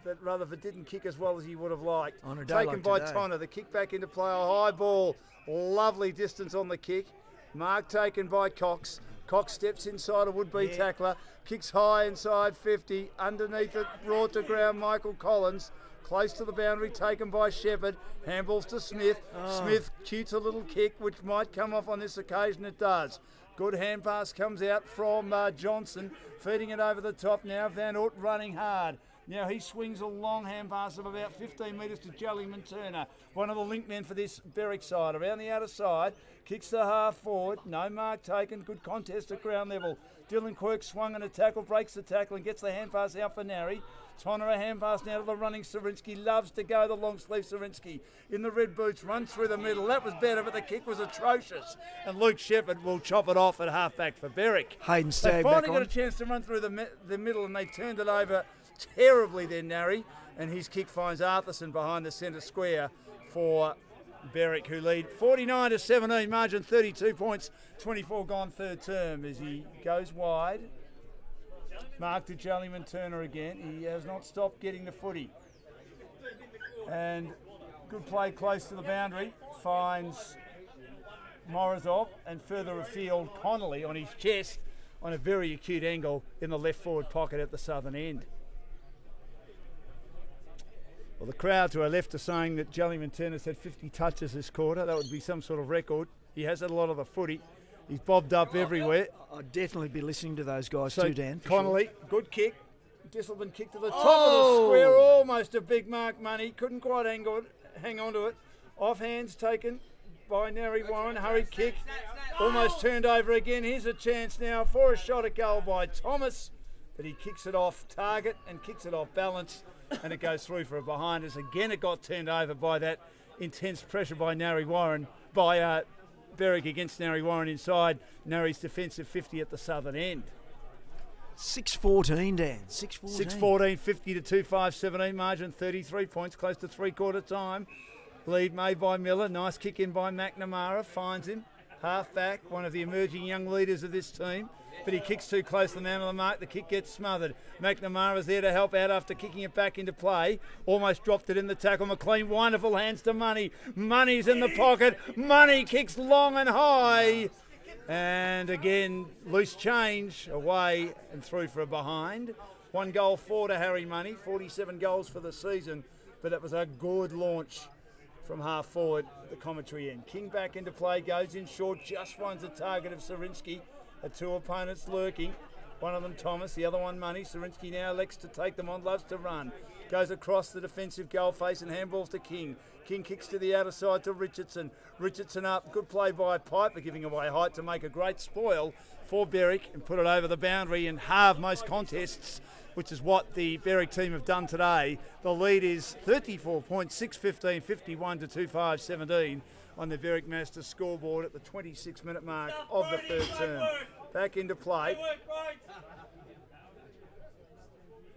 that Rutherford didn't kick as well as he would have liked. On a day Taken like by today. Tonner. The kick back into play. A high ball. Lovely distance on the kick. Mark taken by Cox. Cox steps inside a would-be tackler, kicks high inside 50, underneath it, brought to ground Michael Collins, close to the boundary, taken by Shepherd, handballs to Smith. Smith shoots a little kick, which might come off on this occasion, it does. Good hand pass comes out from Johnson, feeding it over the top now, Van Oort running hard. Now he swings a long hand pass of about 15 metres to Jellyman Turner, one of the link men for this Berwick side. Around the outer side, kicks the half forward, no mark taken, good contest at ground level. Dylan Quirk swung on a tackle, breaks the tackle and gets the hand pass out for Narre. Tonner a hand pass now to the running Sarinsky, loves to go the long sleeve Sarinsky. In the red boots, runs through the middle, that was better but the kick was atrocious. And Luke Shepherd will chop it off at half back for Berwick. Hayden Stagg They finally back got on. a chance to run through the middle and they turned it over terribly then, Narre, and his kick finds Arthurson behind the centre square for Berwick, who lead 49-17, margin 32 points, 24 gone third term as he goes wide. Mark to Jellyman Turner again. He has not stopped getting the footy. And good play close to the boundary, finds Morozov, and further afield Connolly on his chest on a very acute angle in the left forward pocket at the southern end. Well, the crowd to our left are saying that Jellyman Turner's had 50 touches this quarter. That would be some sort of record. He has had a lot of the footy. He's bobbed up everywhere. I'd definitely be listening to those guys So too, Dan. Connolly, good kick. Disselman kick to the top of the square. Almost a big mark money. Couldn't quite hang on to it. Off hands taken by Narre Warren. Hurried kick. Almost turned over again. Here's a chance now for a shot at goal by Thomas. But he kicks it off target and kicks it off balance. And it goes through for a behind us. Again, it got turned over by that intense pressure by Narre Warren, by Berwick against Narre Warren inside Narre's defensive 50 at the southern end. 6-14, Dan. 6-14. 6-14, 50 to 2-5-17, margin 33 points, close to three-quarter time. Lead made by Miller, nice kick in by McNamara, finds him. Half back, one of the emerging young leaders of this team. But he kicks too close to the man on the mark. The kick gets smothered. McNamara's there to help out after kicking it back into play. Almost dropped it in the tackle. McLean, wonderful hands to Money. Money's in the pocket. Money kicks long and high. And again, loose change away and through for a behind. 1 goal for to Harry Money. 47 goals for the season. But that was a good launch from half forward at the commentary end. King back into play, goes in short, just finds the target of Sarinsky. Two opponents lurking, one of them Thomas, the other one Money. Sarinsky now elects to take them on, loves to run. Goes across the defensive goal face and handballs to King. King kicks to the outer side to Richardson. Richardson up, good play by Piper, giving away height to make a great spoil for Berwick and put it over the boundary and halve most contests, which is what the Berwick team have done today. The lead is 34 points, 6-15, 51 to 2-5-17 on the Berwick Masters scoreboard at the 26-minute mark of the third term. Back into play.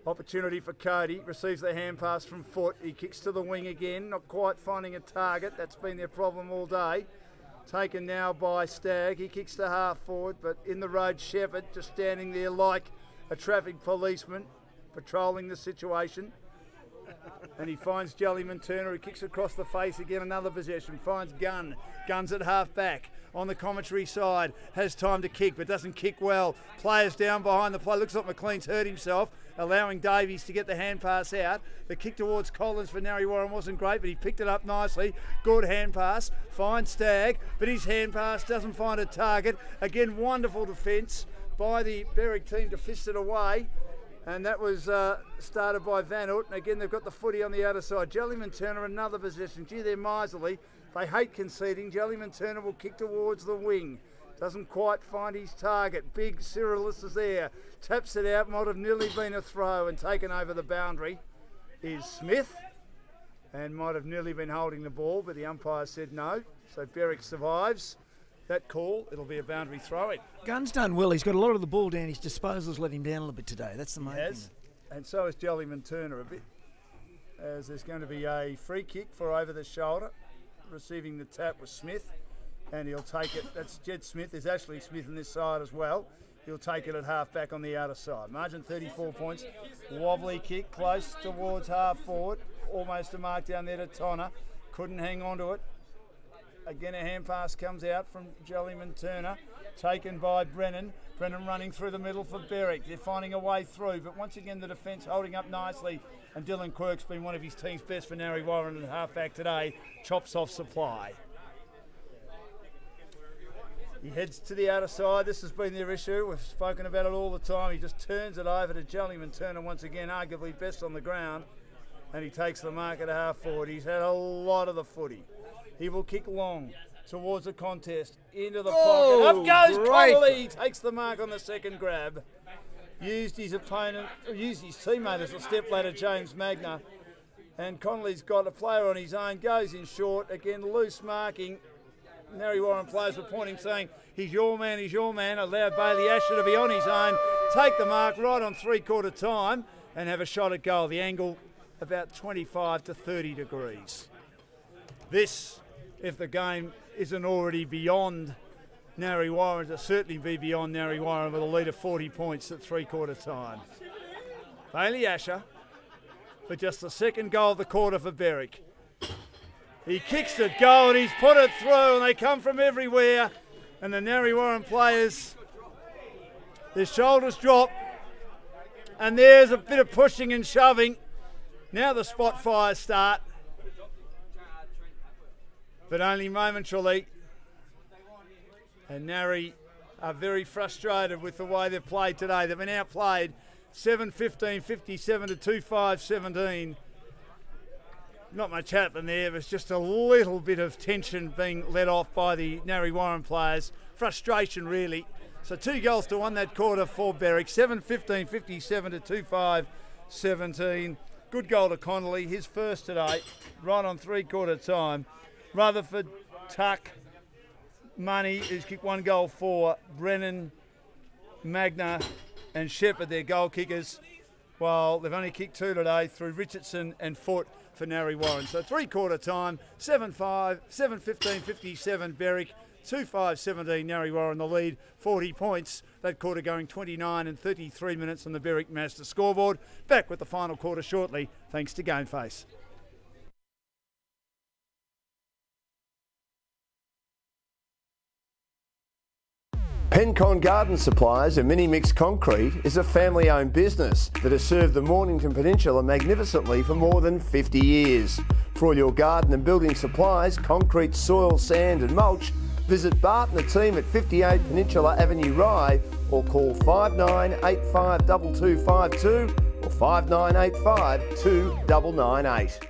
Opportunity for Cody, receives the hand pass from Foot. He kicks to the wing again, not quite finding a target. That's been their problem all day. Taken now by Stagg. He kicks to half forward, but in the road Shepherd, just standing there like a traffic policeman, patrolling the situation. And he finds Jellyman Turner, who kicks across the face again, another possession. Finds Gunn. Gunn's at half back. On the commentary side, has time to kick, but doesn't kick well. Players down behind the play. Looks like McLean's hurt himself, allowing Davies to get the hand pass out. The kick towards Collins for Narre Warren wasn't great, but he picked it up nicely. Good hand pass. Finds Stagg, but his hand pass doesn't find a target. Again, wonderful defence by the Berwick team to fist it away. And that was started by Van Oort. And again, they've got the footy on the outer side. Jellyman Turner, another possession. Gee, they're miserly. They hate conceding. Jellyman Turner will kick towards the wing. Doesn't quite find his target. Big Cyrilus is there. Taps it out. Might have nearly been a throw and taken over the boundary is Smith. And might have nearly been holding the ball, but the umpire said no. So Berwick survives that call. It'll be a boundary throw-in. Gunn's done well. He's got a lot of the ball down. His disposals let him down a little bit today. That's the main thing. And so is Jellyman Turner a bit. As there's going to be a free kick for over the shoulder. Receiving the tap was Smith. And he'll take it. That's Jed Smith. There's Ashley Smith on this side as well. He'll take it at half back on the outer side. Margin 34 points. Wobbly kick close towards half forward. Almost a mark down there to Tonner. Couldn't hang on to it. Again, a hand pass comes out from Jellyman Turner. taken by Brennan. Brennan running through the middle for Berwick. They're finding a way through, but once again the defence holding up nicely, and Dylan Quirk's been one of his team's best for Narre Warren and halfback today, chops off Supply. He heads to the outer side. This has been their issue. We've spoken about it all the time. He just turns it over to Jellyman Turner once again, arguably best on the ground, and he takes the mark at half forward. He's had a lot of the footy. He will kick long towards the contest, into the pocket. Up goes Connolly. He takes the mark on the second grab. Used his teammate as a step ladder, James Magna. And Connolly's got a player on his own, goes in short. Again, loose marking. Narre Warren players were pointing, saying, he's your man, allowed Bailey Asher to be on his own, take the mark right on three-quarter time and have a shot at goal. The angle about 25 to 30 degrees. This, if the game isn't already beyond Narre Warren, it'll certainly be beyond Narre Warren with a lead of 40 points at three-quarter time. Bailey Asher for just the second goal of the quarter for Berwick. He kicks it goal and he's put it through, and they come from everywhere. And the Narre Warren players, their shoulders drop. And there's a bit of pushing and shoving. Now the spot fires start. But only momentarily. And Narre are very frustrated with the way they've played today. They've been outplayed 7-15, 57 to 2-5, 17. Not much happened there. It was just a little bit of tension being let off by the Narre Warren players. Frustration, really. So 2 goals to 1 that quarter for Berwick. 7-15, 57 to 2-5, 17. Good goal to Connolly, his first today, right on three-quarter time. Rutherford, Tuck, Money, who's kicked 1 goal for. Brennan, Magna and Shepherd, their goal kickers. While they've only kicked 2 today through Richardson and Foot for Narre Warren. So three-quarter time, 7-5, 7-15, 57 Berwick, 2-5, 17 Narre Warren the lead, 40 points. That quarter going 29 and 33 minutes on the Berwick Master scoreboard. Back with the final quarter shortly, thanks to GameFace. Pencon Garden Supplies and Mini Mix Concrete is a family-owned business that has served the Mornington Peninsula magnificently for more than 50 years. For all your garden and building supplies, concrete, soil, sand and mulch, visit Bart and the team at 58 Peninsula Avenue Rye or call 5985 2252 or 5985 2998.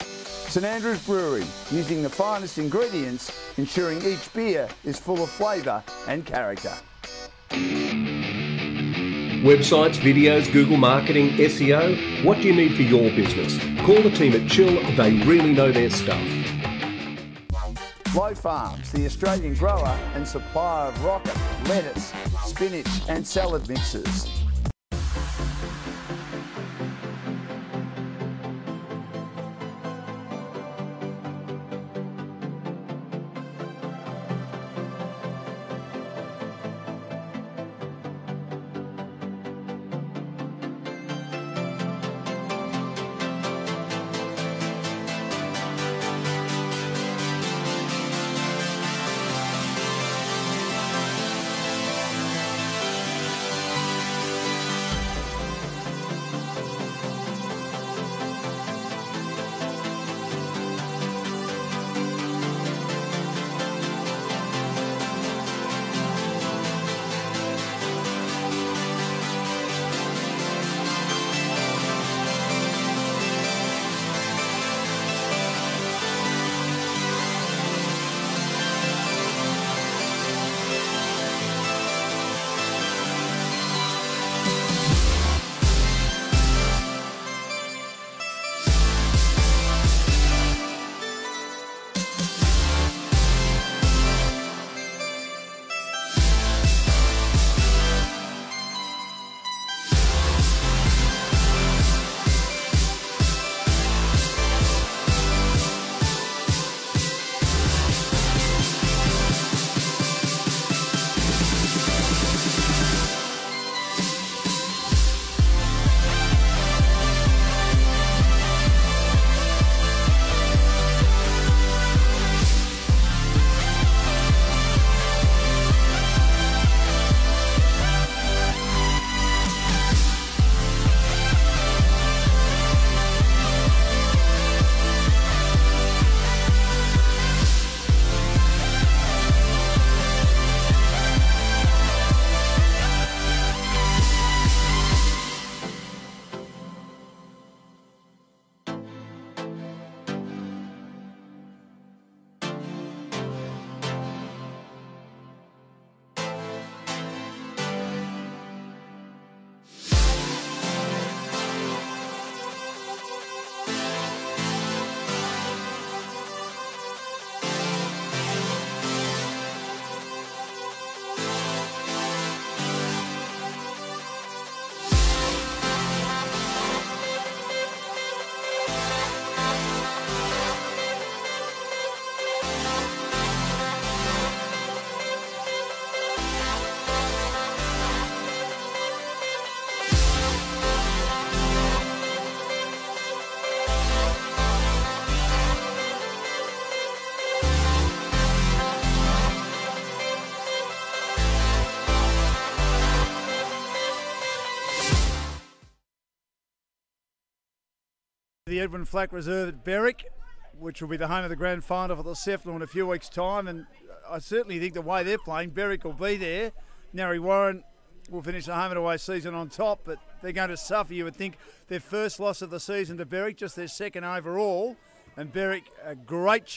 St Andrew's Brewery, using the finest ingredients, ensuring each beer is full of flavour and character. Websites, videos, Google marketing, SEO. What do you need for your business? Call the team at Chill. They really know their stuff. Low Farms, the Australian grower and supplier of rocket, lettuce, spinach and salad mixes. The Edwin Flack Reserve at Berwick, which will be the home of the grand final for the Sefnal in a few weeks' time, and I certainly think the way they're playing, Berwick will be there. Narre Warren will finish the home and away season on top, but they're going to suffer, you would think. Their first loss of the season to Berwick, just their second overall, and Berwick, a great